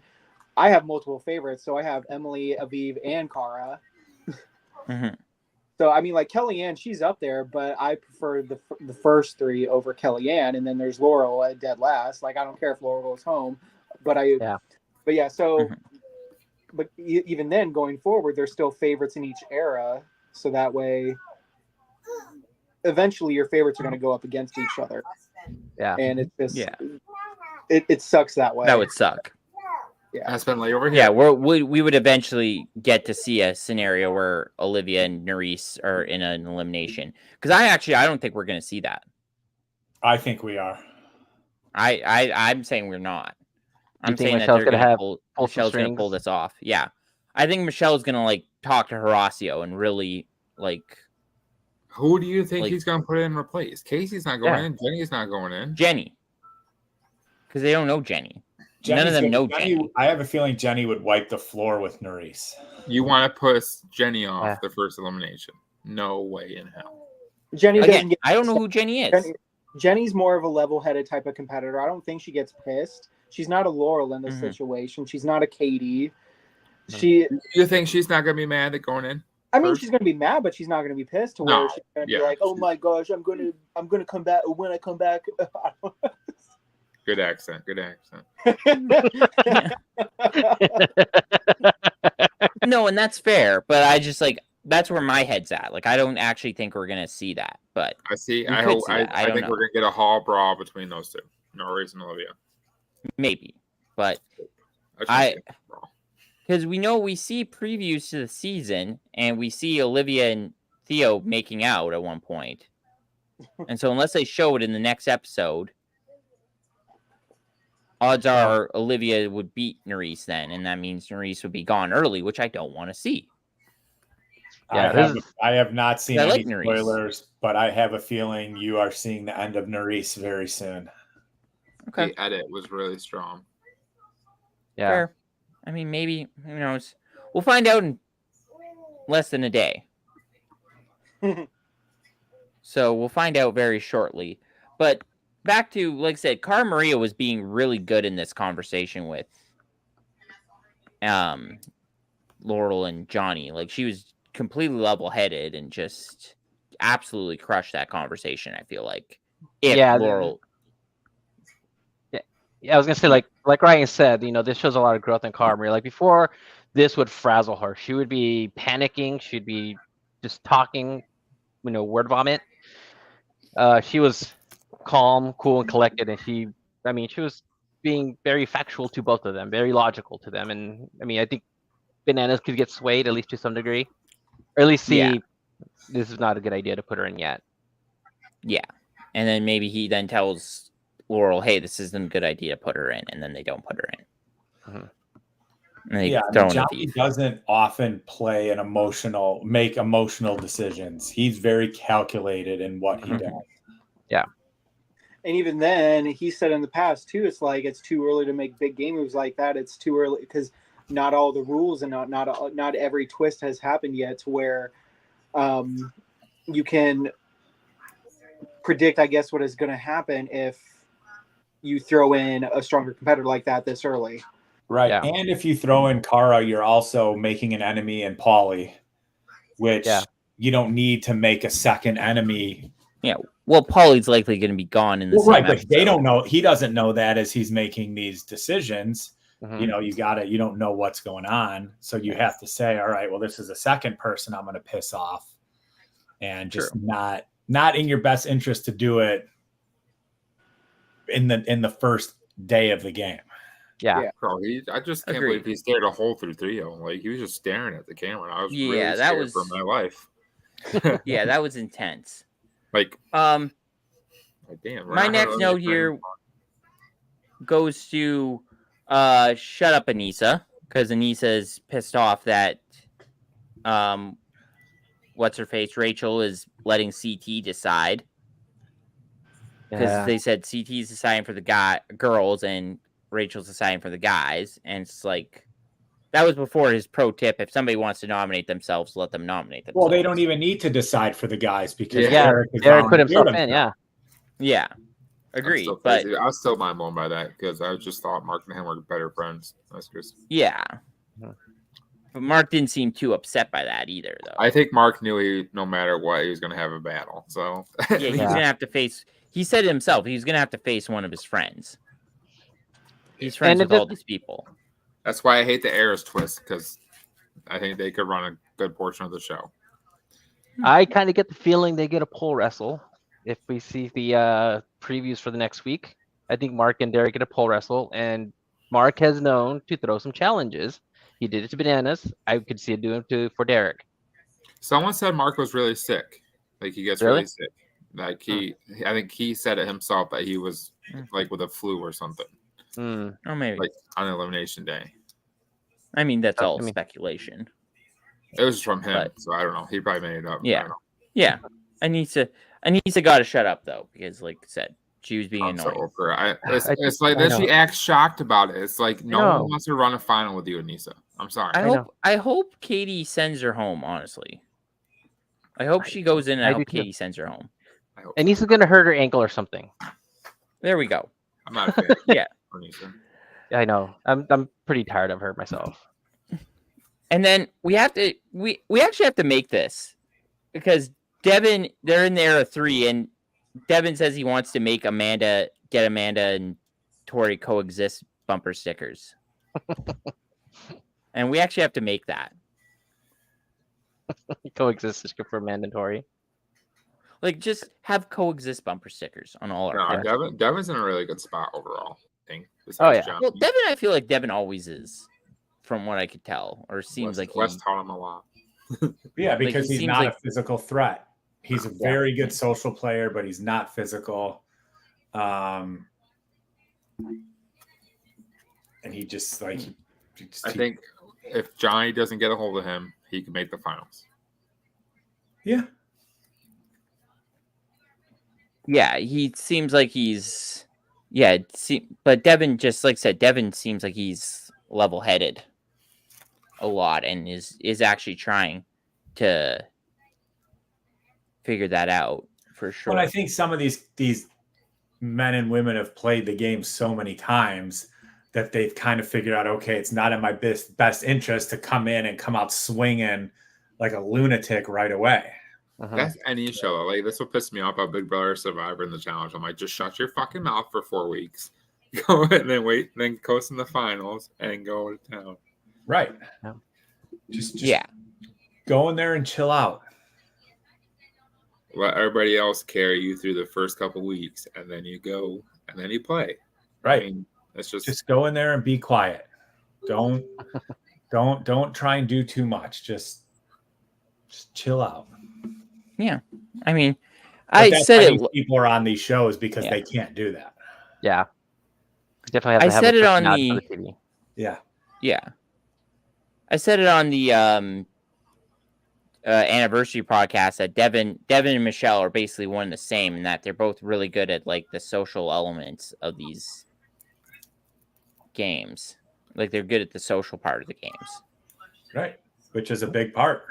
I have multiple favorites, so I have Emily, Aviv, and Kara. So I mean, like Kellyanne, she's up there, but I prefer the first three over Kellyanne, and then there's Laurel at dead last. Like I don't care if Laurel goes home, but but even then, going forward, there's still favorites in each era, so that way, eventually your favorites are going to go up against each other. Yeah, and it's just it sucks that way. That would suck. Yeah, it's been like over here. Yeah, we would eventually get to see a scenario where Olivia and Nerys are in an elimination. Because I don't think we're going to see that. I think we are. I'm saying we're not. I'm saying Michelle's that Michelle's going to pull this off. Yeah, I think Michelle's going to like talk to Horacio and really like. Who do you think he's going to put in replace? Casey's not going in. Jenny's not going in. Jenny, because they don't know Jenny. None of them know Jenny. I have a feeling Jenny would wipe the floor with Nerys. You want to push Jenny off the first elimination? No way in hell. Jenny Again, I don't know who Jenny is. Jenny's more of a level-headed type of competitor. I don't think she gets pissed. She's not a Laurel in this situation. She's not a Katie. You think she's not going to be mad at going in? I mean, she's going to be mad, but she's not going to be pissed to where she's going to be like, "Oh my gosh, I'm going to come back when I come back." Good accent. Good accent. No, and that's fair, but I just like that's where my head's at. Like, I don't actually think we're gonna see that, but I see. I hope. I think we're gonna get a hall brawl between those two, Nerys and Olivia. Maybe, but because we see previews to the season, and we see Olivia and Theo making out at one point, and so unless they show it in the next episode. Odds are Olivia would beat Nerys then, and that means Nerys would be gone early, which I don't want to see. Yeah, I have not seen any spoilers, but I have a feeling you are seeing the end of Nerys very soon. Okay. The edit was really strong. Yeah. Fair. I mean, maybe, who knows? We'll find out in less than a day. So we'll find out very shortly. But back to, like I said, Cara Maria was being really good in this conversation with Laurel and Johnny. Like, she was completely level-headed and just absolutely crushed that conversation, I feel like. Laurel... Yeah, I was going to say, like Ryan said, this shows a lot of growth in Cara Maria. Like, before, this would frazzle her. She would be panicking. She'd be just talking, word vomit. She was calm, cool, and collected, and she was being very factual to both of them, very logical to them, and I think Bananas could get swayed at least to some degree, or at least see this is not a good idea to put her in yet. Yeah, and then maybe he then tells Laurel, "Hey, this isn't a good idea to put her in," and then they don't put her in. Johnny doesn't often make emotional decisions. He's very calculated in what he does. Yeah. And even then, he said in the past too, it's like it's too early to make big game moves like that. It's too early because not all the rules and not every twist has happened yet to where you can predict, I guess, what is going to happen if you throw in a stronger competitor like that this early. Right. Yeah. And if you throw in Cara, you're also making an enemy in Pauly, which you don't need to make a second enemy. Yeah. Well, Pauly's likely going to be gone in the same episode. But they don't know. He doesn't know that as he's making these decisions. Mm-hmm. You don't know what's going on. So you have to say, all right, well, this is a second person I'm going to piss off. and just not in your best interest to do it in the first day of the game. Yeah. Bro, I just can't Agreed. believe he stared a hole through 3-0. Like, he was just staring at the camera. I was Yeah, really that scared for was- my life. Yeah, that was intense. Like, Um, damn. we're my not next gonna note let you here goes to shut up Anissa, because Anissa is pissed off that what's her face, Rachel, is letting CT decide, because they said CT's deciding for the girls and Rachel's deciding for the guys, and it's like that was before his pro tip: if somebody wants to nominate themselves, let them nominate themselves. Well, they don't even need to decide for the guys because Yeah. Derek put himself in. Yeah, I'm agreed. still But crazy. I was still mind blown by that because I just thought Mark and him were better friends. That's just. yeah, but Mark didn't seem too upset by that either, though. I think Mark knew no matter what, he was going to have a battle. So Yeah, he's gonna have to face. He said it himself. He's gonna have to face one of his friends. He's friends with all these people. That's why I hate the Erock'S twist, because I think they could run a good portion of the show. I kind of get the feeling they get a pole wrestle if we see the previews for the next week. I think Mark and Derek get a pole wrestle, and Mark has known to throw some challenges. He did it to Bananas. I could see it doing it for Derek. Someone said Mark was really sick. Like, he gets really sick. Like, I think he said it himself that he was like with a flu or something. Or maybe like on Elimination Day. I mean, that's all speculation. It was from him, so I don't know. He probably made it up. Yeah, yeah. Anissa got to shut up though, because like I said, she was being annoying. So over. It's like that. She acts shocked about it. It's like no one wants to run a final with you, Anissa. I'm sorry. I hope Katie sends her home. Honestly, I hope she goes in, and I hope Katie sends her home. Anissa's gonna hurt her ankle or something. There we go. I'm not a fan. Yeah. I know. I'm pretty tired of her myself. And then we actually have to make this because Devin, they're in the era 3, and Devin says he wants to make Amanda and Tori coexist bumper stickers. And we actually have to make that. Coexist sticker for Amanda and Tori. Like, just have coexist bumper stickers on all our cars. Devin's in a really good spot overall, I think. Oh, yeah. Well, Devin, I feel like Devin always is, from what I could tell, or seems like West taught him a lot. Yeah, because he's not a physical threat. He's a very good social player, but he's not physical. And he just like I think if Johnny doesn't get a hold of him, he can make the finals. Yeah. Yeah, he seems like he's but Devin, just like I said, Devin seems like he's level-headed a lot and is actually trying to figure that out for sure. But I think some of these men and women have played the game so many times that they've kind of figured out, okay, it's not in my best interest to come in and come out swinging like a lunatic right away. That's any show. Like, this will piss me off about Big Brother Survivor in the challenge. I'm like, just shut your fucking mouth for 4 weeks. Go and then wait, then coast in the finals and go to town. Right. Yeah. Just go in there and chill out. Let everybody else carry you through the first couple weeks, and then you go and then you play. Right. I mean, that's just go in there and be quiet. Don't try and do too much. Just chill out. Yeah, I mean, I said it. People are on these shows because they can't do that. Yeah, definitely have to have said it on the TV. Yeah. I said it on the anniversary podcast that Devin and Michelle are basically one and the same, in that they're both really good at like the social elements of these games. Like, they're good at the social part of the games. Right, which is a big part.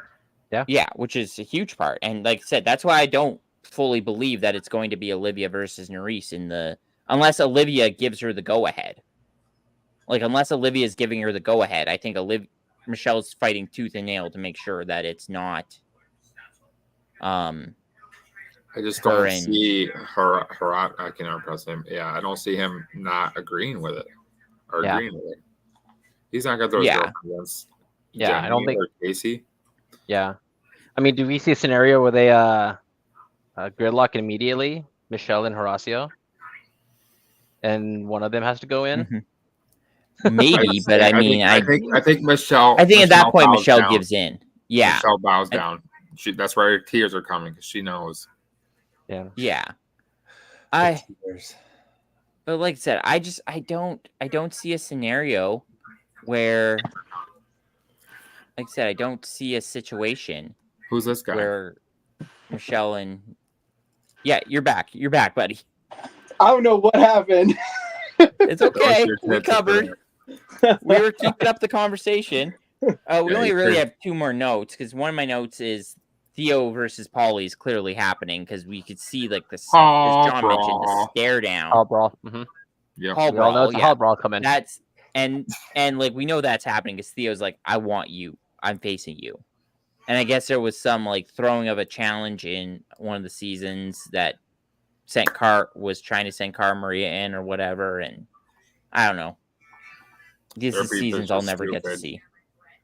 Yeah, which is a huge part. And like I said, that's why I don't fully believe that it's going to be Olivia versus Nerys unless Olivia gives her the go-ahead. Like, unless Olivia is giving her the go-ahead, I think Michelle's fighting tooth and nail to make sure that it's not I just don't see her I can't impress him. Yeah, I don't see him not agreeing with it. Or agreeing with it. He's not gonna throw his girlfriend against I don't think Casey. Yeah. I mean, do we see a scenario where they gridlock immediately, Michelle and Horacio, and one of them has to go in? Mhm. Maybe, but I mean, I think Michelle. I think at that point bows Michelle down. gives in. Yeah, Michelle bows down. That's why her tears are coming because she knows. Yeah. yeah. The tears. But like I said, I don't see a scenario where, like I said, I don't see a situation Who's this guy? where Michelle and you're back, buddy. I don't know what happened. It's okay. Your We tits are covered. We were keeping up the conversation. We only really have two more notes because one of my notes is Theo versus Paulie is clearly happening because we could see like this, as John mentioned, the stare down. Hall brawl. Yeah. Hall We all know brawl, it's a hall brawl coming. That's and like we know that's happening because Theo's like, I want you. I'm facing you. And I guess there was some like throwing of a challenge in one of the seasons that was trying to send Cara Maria in or whatever, and I don't know. These are seasons I'll never get to see.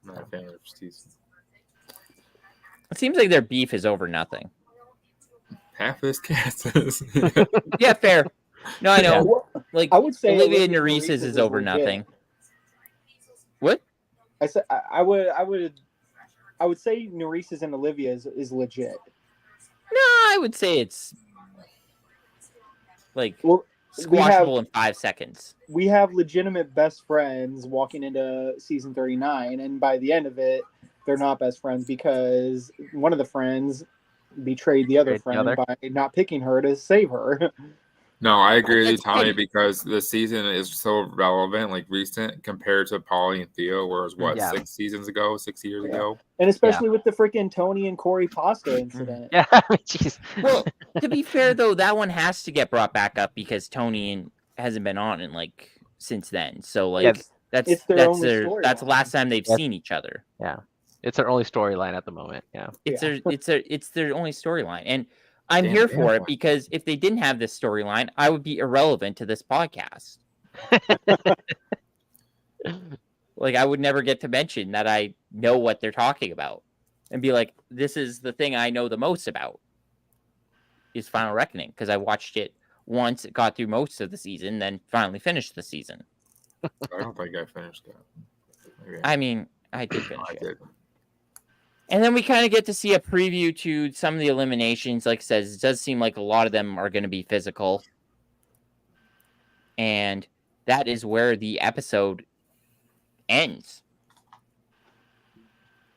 Not a fan of season. It seems like their beef is over nothing. Half his cast. Yeah, fair. No, I know. Yeah. Like I would say Olivia Olivia Narices Narices is over legit. nothing. What? I said I would say Narices and Olivia is legit. No, I would say it's like Well, squashable in 5 seconds. we have legitimate best friends walking into season 39, and by the end of it, they're not best friends because one of the friends betrayed the other friend by not picking her to save her. No, I agree with you, That's Tommy, petty. because the season is so relevant, like recent, compared to Paulie and Theo, whereas what, Yeah. 6 years ago? And especially with the freaking Tony and Corey Pasta incident. Yeah, jeez. Well, to be fair though, that one has to get brought back up because Tony hasn't been on in like since then. So like Yeah, it's their only storyline. that's the last time they've seen each other. Yeah, it's their only storyline at the moment. Yeah, It's their only storyline, and I'm here for it because if they didn't have this storyline, I would be irrelevant to this podcast. Like I would never get to mention that I know what they're talking about and be like, this is the thing I know the most about is Final Reckoning because I watched it once, it got through most of the season, then finally finished the season. I don't think I finished that. Maybe I mean, I did finish I it. did. And then we kind of get to see a preview to some of the eliminations. Like I said, it does seem like a lot of them are going to be physical. And that is where the episode ends.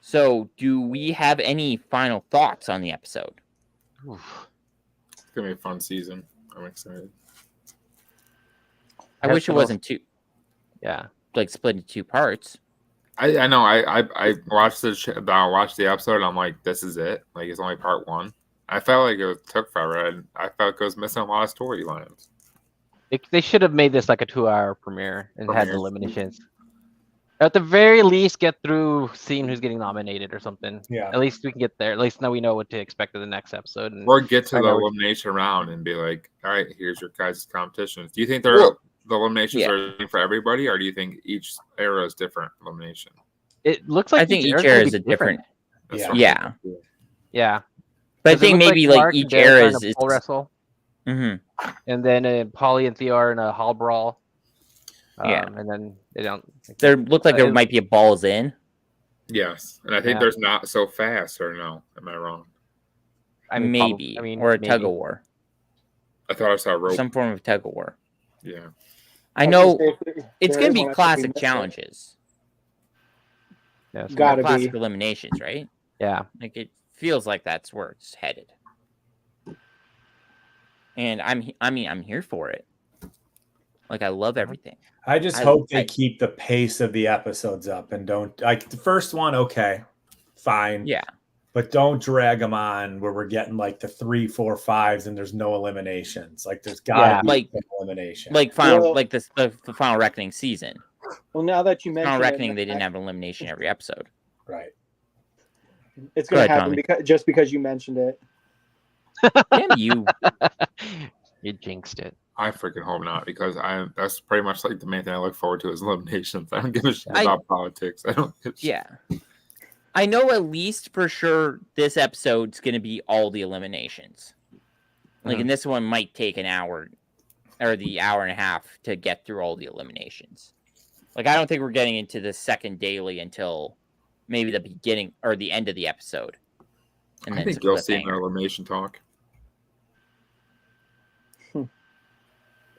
So, do we have any final thoughts on the episode? It's gonna be a fun season. I'm excited. I wish it wasn't Yeah, like split into 2 parts. I know. I watched watched the episode. And I'm like, this is it. Like it's only part 1. I felt like it took forever, and I felt like it was missing a lot of storylines. they should have made this like a 2-hour premiere and had the eliminations. At the very least, get through seeing who's getting nominated or something. Yeah. At least we can get there. At least now we know what to expect in the next episode. And Or get to I the know elimination round and be like, all right, here's your guys' competitions. Do you think the eliminations are the same for everybody, or do you think each era is different elimination? it looks like I think each era's era gonna is be a different. That's Yeah. what I'm Yeah. thinking. Yeah, But I 'cause it think looks maybe like Mark and each Derek era are in is. a pole wrestle, Mhm. and then Paulie and Theo are in a hall brawl. Yeah. And then they don't. There looked like there might be a balls in. Yes, and I think there's not so fast, or no? Am I wrong? I mean, Maybe. I mean, or a maybe. tug of war. I thought I saw a rope. Some form of tug of war. Yeah. I know There it's is going to one be I classic think we missed. challenges. Yeah, so- Gotta Classic be. eliminations, right? yeah. Like it feels like that's where it's headed. And I'm here for it. Like I love everything. I just hope they keep the pace of the episodes up and don't like the first one. Okay, fine. Yeah. But don't drag them on where we're getting like the 3, 4, 5s and there's no eliminations. Like there's got to be like some elimination. Like the Final Reckoning season. Well, now that you mentioned Final it, Reckoning, they didn't have an elimination every episode. Right. it's going Go to ahead, happen just because you mentioned it. Damn you. You jinxed it. I freaking hope not, because that's pretty much like the main thing I look forward to is eliminations. I don't give a shit I- about politics. I don't give a shit. Yeah. I know at least for sure this episode's going to be all the eliminations. Like, and this one might take an hour or the hour and a half to get through all the eliminations. Like, I don't think we're getting into the second daily until maybe the beginning or the end of the episode. And I then think it's a you'll see an cliffhanger. elimination talk.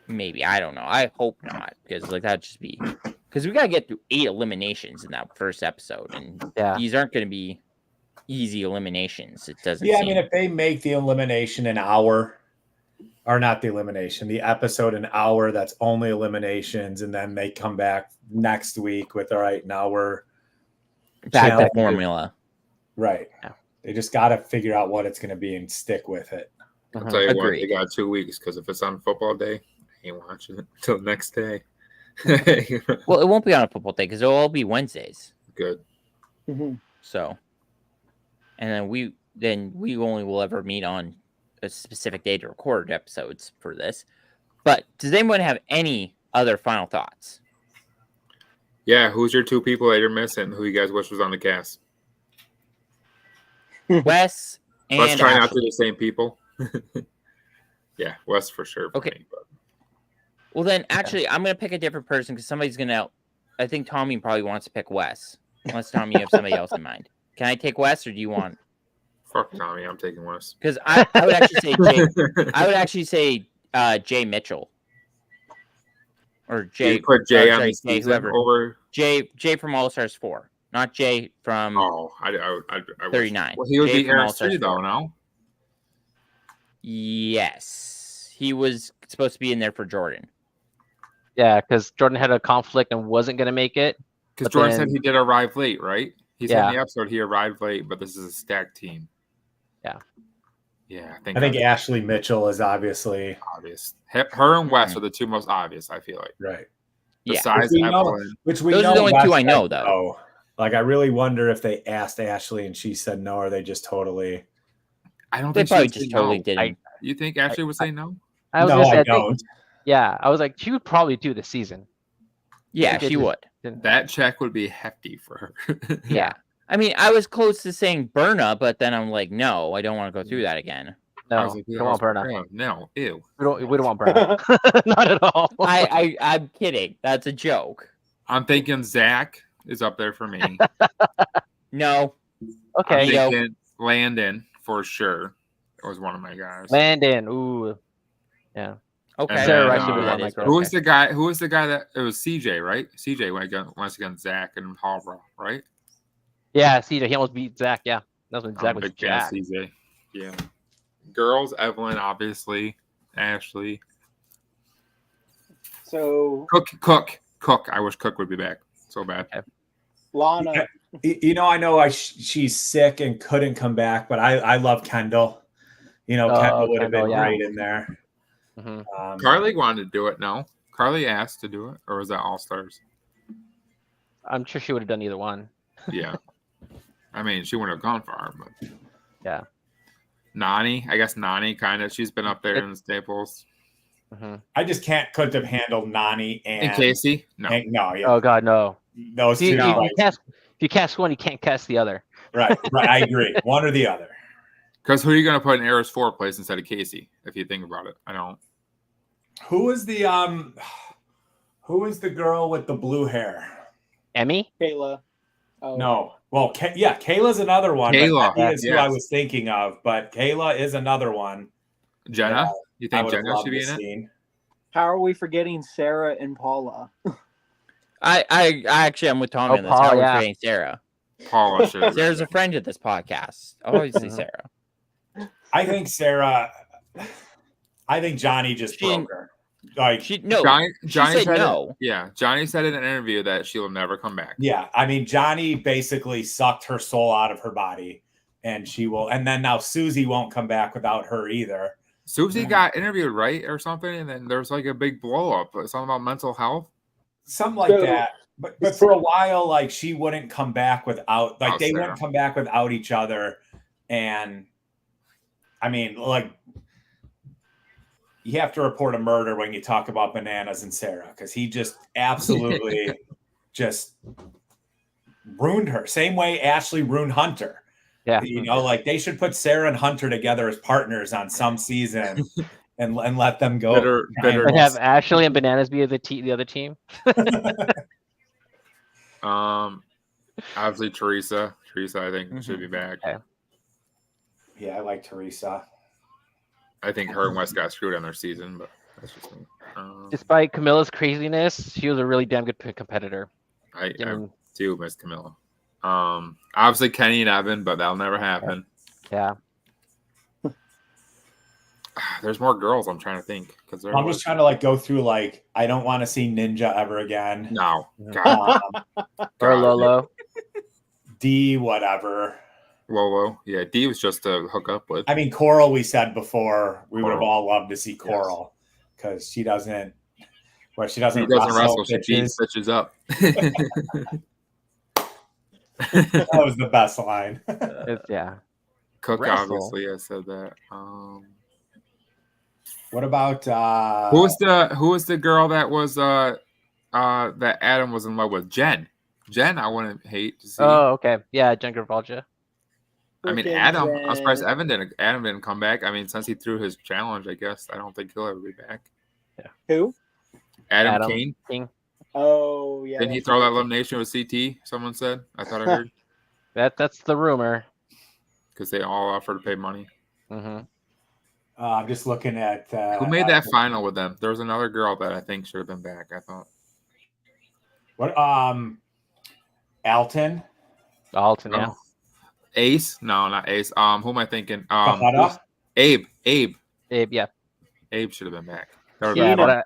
Maybe. I don't know. I hope not. Because, like, that'd just be... Because we got to get through 8 eliminations in that first episode. And these aren't going to be easy eliminations. It doesn't Yeah, seem. I mean, if they make the elimination an hour, or not the elimination, the episode an hour, that's only eliminations, and then they come back next week with, all right, now we're back to challenging- formula. Right. Yeah. They just got to figure out what it's going to be and stick with it. I'll tell you what, Agreed. they got 2 weeks because if it's on football day, I ain't watching it until the next day. Well, it won't be on a football day because it'll all be Wednesdays. Good. So, and then we only will ever meet on a specific day to record episodes for this. But does anyone have any other final thoughts? Yeah, who's your 2 people that you're missing? Who you guys wish was on the cast? Wes and Let's try not to Ashley. do the same people. Yeah, Wes for sure. For Okay. me, but Well, then actually, I'm gonna pick a different person because somebody's gonna. I think Tommy probably wants to pick Wes. Unless Tommy, you have somebody else in mind. Can I take Wes, or do you want? fuck Tommy, I'm taking Wes. Because I would actually say Jay. I would actually say Jay Mitchell. Or Jay. You put Jay or on sorry, the Jay, season whoever. over. Jay from All Stars 4, not Jay from Oh, I wish- 39. Well, he would Jay be from Aaron All-Stars 3 though, 4. no? Yes, he was supposed to be in there for Jordan. Yeah, because Jordan had a conflict and wasn't going to make it. Because But Jordan said then- he did arrive late, right? He said in Yeah. the episode he arrived late, but this is a stacked team. Yeah. Yeah, I think that's Ashley Mitchell is obviously obvious. Her and Wes are the 2 most obvious, I feel like. right. Yeah. Besides Which we know- Evelyn. Which we Those know are the only Wes 2 I said know, though. no. Like, I really wonder if they asked Ashley and she said no, or they just totally. I don't They think she probably would just say totally no. didn't. You think Ashley would say no? I was No, going to say, I I think, don't. yeah, I was like, she would probably do the season. Yeah, think they she just would. didn't- That check would be hefty for her. Yeah. I mean, I was close to saying Berna, but then I'm like, no, I don't want to go through that again. I No, was like, we don't want Berna. yeah, no, ew. We don't want Berna. Not at all. I'm kidding. That's a joke. I'm thinking Zach is up there for me. No. Okay. I'm Yo. thinking Landon for sure. That was one of my guys. Landon. Ooh. Yeah. Okay. And Sarah then, Rice would be one of my girls. Who was the guy? Who was the guy that it was? CJ, right? CJ went against Zach and Hallbrook, right? Yeah, CJ. He almost beat Zach. Yeah. That was when Zach I'm was a big fan of jacked. CJ. Yeah. Girls, Evelyn, obviously. Ashley. So Cook. I wish Cook would be back so bad. Lana, You know, I know she's sick and couldn't come back, but I love Kendall. You know, Oh, Kendall would have been Kendall, yeah. great in there. Mhm. Carly wanted to do it. No, Carly asked to do it, or was that All Stars? I'm sure she would have done either one. Yeah. I mean, she wouldn't have gone far, but Yeah. Nani, I guess Nani kind of. She's been up there in the staples. I just couldn't have handled Nani and And Casey, no. no, yeah, Oh God, no. those If two. if you cast one, you can't cast the other. Right. I agree. One or the other. Because who are you going to put in Air's 4 place instead of Casey? If you think about it, I don't. Who was the girl with the blue hair? Emmy? Kayla. Oh. No. Well, Kayla's another one. Kayla, But Emmy is who I yes. was thinking of, but Kayla is another one. Jenna, Yeah, you I think would have Jenna loved should be to in it? seen. How are we forgetting Sarah and Paula? I actually I'm with Tommy Oh, on this. Paul, How we're yeah. forgetting Sarah. Paula should. Sarah's a friend of this podcast. Obviously, Mhm. Sarah. I think Sarah. I think Johnny just She- broke her. Like, Johnny said said no. Yeah, Johnny said in an interview that she'll never come back. yeah, I mean, Johnny basically sucked her soul out of her body, and she will. And then now Susie won't come back without her either. Susie got interviewed, right, or something, and then there was like a big blow up. Something about mental health. Something like So- that. But for a while, like, she wouldn't come back without, like, Oh, they Sarah. wouldn't come back without each other. And I mean, like, you have to report a murder when you talk about Bananas and Sarah, because he just absolutely just ruined her. Same way Ashley ruined Hunter. Yeah. You know, like they should put Sarah and Hunter together as partners on some season and let them go. Bitter. And have Ashley and Bananas be the other team. Obviously Teresa. Teresa, I think should be back. Okay. Yeah, I like Teresa. I think her and West got screwed on their season, but that's just me. Despite Camilla's craziness, she was a really damn good competitor. I do miss Camilla. Obviously Kenny and Evan, but that'll never happen. Yeah. There's more girls. I'm trying to think because I'm just trying to like go through like I don't want to see Ninja ever again. No, God. Or Lolo. D whatever. Lolo, yeah, D was just to hook up with. I mean, Coral. We said before we would have all loved to see Coral because she doesn't. Well, she doesn't wrestle. She beats bitches up. That was the best line. Yeah. Cook, Wrestle. obviously, I said that. What about who was the girl that was that Adam was in love with? Jen, I wouldn't hate to see. Oh, okay. Yeah, Jen Gravalja. I mean, Adam. I'm surprised Adam didn't come back. I mean, since he threw his challenge, I guess I don't think he'll ever be back. Yeah. Who? Adam King. Oh yeah. Didn't he throw that elimination with CT? Someone said. I thought I heard. That's the rumor. Because they all offered to pay money. Mm-hmm. I'm just looking at who made that final with them. There was another girl that I think should have been back. I thought. What? Alton. Alton, yeah. Ace? No, not Ace. Who am I thinking? Abe. Abe, yeah. Abe should have been back. Yeah, but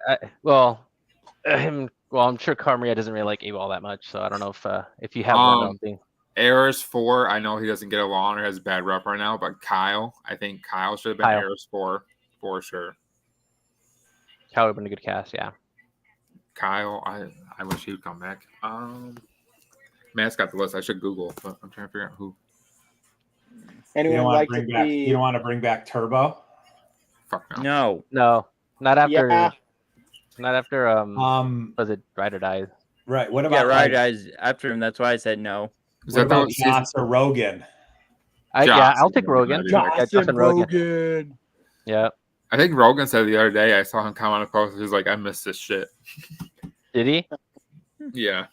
I'm sure Carmaria doesn't really like Abe all that much, so I don't know if you have one thing. Eros 4, I know he doesn't get along or has a bad rep right now, but Kyle, I think Kyle should have been Eros 4 for sure. Kyle would have been a good cast, yeah. Kyle, I wish he would come back. Matt's got the list. I should Google, but I'm trying to figure out who. Anyone like to be? You don't want to bring back Turbo? Fuck no. No, not after. Yeah. Not after. Was it Ride or Die? Right. What about Ride or Die's after him? That's why I said no. What about Joss or Rogan? I'll take Rogan. Justin Rogan. Yeah. I think Rogan said the other day, I saw him comment on a post. He's like, I miss this shit. Did he? Yeah.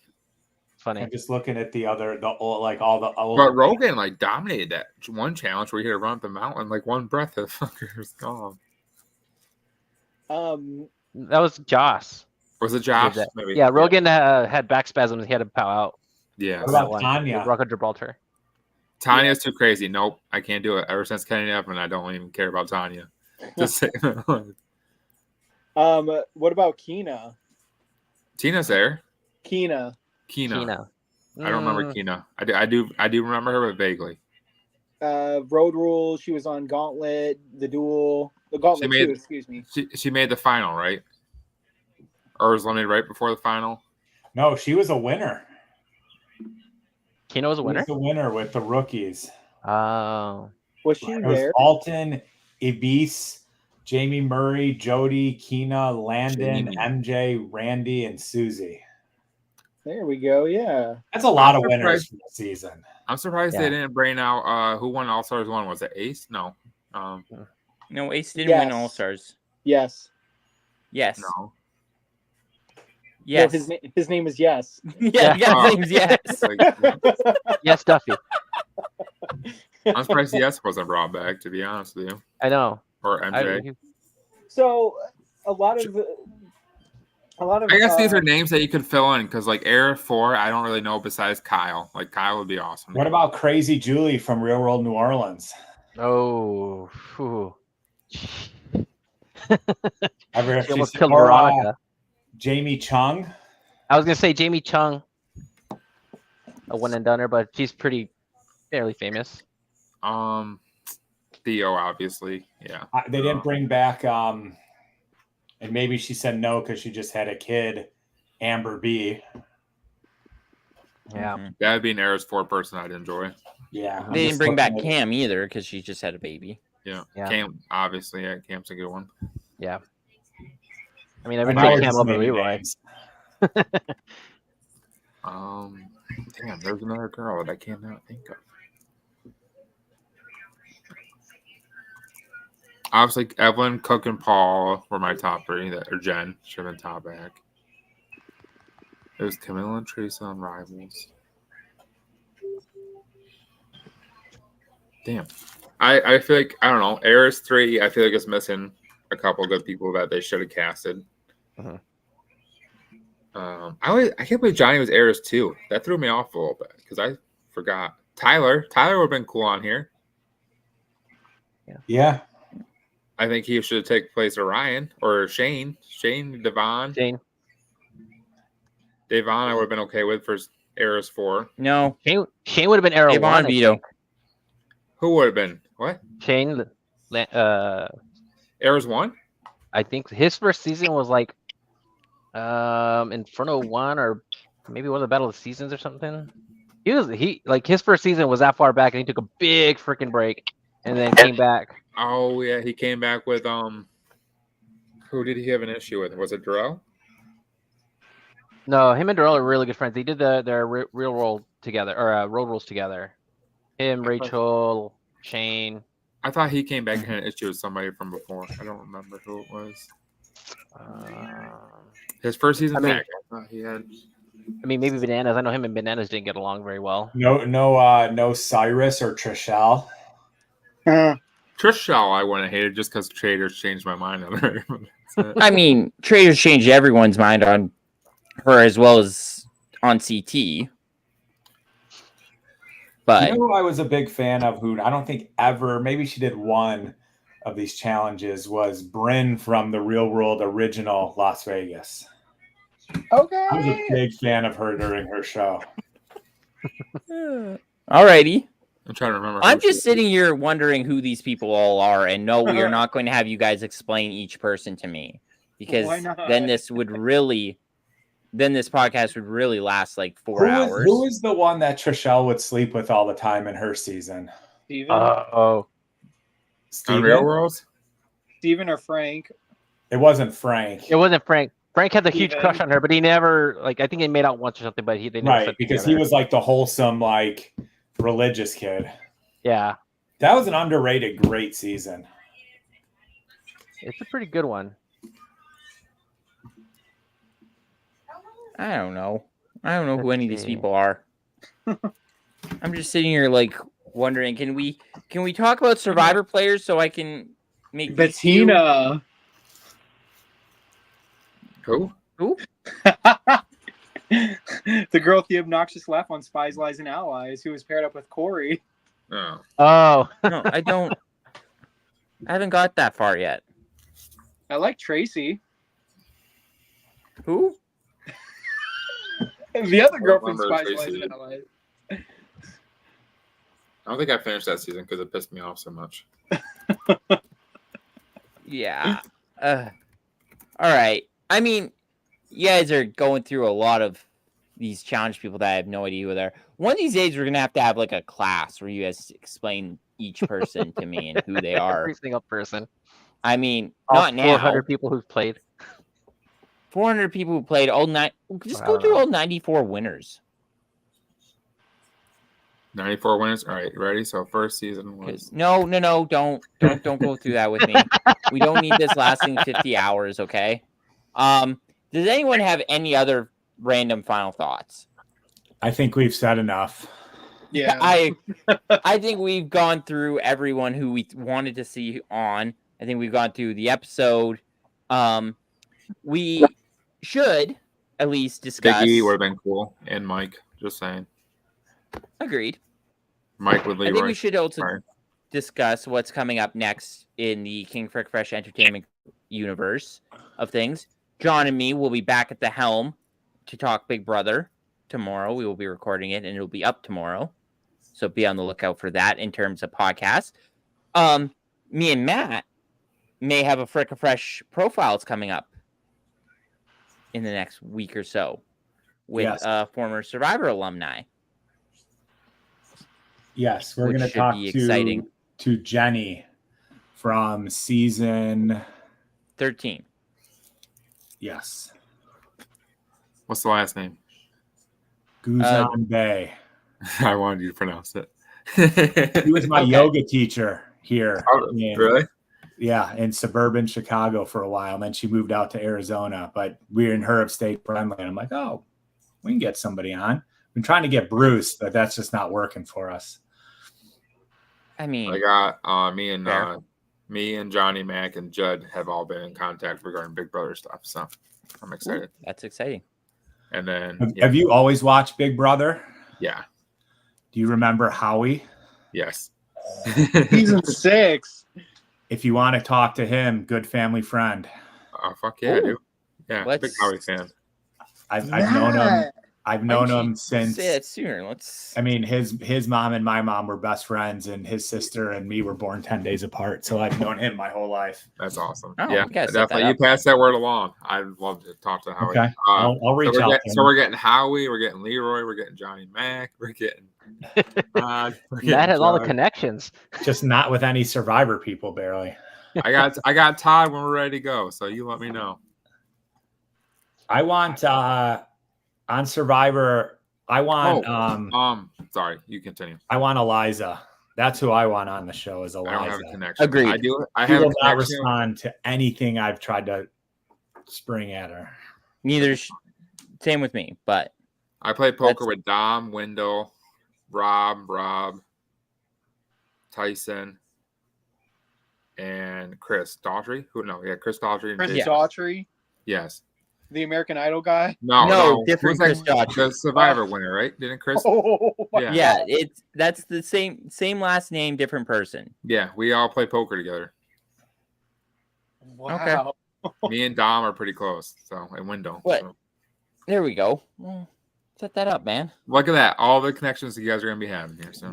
Funny. I'm just looking at all the old. But Rogan like dominated that one challenge where he had to run up the mountain like one breath. The fucker was gone. That was Joss. Was it Josh? Maybe. Yeah, Rogan had back spasms. He had to pow out. Yeah. What about Tanya? Rock of Gibraltar. Tanya's too crazy. Nope, I can't do it. Ever since Kenny Evan, I don't even care about Tanya. Just say what about Keena? Tina's there. Keena. I don't remember Keena. I do remember her, but vaguely. Road Rules. She was on Gauntlet, the Duel, the Gauntlet 2. Excuse me. She made the final, right? Or was eliminated right before the final? No, she was a winner. Keena was a winner. She was a winner with the rookies. Oh. Was she It there? was Alton, Ibis, Jamie Murray, Jody, Keena, Landon, MJ, Randy, and Susie. There we go. Yeah. That's a lot of winners for the season. I'm surprised they didn't bring out who won All Stars 1. Was it Ace? No. No, Ace didn't win All Stars. Yes. Yes. No. Yes. No, his name is Yes. Yeah, his name's Yes. Yes, Duffy. I'm surprised Yes wasn't brought back, to be honest with you. I know. Or MJ. So a lot of. I guess these are names that you could fill in because, like, Era 4, I don't really know besides Kyle. Like, Kyle would be awesome. What about Crazy Julie from Real World New Orleans? Oh. She almost killed Veronica. Jamie Chung. I was gonna say Jamie Chung, a one and doneer, but she's fairly famous. Theo, obviously, yeah. They didn't bring back and maybe she said no because she just had a kid, Amber B. Yeah, that'd be an Eras 4 person I'd enjoy. Yeah, they didn't bring back Cam either because she just had a baby. Yeah. Cam, obviously, Cam's a good one. Yeah. I mean, I would take Cam over Leroy. Damn, there's another girl that I cannot think of. Obviously, Evelyn, Cook, and Paul were my top three. Or Jen should have been top back. It was Camilla and Teresa on Rivals. Damn. I feel like, I don't know, Eris 3, I feel like it's missing a couple good people that they should have casted. Uh-huh. I can't believe Johnny was Eris 2. That threw me off a little bit because I forgot. Tyler would have been cool on here. Yeah. I think he should have taken place of Ryan or Shane, Devon. Devon, I would have been okay with for Eris 4. No. Shane would have been Era Devon 1. Vito. Who would have been? What? Shane, Eris 1? I think his first season was like Inferno 1 or maybe one of the Battle of the Seasons or something. His first season was that far back and he took a big freaking break and then came back. Oh yeah, he came back with who did he have an issue with? Was it Darrell? No, him and Darrell are really good friends. They did their real world together or road rules together. Him, Rachel, Shane. I thought he came back and had an issue with somebody from before. I don't remember who it was. His first season back. I thought he had. I mean, maybe Bananas. I know him and Bananas didn't get along very well. No Cyrus or Trishelle. Trishelle, I wouldn't have hated just because Traders changed my mind on her. I mean, Traders changed everyone's mind on her as well as on CT. But You know who I was a big fan of, who I don't think ever, maybe she did one of these challenges, was Bryn from the Real World original Las Vegas. Okay. I was a big fan of her during her show. alrighty. I'm trying to remember. I'm just sitting here wondering who these people all are, and no, we are not going to have you guys explain each person to me because Why not? then this podcast would really last like 4 hours. Who is the one that Trishelle would sleep with all the time in her season? Steven? On Steven? Real Worlds? Steven or Frank? It wasn't Frank. It wasn't Frank. Frank had the huge Steven. crush on her, but he never I think they made out once or something. But they never Right, slept because together. he was like the wholesome, like religious kid. Yeah, That was an underrated, great season. it's a pretty good one. I don't know who any of these see. people are. I'm just sitting here like wondering, can we talk about Survivor players so I can make these two- Bettina. Who? The girl with the obnoxious laugh on Spies, Lies, and Allies, who was paired up with Corey. Oh. Oh, No, I haven't got that far yet. I like Tracy. Who? The other girl from remember Spies, Lies, Tracy. and Allies. I don't think I finished that season because it pissed me off so much. Yeah. All right. I mean, you guys are going through a lot of these challenge people that I have no idea who they are. One of these days, we're gonna have like a class where you guys explain each person to me and who they are. every single person. I mean, All not now. 400 people who've played. 400 people who played all night. Just go Wow. through all 94 winners. 94 winners. All right, ready? So first season was No, don't go through that with me. We don't need this lasting 50 hours, okay? Does anyone have any other random final thoughts? I think we've said enough. Yeah. I think we've gone through everyone who we wanted to see on. I think we've gone through the episode. We should at least discuss. Big E would have been cool, and Mike. Just saying, Agreed. Mike with I think Leroy. we should also Sorry. discuss what's coming up next in the King Frick Fresh Entertainment universe of things. John and me will be back at the helm to talk Big Brother tomorrow. We will be recording it, and it'll be up tomorrow. So be on the lookout for that in terms of podcasts. Me and Matt may have a Frick Fresh profiles coming up in the next week or so with Yes. former Survivor alumni. Yes, we're Which going to should talk be exciting. to Jenny from season. 13. Yes. What's the last name? Guzan Bay. I wanted you to pronounce it. He was my Okay. yoga teacher here. Oh, really? Yeah, in suburban Chicago for a while. And then she moved out to Arizona, but we're in her upstate friendly. And I'm like, oh, we can get somebody on. Been trying to get Bruce, but that's just not working for us. I mean, I got Fair. me and Johnny Mac and Judd have all been in contact regarding Big Brother stuff. So I'm excited. that's exciting. And then Have you always watched Big Brother? Yeah. Do you remember Howie? Yes. Season 6. If you want to talk to him, good family friend. Oh, fuck yeah, Ooh. dude. Yeah, Let's- big Howie fan. I've known him. Matt. I've Why known didn't him you since. say it sooner. Let's. I mean, his mom and my mom were best friends, and his sister and me were born 10 days apart. So I've known him my whole life. That's awesome. Oh, Yeah, we gotta set that definitely. You up. pass that word along. I'd love to talk to Howie. Okay, I'll reach so out. getting, so we're getting Howie, we're getting Leroy, we're getting Johnny Mac, we're getting. We're getting Matt has all the Judd. connections. Just not with any Survivor people, barely. I got Todd when we're ready to go. So you let me know. I want on Survivor. I want Sorry, you continue. I want Eliza. That's who I want on the show. Is I don't have a Eliza. connection. Agreed. I do. I She have a will not connection. respond to anything I've tried to spring at her. Neither. Same with me, but I play poker That's- with Dom, Wendell, Rob, Tyson, and Chris Daughtry. Chris Daughtry. And Chris Jason. Daughtry, Yes. the American Idol guy. No, different Who's Chris that? Daughtry. The Survivor winner, right? Didn't Chris? Oh, Yeah. yeah, that's the same last name, different person. Yeah, we all play poker together. wow. Me and Dom are pretty close. So, and Wendell. What? So. There we go. Well, set that up, man. Look at that. All the connections that you guys are going to be having here. So,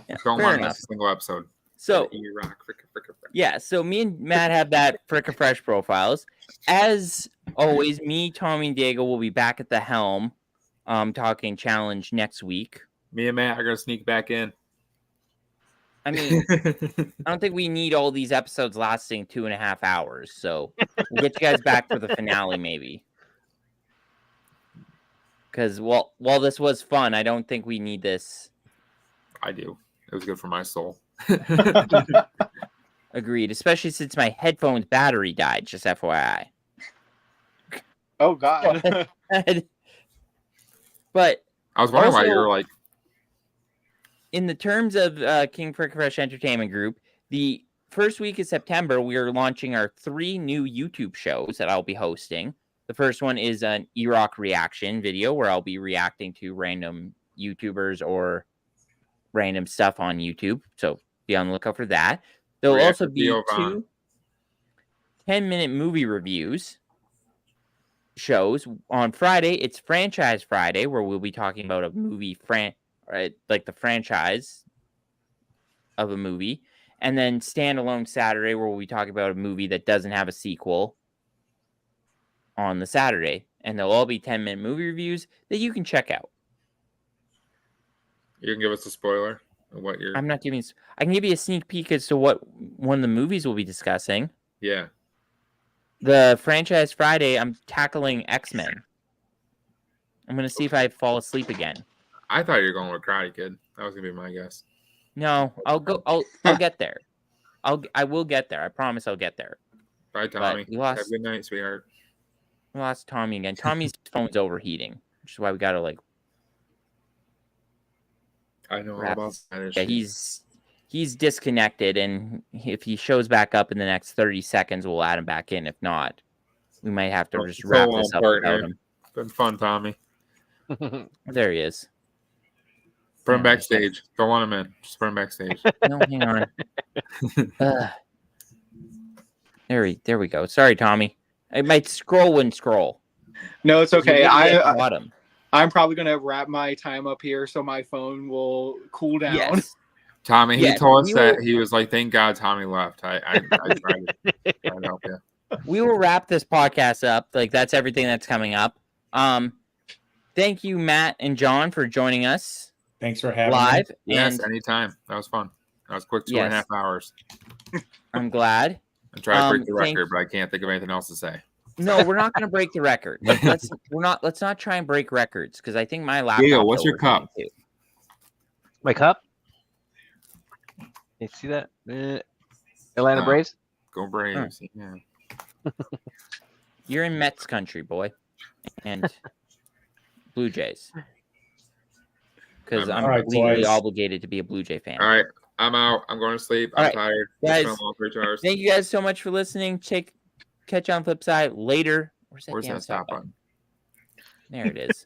Yeah, don't fair want to enough. miss a single episode. So Erock, fricka. yeah, so me and Matt have that Fricka Fresh profiles. As always, me, Tommy, and Diego will be back at the helm, talking challenge next week. Me and Matt are going to sneak back in. I mean, I don't think we need all these episodes lasting 2.5 hours. So we'll get you guys back for the finale, maybe. Because while this was fun, I don't think we need this. I do. It was good for my soul. Agreed, especially since my headphones battery died, just FYI. Oh God. But I was wondering why Also- you were like, in the terms of King Fricka Fresh Entertainment Group, the first week of September, we are launching our 3 new YouTube shows that I'll be hosting. The first one is an Erock reaction video where I'll be reacting to random YouTubers or random stuff on YouTube. So be on the lookout for that. There'll React also with be Theo 2 10-minute movie reviews shows. On Friday, it's Franchise Friday, where we'll be talking about a movie, like the franchise of a movie. And then Standalone Saturday, where we'll be talking about a movie that doesn't have a sequel on the Saturday. And they'll all be 10-minute movie reviews that you can check out. you can give us a spoiler of what you're. I'm not giving. I can give you a sneak peek as to what one of the movies we'll be discussing. Yeah. The Franchise Friday, I'm tackling X-Men. I'm gonna see if I fall asleep again. I thought you were going with Karate Kid. That was going to be my guess. No, I'll get there. I will get there. I promise I'll get there. Bye, Tommy. we lost- Have a good night, sweetheart. We lost Tommy again. Tommy's phone's overheating, which is why we gotta I know all wrap about this- that Yeah, issue. he's disconnected, and if he shows back up in the next 30 seconds, we'll add him back in. If not, we might have to just So wrap long, this up partner. without him. Been fun, Tommy. There he is. Put him Yeah, backstage. Don't want him in. Just put him backstage. No, hang on. There we go. Sorry, Tommy. My scroll wouldn't scroll. No, it's okay. Bottom. I'm probably gonna wrap my time up here so my phone will cool down. Yes. Tommy, he Yeah, told us we that will- he was like, thank God Tommy left. I tried to help you. We will wrap this podcast up. Like, that's everything that's coming up. Thank you, Matt and John, for joining us Thanks for having live. Yes, And anytime. That was fun. That was quick 2.5 Yes. hours. I'm glad. I tried to break the thank- record, but I can't think of anything else to say. No, we're not going to break the record. Let's not try and break records because I think my laptop. Diego, what's your cup? Too. My cup. You see that? Atlanta Braves. Go Braves. Yeah. You're in Mets country, boy, and Blue Jays. Because I'm legally obligated to be a Blue Jay fan. All right, I'm out. I'm going to sleep. I'm tired. Guys, it's been a long 3 hours. Thank you guys so much for listening. Catch you on flip side later. Where's that stop button? There it is.